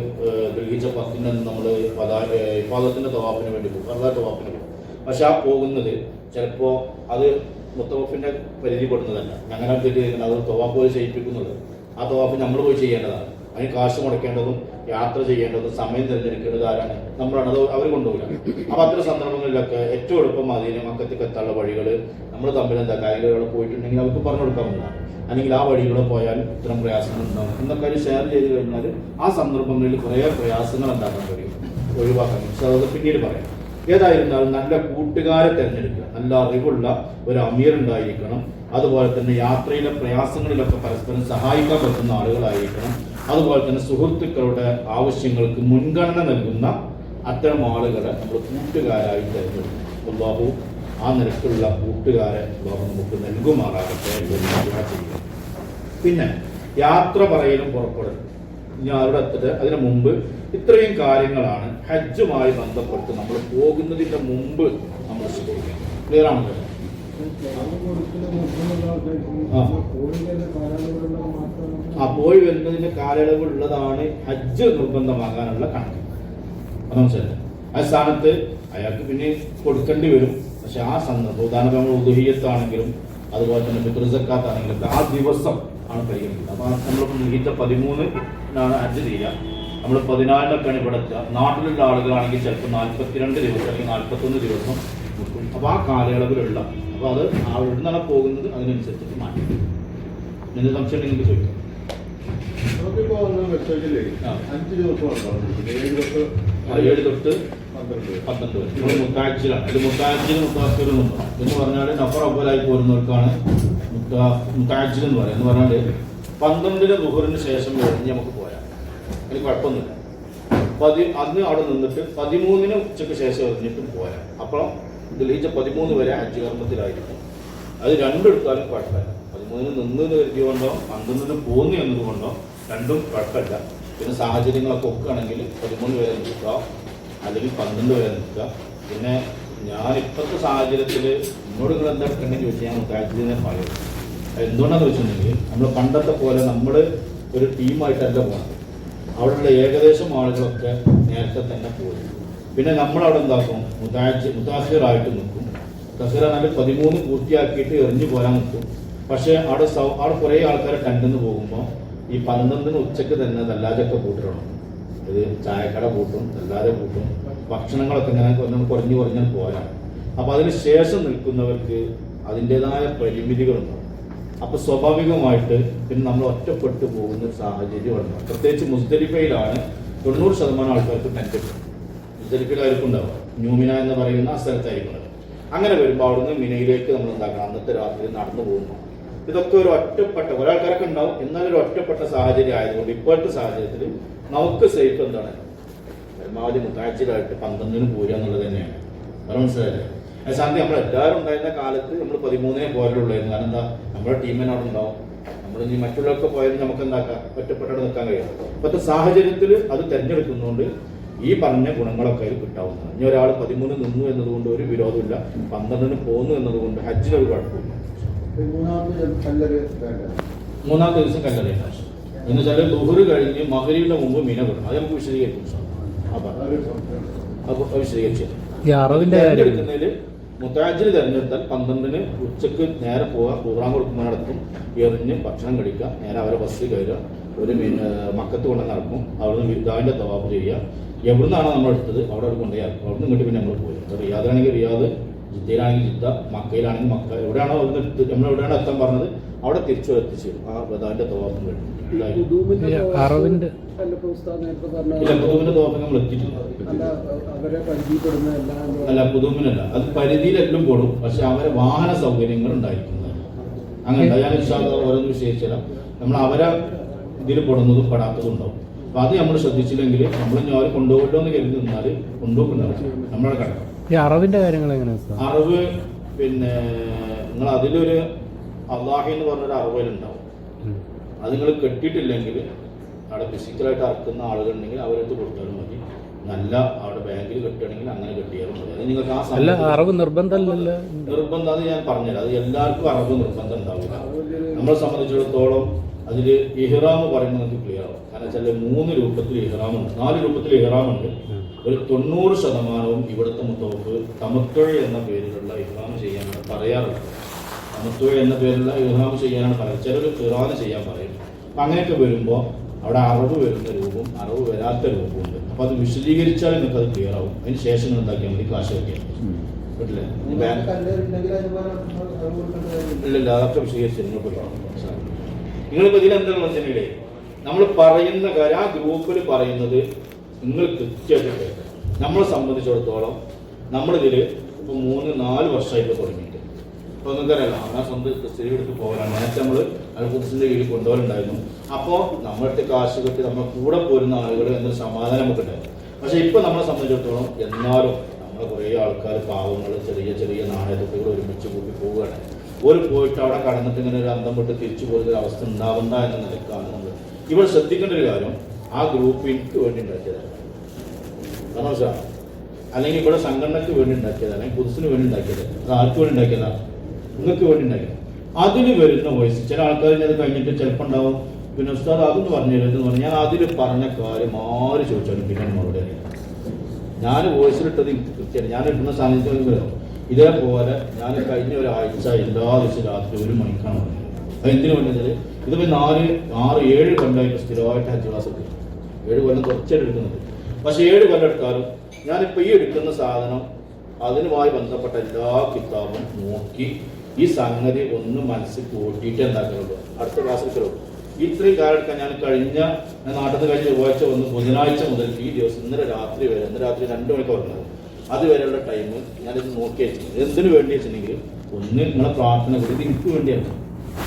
ദുൽഹിജ്ജ 10 നമ്മൾ ഇഫാദത്തിന്റെ തവാഫിന് വേണ്ടി പോകും, അല്ലാതെ തവാഫിന് പോകും. പക്ഷെ ആ പോകുന്നത് ചിലപ്പോൾ അത് മുത്തവഫിന്റെ പരിധി പെടുന്നതല്ല. അങ്ങനെ തെറ്റിയിരിക്കുന്നത് അത് തവാഫ് പോയി ചെയ്യിപ്പിക്കുന്നത്. ആ തവാഫ് നമ്മൾ പോയി ചെയ്യേണ്ടതാണ്. അതിന് കാശ് മുടക്കേണ്ടതും യാത്ര ചെയ്യേണ്ടതും സമയം തിരഞ്ഞെടുക്കേണ്ടത് ആരാണ്? നമ്മളാണ്. അത് അവർ കൊണ്ടുപോകില്ല. അപ്പൊ അത്തരം സന്ദർഭങ്ങളിലൊക്കെ ഏറ്റവും എളുപ്പം അതിന് മക്കത്തേക്ക് എത്താനുള്ള വഴികൾ നമ്മൾ തമ്മിൽ എന്താ കാര്യങ്ങൾ പോയിട്ടുണ്ടെങ്കിൽ അവർക്ക് പറഞ്ഞു കൊടുക്കാവുന്നതാണ്. അല്ലെങ്കിൽ ആ വഴികളെ പോയാൽ ഇത്തരം പ്രയാസങ്ങൾ ഉണ്ടാകും എന്നൊക്കെ അത് ഷെയർ ചെയ്ത് കഴിഞ്ഞാൽ ആ സന്ദർഭങ്ങളിൽ കുറേ പ്രയാസങ്ങൾ ഉണ്ടാക്കാൻ കഴിയും, ഒഴിവാക്കാൻ. പക്ഷെ അത് പിന്നീട് പറയാം. ഏതായിരുന്നാലും നല്ല കൂട്ടുകാരെ തിരഞ്ഞെടുക്കുക. നല്ല അറിവുള്ള ഒരു അമീർ ഉണ്ടായിരിക്കണം. അതുപോലെ തന്നെ യാത്രയിലെ പ്രയാസങ്ങളിലൊക്കെ പരസ്പരം സഹായിക്കാൻ പറ്റുന്ന ആളുകളായിരിക്കണം. അതുപോലെ തന്നെ സുഹൃത്തുക്കളുടെ ആവശ്യങ്ങൾക്ക് മുൻഗണന നൽകുന്ന അത്തരം ആളുകളെ നമ്മൾ കൂട്ടുകാരായി തിരഞ്ഞെടുക്കും. അല്ലാഹു ആ നിരക്കുള്ള കൂട്ടുകാരെ ലോകം നമുക്ക് നൽകുമാറാകട്ടെ എന്ന് ദുആ ചെയ്യുക. പിന്നെ യാത്ര പറയലും പുറപ്പെടലും. ഇനി അവിടെ എത്തിട്ട് അതിനു മുമ്പ് ഇത്രയും കാര്യങ്ങളാണ് ഹജ്ജുമായി ബന്ധപ്പെട്ട് നമ്മൾ പോകുന്നതിന്റെ മുമ്പ് നമ്മൾ ശ്രദ്ധിക്കണം. ക്ലിയർ ആണല്ലോ? പോയി വരുന്നതിന് കാലയളവ് ഉള്ളതാണ് ഹജ്ജ് നിർബന്ധമാകാനുള്ള കണക്ക്. മനസ്സിലായി? ആ സ്ഥാനത്ത് അയാൾക്ക് പിന്നെ കൊടുക്കേണ്ടി വരും. പക്ഷെ ആ സന്ദർഭം ഉദാഹരണം നമ്മൾ ഉദുഹിയത്താണെങ്കിലും അതുപോലെ തന്നെ ഫിത്ർ സക്കാത്ത് ആണെങ്കിലും ആ ദിവസം ആണ് പരിഗണിക്കുന്നത്. അപ്പൊ നമ്മൾ ഹിജ്ജ 13 ഹജ്ജ് ചെയ്യുക. നമ്മൾ 14 ഇവിടെ എത്തുക. നാട്ടിലുള്ള ആളുകളാണെങ്കിൽ ചിലപ്പോൾ 42 ദിവസം അല്ലെങ്കിൽ 41 ദിവസം നിൽക്കും. അപ്പൊ ആ കാലയളവിലുള്ള അപ്പൊ അത് എവിടുന്നാണ് പോകുന്നത് അതിനനുസരിച്ചിട്ട് മാറ്റി. എന്ത് സംശയം നിങ്ങൾക്ക് ചോദിക്കാം. 7 തൊട്ട് 12 വരെ നമ്മൾ മുത്താഴ്ചയിലാണ്. ഇത് മുത്താഴ്ചയിൽ മുത്താസ്സീറുന്നുണ്ട് എന്ന് പറഞ്ഞാൽ നഫർ അവലായി പോരുന്നവർക്കാണ് മുത്താഴ്ചയിൽ എന്ന് പറയുക. എന്ന് പറഞ്ഞാൽ 12 ളുഹറിന് ശേഷം കഴിഞ്ഞ് നമുക്ക് പോരാം, അതിന് കുഴപ്പമൊന്നുമില്ല. അന്ന് അവിടെ നിന്നിട്ട് 13 ഉച്ചയ്ക്ക് ശേഷം എറിഞ്ഞിട്ടും പോരാം. അപ്പോൾ ദുൽഹിജ്ജ 13 വരെ ഹജ്ജ് കർമ്മത്തിലായിരിക്കും. അത് രണ്ടെടുത്താലും കുഴപ്പമില്ല. 13 നിന്ന് കരുതിയോണ്ടോ 12 പോന്നു എന്നതുകൊണ്ടോ രണ്ടും കുഴപ്പമില്ല. പിന്നെ സാഹചര്യങ്ങളൊക്കെ ഒക്കുകയാണെങ്കിൽ 13 വരെ നിൽക്കുക, അല്ലെങ്കിൽ 12 വരെ നിൽക്കുക. പിന്നെ ഞാൻ ഇപ്പോഴത്തെ സാഹചര്യത്തിൽ എന്നോട് നിങ്ങൾ എന്താ എടുക്കണമെന്ന് ചോദിച്ചാൽ ഞാൻ മുത്താഴ്ചനെ പറയും. എന്തുകൊണ്ടാണെന്ന് വെച്ചിട്ടുണ്ടെങ്കിൽ നമ്മൾ പണ്ടത്തെ പോലെ നമ്മൾ ഒരു ടീമായിട്ടല്ല പോകുന്നത്. അവിടെയുള്ള ഏകദേശം ആളുകളൊക്കെ നേരത്തെ തന്നെ പോയി. പിന്നെ നമ്മളവിടെ എന്താക്കും, മുത്താസിറായിട്ട് നിൽക്കും. മുത്താസിറാണെങ്കിൽ 13 പൂർത്തിയാക്കിയിട്ട് എറിഞ്ഞു പോരാൻ നിൽക്കും. പക്ഷേ അവിടെ കുറേ ആൾക്കാരെ ടെൻറ്റിന്ന് പോകുമ്പോൾ ഈ 12 ഉച്ചയ്ക്ക് തന്നെ ദല്ലാജൊക്കെ കൂട്ടിടണം. ഇത് ചായക്കട കൂട്ടും, ദല്ലാതെ കൂട്ടും, ഭക്ഷണങ്ങളൊക്കെ ഇങ്ങനെ കുറഞ്ഞ് പോരാ. അപ്പം അതിന് ശേഷം നിൽക്കുന്നവർക്ക് അതിൻ്റെതായ പരിമിതികളുണ്ടാവും. അപ്പൊ സ്വാഭാവികമായിട്ട് പിന്നെ നമ്മൾ ഒറ്റപ്പെട്ടു പോകുന്ന ഒരു സാഹചര്യം ഉണ്ടാവും. പ്രത്യേകിച്ച് മുസ്ദലിഫയിലാണ് 90% ആൾക്കാർക്ക് ടെൻറ്റ്. മുസ്ദലിഫയിലായിരിക്കും ഉണ്ടാവുക. ന്യൂമിന എന്ന് പറയുന്ന ആ സ്ഥലത്തായിരിക്കും. അങ്ങനെ വരുമ്പോൾ അവിടുന്ന് മിനയിലേക്ക് നമ്മൾ എന്താക്കണം, അന്നത്തെ രാത്രി നടന്നു പോകുമ്പോൾ ഇതൊക്കെ ഒരു ഒറ്റപ്പെട്ട ഒരാൾക്കാരൊക്കെ ഉണ്ടാവും. എന്നാൽ ഒരു ഒറ്റപ്പെട്ട സാഹചര്യം ആയതുകൊണ്ട് ഇപ്പോഴത്തെ സാഹചര്യത്തിൽ നമുക്ക് സേഫ് എന്താണ്, പരമാവധി മുത്താഴ്ചയിലായിട്ട് 12 പോരുക എന്നുള്ളത് തന്നെയാണ്. അത് മനസ്സിലായില്ലേ? സാന്തി നമ്മളെല്ലാവരും ഉണ്ടായിരുന്ന കാലത്ത് നമ്മൾ 13 പോലുള്ളായിരുന്നു. കാരണം എന്താ, നമ്മുടെ ടീമിന് അവിടെ ഉണ്ടാവും. നമ്മൾ ഇനി മറ്റുള്ളവർക്ക് പോയാലും നമുക്ക് എന്താക്കാം, ഒറ്റപ്പെട്ടവിടെ നിൽക്കാൻ കഴിയും. ഇപ്പോഴത്തെ സാഹചര്യത്തിൽ അത് തിരഞ്ഞെടുക്കുന്നതുകൊണ്ട് ഈ പറഞ്ഞ ഗുണങ്ങളൊക്കെ അതിൽ കിട്ടാവുന്നതാണ്. ഇനി ഒരാൾ 13 നിന്നു എന്നതുകൊണ്ട് ഒരു വിരോധമില്ല, 12 പോന്നു എന്നതുകൊണ്ട് ഹജ്ജിനൊരു കുഴപ്പമില്ല. മൂന്നാമത്തെ ദിവസം കല്ലറയില്ല എന്ന് വെച്ചാൽ ദുഹുറ് കഴിഞ്ഞ് മഗ്‌രിബിന്റെ മുമ്പ് മീന കിടണം. അത് നമുക്ക് വിശദീകരിക്കും. അപ്പൊ വിശദീകരിച്ചു എടുക്കുന്നതിൽ മുത്താജിൽ തിരഞ്ഞെടുത്താൽ 12 ഉച്ചക്ക് നേരെ പോവുക, പ്രോഗ്രാം കൊടുക്കുമ്പോൾ നടത്തും, എറിഞ്ഞ് ഭക്ഷണം കഴിക്കുക, നേരെ അവരെ ബസ്സിൽ കയറുക, ഒരു മക്കത്ത് കൊണ്ട് നടക്കും, അവിടുന്ന് വിരുദാവിന്റെ തവാഫ് ചെയ്യുക. എവിടുന്നാണോ നമ്മൾ എടുത്തത് അവിടെ കൊണ്ടുപോയി ഇറക്കും. അവിടുന്ന് ഇങ്ങോട്ട് പിന്നെ നമ്മൾ പോയി. റിയാദിലാണെങ്കിൽ റിയാദ്, ജിദ്ദയിലാണെങ്കിൽ ജിദ്ദ, മക്കയിലാണെങ്കിൽ മക്ക, എവിടെയാണോ അവിടുന്ന് നമ്മൾ എവിടെയാണോ എത്താൻ പറഞ്ഞത് അവിടെ തിരിച്ചു എത്തിച്ചു ആ വിദാവിന്റെ തവാഫും കഴിഞ്ഞു.
അറവിന്റെ
പുതുമിന്റെ നമ്മൾ എത്തിയിട്ടില്ല. അല്ല, പുതുമിനല്ല, അത് പരിധിയിലെല്ലാം കൊടും. പക്ഷെ അവരെ വാഹന സൗകര്യങ്ങൾ ഉണ്ടായിരിക്കുന്നത് അങ്ങനെ ഞാൻ ഓരോന്ന് വിശേഷിച്ചാൽ നമ്മൾ അവരെ ഇതിൽ പെടുന്നതും പെടാത്തതും ഉണ്ടാവും. അപ്പൊ അത് നമ്മൾ ശ്രദ്ധിച്ചില്ലെങ്കിൽ നമ്മൾ ഞാൻ കൊണ്ടുപോകല്ലോ എന്ന് കരുതി നിന്നാൽ കൊണ്ടുപോകുന്നുണ്ടാവും. നമ്മളെ കിടക്കാം.
ഈ അറവിന്റെ കാര്യങ്ങൾ എങ്ങനെയാണ്?
അറിവ് പിന്നെ നിങ്ങൾ അതിലൊരു അള്ളാഹി എന്ന് പറഞ്ഞൊരു അറിവിലുണ്ടാവും. അത് നിങ്ങൾ കെട്ടിയിട്ടില്ലെങ്കിൽ അവിടെ ഫിസിക്കലായിട്ട് അറക്കുന്ന ആളുകളുണ്ടെങ്കിൽ അവരെടുത്ത് കൊടുത്താലും മതി. നല്ല അവിടെ ബാങ്കിൽ കെട്ടുകയാണെങ്കിൽ അങ്ങനെ കെട്ടിയാലും മതി. അത് നിങ്ങൾക്ക് ആ
അറിവ് നിർബന്ധമല്ലല്ലോ.
നിർബന്ധം അത് ഞാൻ പറഞ്ഞുതരാം. അത് എല്ലാവർക്കും അറിവ് നിർബന്ധം ഉണ്ടാവില്ല. നമ്മളെ സംബന്ധിച്ചിടത്തോളം അതിൽ ഇഹ്റാം പറയുമ്പോൾ നമുക്ക് ക്ലിയർ ആവും. കാരണം വെച്ചാൽ 3 രൂപത്തിൽ ഇഹ്റാമുണ്ട്, 4 രൂപത്തിൽ ഇഹ്റാമുണ്ട്. ഒരു 90% ഇവിടുത്തെ മുത്തവഫ് തമത്തുഴ എന്ന പേരിലുള്ള ഇഹ്റാം ചെയ്യാനാണ് പറയാറുള്ളത്. തമത്തുഴ എന്ന പേരിലുള്ള ഇഹ്റാം ചെയ്യാനാണ് പറയുന്നത്. ചിലർ ഖിറാൻ ചെയ്യാൻ പറയും. അപ്പം അങ്ങനെയൊക്കെ വരുമ്പോൾ അവിടെ അറിവ് വരുന്ന രൂപം, അറിവ് വരാത്ത രൂപമുണ്ട്. അപ്പോൾ അത് വിശദീകരിച്ചാൽ നിങ്ങൾക്ക് അത് ക്ലിയർ ആവും. അതിന് ശേഷം ഉണ്ടാക്കിയാൽ മതി, കാശ് വയ്ക്കാൻ പറ്റില്ലേ? ഇല്ലില്ല, അതൊക്കെ വിശദീകരിച്ച് നിങ്ങളിപ്പോൾ ഇതിലെന്താണ് മനസ്സിലെ നമ്മൾ പറയുന്ന കാര്യം ആ ഗ്രൂപ്പിൽ പറയുന്നത് നിങ്ങൾ കൃത്യമായിട്ട് കേൾക്കുക. നമ്മളെ സംബന്ധിച്ചിടത്തോളം നമ്മളിതിൽ ഇപ്പോൾ 3-4 വർഷമായിട്ട് തുടങ്ങിയിട്ട് ഇപ്പോൾ നിങ്ങൾക്കറിയാലോ, നമ്മളെ സ്വന്തം സ്ഥിതി എടുത്ത് പോകാനാണ്. നേരത്തെ നമ്മൾ അൽഖുദ്സിന്റെ കീഴിൽ കൊണ്ടുപോലുണ്ടായിരുന്നു. അപ്പോൾ നമ്മളുടെ കാശ് കെട്ടി നമ്മൾ കൂടെ പോരുന്ന ആളുകൾ എന്നൊരു സമാധാനം നമുക്ക് ഉണ്ടായിരുന്നു. പക്ഷെ ഇപ്പൊ നമ്മളെ സംബന്ധിച്ചിടത്തോളം എന്നാലും നമ്മളെ കുറേ ആൾക്കാർ പാവങ്ങൾ ചെറിയ ചെറിയ നാണയത്തുകൾ ഒരുമിച്ച് കൂട്ടി പോവുകയാണ്. ഒരു പോയിട്ട് അവിടെ കടന്നിട്ട് ഇങ്ങനെ ഒരു അന്തം വിട്ട് തിരിച്ചു പോകുന്ന ഒരു അവസ്ഥ ഉണ്ടാവണ്ട എന്ന നിലക്കാണ് നമ്മൾ ഇവിടെ ശ്രദ്ധിക്കേണ്ട ഒരു കാര്യം. ആ ഗ്രൂപ്പ് എനിക്ക് വേണ്ടി ഉണ്ടാക്കിയതാണ്, കാരണം സാർ അല്ലെങ്കിൽ ഇവിടെ സംഘടനയ്ക്ക് വേണ്ടി ഉണ്ടാക്കിയത്, അല്ലെങ്കിൽ പുതുസിന് വേണ്ടി ഉണ്ടാക്കിയത്, അത് ആർക്ക് വേണ്ടി ഉണ്ടാക്കിയതാ? നിങ്ങൾക്ക് വേണ്ടി ഉണ്ടാക്കിയത്. അതിന് വരുന്ന വോയിസ് ചില ആൾക്കാർ അത് കഴിഞ്ഞിട്ട് ചിലപ്പോൾ ഉണ്ടാവും, പിന്നെ ഉസ്താദ് അതൊന്ന് പറഞ്ഞു തരുമെന്ന് പറഞ്ഞു. ഞാൻ അതിൽ പറഞ്ഞ കാര്യം ആര് ചോദിച്ചാലും പിന്നെ മറുപടി അറിയാം. ഞാൻ വോയിസിലിട്ടത് എനിക്ക് കൃത്യമാണ്. ഞാൻ ഇട്ടുന്ന സാന്നിധ്യം ഇതേപോലെ ഞാൻ കഴിഞ്ഞ ഒരാഴ്ച എല്ലാ ദിവസവും രാത്രി 1 മണിക്കാണ് പറഞ്ഞത്. അത് എന്തിനു വേണ്ടത്? ഇതിപ്പോൾ 4, 6, 7 കൊല്ലമായിട്ട് സ്ഥിരമായിട്ട് ഹജ്ജ് ക്ലാസ് എടുക്കും. 7 കൊല്ലം കുറച്ചായിട്ട് എടുക്കുന്നുണ്ട്. പക്ഷെ 7 കൊല്ലം എടുത്താലും ഞാനിപ്പോൾ ഈ എടുക്കുന്ന സാധനം അതിനുമായി ബന്ധപ്പെട്ട എല്ലാ കിതാബും നോക്കി ഈ സംഗതി ഒന്ന് മനസ്സിൽ കൂട്ടിയിട്ട് എന്താക്കുന്നുള്ളൂ, അടുത്ത ക്ലാസ് എടുക്കുള്ളൂ. ഇത്രയും കാലം എടുക്കാൻ ഞാൻ നാട്ടിൽ നിന്ന് കഴിഞ്ഞ് ചൊവ്വാഴ്ച വന്ന് ബുധനാഴ്ച മുതൽ ഈ ദിവസം ഇന്നലെ രാത്രി വരെ, ഇന്ന് രാത്രി 2 മണിക്ക് പറഞ്ഞത് അതുവരെയുള്ള ടൈം ഞാനിത് നോക്കി വെച്ചിട്ടുണ്ട്. എന്തിനു വേണ്ടി വെച്ചിട്ടുണ്ടെങ്കിൽ ഒന്ന് നിങ്ങളെ പ്രാർത്ഥന കൂടി ഇത് എനിക്ക് വേണ്ടിയാണ്.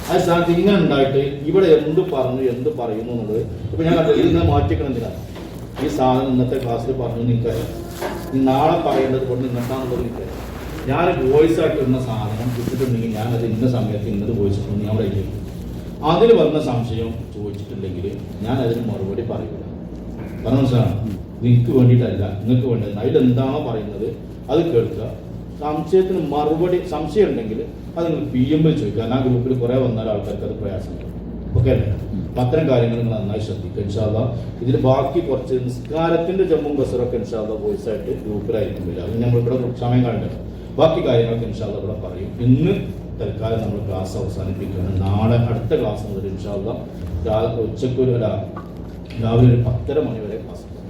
അത് സ്ഥാനത്ത് ഇങ്ങനെ ഉണ്ടായിട്ട് ഇവിടെ എന്ത് പറഞ്ഞു എന്ത് പറയുന്നു എന്നുള്ളത് ഇപ്പൊ ഞാൻ കണ്ടത് ഇന്ന് മാറ്റിക്കണം. എന്തിനാണ് ഈ സാധനം ഇന്നത്തെ ക്ലാസ്സിൽ പറഞ്ഞു നിൽക്കാറില്ല, ഈ നാളെ പറയേണ്ടത് കൊണ്ട് നിന്നിട്ടാന്നുള്ളത് നിൽക്കാറില്ല. ഞാൻ വോയിസ് ആയിട്ട് ഇടുന്ന സാധനം കിട്ടിയിട്ടുണ്ടെങ്കിൽ ഞാനത് ഇന്ന സമയത്ത് ഇന്നത് വോയിസ് ഇട്ടുണ്ട് ഞാൻ അവിടെ അതിൽ വന്ന സംശയം ചോദിച്ചിട്ടില്ലെങ്കിൽ ഞാൻ അതിന് മറുപടി പറയില്ല. കാരണം സാർ നിങ്ങൾക്ക് വേണ്ടിയിട്ടല്ല, നിങ്ങൾക്ക് വേണ്ടത് അതിലെന്താണോ പറയുന്നത് അത് കേൾക്കുക. സംശയത്തിന് മറുപടി സംശയം ഉണ്ടെങ്കിൽ അത് നിങ്ങൾ PM ചോദിക്കുക. ആ ഗ്രൂപ്പിൽ കുറേ വന്നാൽ ആൾക്കാർക്ക് അത് പ്രയാസമുണ്ട്. ഓക്കെ അല്ലേ? അപ്പം അത്തരം കാര്യങ്ങൾ നിങ്ങൾ നന്നായി ശ്രദ്ധിക്കുക. ഇൻഷാ അല്ലാഹ് ഇതിൽ ബാക്കി കുറച്ച് നിസ്കാരത്തിന്റെ ജമ്മും കസറൊക്കെ ഇൻഷാ അല്ലാഹ് വോയിസ് ആയിട്ട് ഗ്രൂപ്പിലായിരിക്കും വരിക. അത് നമ്മളിവിടെ സമയം കണ്ടത് ബാക്കി കാര്യങ്ങളൊക്കെ ഇൻഷാ അല്ലാഹ് ഇവിടെ പറയും. ഇന്ന് തൽക്കാലം നമ്മൾ ക്ലാസ് അവസാനിപ്പിക്കുകയാണ്. നാളെ അടുത്ത ക്ലാസ് മുതൽ ഇൻഷാ അല്ലാഹ് ഉച്ചയ്ക്ക് രാവിലെ ഒരു 10:30 മണി വരെ ക്ലാസ് ഉണ്ടാവും.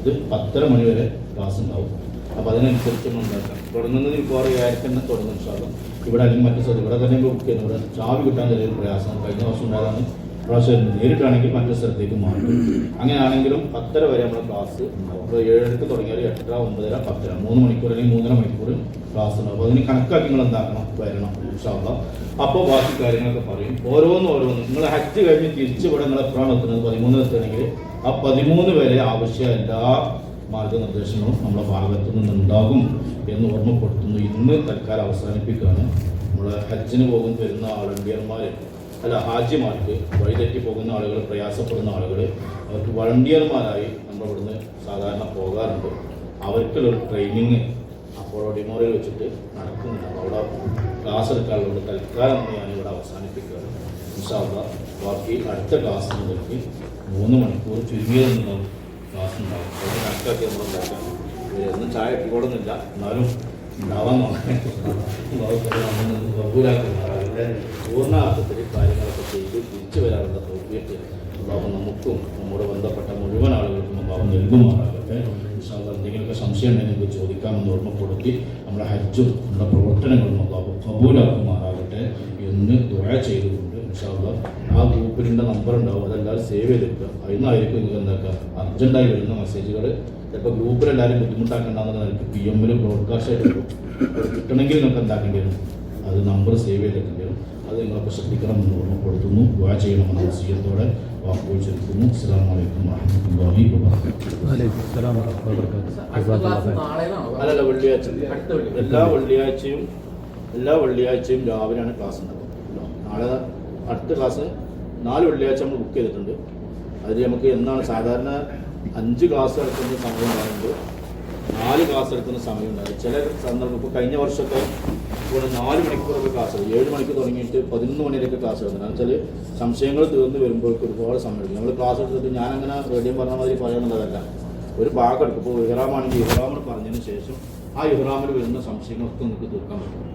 ഇത് 10:30 മണി വരെ ക്ലാസ് ഉണ്ടാവും. അപ്പോൾ അതിനനുസരിച്ച് നമ്മൾ ഉണ്ടാക്കാം. തുടങ്ങുന്നത് ഇപ്പോൾ 6:00 തന്നെ തുടങ്ങും ഇൻഷാ അല്ലാഹ്. ഇവിടെ അല്ലെങ്കിൽ മറ്റു സ്ഥലത്ത് ഇവിടെ തന്നെ ബുക്ക് ചെയ്യുന്നത് ഇവിടെ ചാവി കിട്ടാൻ ചെറിയൊരു പ്രയാസം കഴിഞ്ഞ വർഷം ഉണ്ടായതാണ്. പ്രാവശ്യം നേരിട്ടാണെങ്കിൽ മറ്റു സ്ഥലത്തേക്ക് മാറ്റും. അങ്ങനെയാണെങ്കിലും 10:30 വരെ നമ്മുടെ ക്ലാസ് ഉണ്ടാവും. അപ്പോൾ 7:00 തുടങ്ങിയാൽ 8:30, 9:30, 10:30 3 മണിക്കൂർ അല്ലെങ്കിൽ 3.5 മണിക്കൂർ ക്ലാസ് ഉണ്ടാവും. അപ്പോൾ അതിന് കണക്കാക്കി നിങ്ങൾ എന്താക്കണം, വരണം ഇൻഷാ അല്ലാഹ്. അപ്പോൾ ബാക്കി കാര്യങ്ങളൊക്കെ പറയും. ഓരോന്നും നിങ്ങൾ ഹജ്ജ് കഴിഞ്ഞ് തിരിച്ച് ഇവിടെ നിങ്ങൾ എപ്പോഴാണ് എത്തുന്നത് 13 എത്തുകയാണെങ്കിൽ ആ 13 വരെ ആവശ്യ എല്ലാ മാർഗനിർദ്ദേശങ്ങളും നമ്മുടെ ഭാഗത്തു നിന്നുണ്ടാകും എന്ന് ഓർമ്മപ്പെടുത്തുന്നു. ഇന്ന് തൽക്കാലം അവസാനിപ്പിക്കുകയാണ്. നമ്മളെ ഹജ്ജിന് വരുന്ന വളണ്ടിയർമാർ ഹാജിമാർക്ക് വഴിതെറ്റി പോകുന്ന ആളുകൾ, പ്രയാസപ്പെടുന്ന ആളുകൾ, അവർക്ക് വളണ്ടിയർമാരായി നമ്മൾ ഇവിടുന്ന് സാധാരണ പോകാറുണ്ട്. അവർക്കുള്ളൊരു ട്രെയിനിങ് അപ്പോൾ ഡിമോറിൽ വെച്ചിട്ട് നടക്കുന്നുണ്ട്. അവിടെ ക്ലാസ് എടുക്കാറുണ്ട്. തൽക്കാലം ഞാനിവിടെ അവസാനിപ്പിക്കുകയാണ്. ഇൻഷാ അല്ലാഹ് ബാക്കി അടുത്ത ക്ലാസ് മുതൽക്ക് 3 മണിക്കൂർ ചുരുങ്ങിയതെന്നുള്ള ക്ലാസ് ഉണ്ടാവും. അത് കണക്കാക്കി നമ്മൾ ഉണ്ടാക്കാം. ഒന്നും ചായ എത്തിക്കൊള്ളുന്നില്ല, എന്നാലും ഉണ്ടാവാൻ അതിൻ്റെ പൂർണ്ണാർത്ഥത്തിൽ കാര്യങ്ങളൊക്കെ ചെയ്ത് തിരിച്ചു വരാനുള്ള സൗകര്യത്തിൽ അള്ളാഹു നമുക്കും നമ്മുടെ ബന്ധപ്പെട്ട മുഴുവൻ ആളുകൾക്കും അള്ളാഹു നൽകുമാറാകട്ടെ. എന്തെങ്കിലുമൊക്കെ സംശയം ഉണ്ടെങ്കിൽ നിങ്ങൾക്ക് ചോദിക്കാമെന്ന് ഓർമ്മപ്പെടുത്തി നമ്മുടെ ഹജ്ജും നമ്മുടെ പ്രവർത്തനങ്ങളും അള്ളാഹു കബൂലാക്കുമാറാകട്ടെ എന്ന് ദുആ ചെയ്തുകൊണ്ട് ഇൻഷാ അല്ലാഹ് ആ ഗ്രൂപ്പിൻ്റെ നമ്പർ ഉണ്ടാവും, അതെല്ലാവരും സേവ് ചെയ്തെടുക്കുക. അതിനായിരിക്കും നിങ്ങൾക്ക് എന്താക്കുക അർജൻറ്റായി വരുന്ന മെസ്സേജുകൾ ചിലപ്പോൾ ഗ്രൂപ്പിലെല്ലാവരും ബുദ്ധിമുട്ടാക്കേണ്ടെന്നുള്ള നിലയ്ക്ക് PM ബ്രോഡ്കാസ്റ്റ് ആയിട്ട് കിട്ടണമെങ്കിൽ നിങ്ങൾക്ക് എന്താക്കേണ്ടി വരും, അത് നമ്പർ സേവ് ചെയ്തെടുക്കേണ്ടി വരും. അത് നിങ്ങളൊക്കെ ശ്രദ്ധിക്കണമെന്ന് ഓർമ്മപ്പെടുത്തുന്നു. ദുആ ചെയ്യണമെന്ന വസിയത്തോടെ വാക്കുകൾ ചൊല്ലുന്നു. അസ്സലാമു അലൈക്കും വറഹ്മത്തുള്ളാഹി വബറകാതുഹു. അല്ലല്ല, വെള്ളിയാഴ്ച എല്ലാ വെള്ളിയാഴ്ചയും രാവിലെയാണ് ക്ലാസ് ഉണ്ടാകും. നാളെ അടുത്ത ക്ലാസ് 4 വെള്ളിയാഴ്ച നമ്മൾ ബുക്ക് ചെയ്തിട്ടുണ്ട്. അതിൽ നമുക്ക് എന്താണ് സാധാരണ 5 ക്ലാസ് എടുക്കുന്ന സമയം ഉണ്ടാകുന്നത്, 4 ക്ലാസ് എടുക്കുന്ന സമയം ഉണ്ടാകും. ചില സന്ദർഭം ഇപ്പോൾ കഴിഞ്ഞ വർഷമൊക്കെ ഇപ്പോൾ 4 മണിക്കൂറൊക്കെ ക്ലാസ് 7 മണിക്ക് തുടങ്ങിയിട്ട് 11 മണിവരെയൊക്കെ ക്ലാസ് എടുക്കുന്നത്. കാരണം വെച്ചാൽ സംശയങ്ങൾ തീർന്ന് വരുമ്പോഴേക്ക് ഒരുപാട് സമയം എടുക്കും. നമ്മൾ ക്ലാസ് എടുത്തിട്ട് ഞാനങ്ങനെ റേഡിയം പറഞ്ഞ മാതിരി പറയണമെന്നതല്ല, ഒരു ഭാഗം എടുക്കും. ഇപ്പോൾ ഇഹ്റാമാണെങ്കിൽ ഇഹ്റാമിൽ പറഞ്ഞതിന് ശേഷം ആ ഇഹ്റാമിൽ വരുന്ന സംശയങ്ങളൊക്കെ നിങ്ങൾക്ക് തീർക്കാൻ പറ്റും.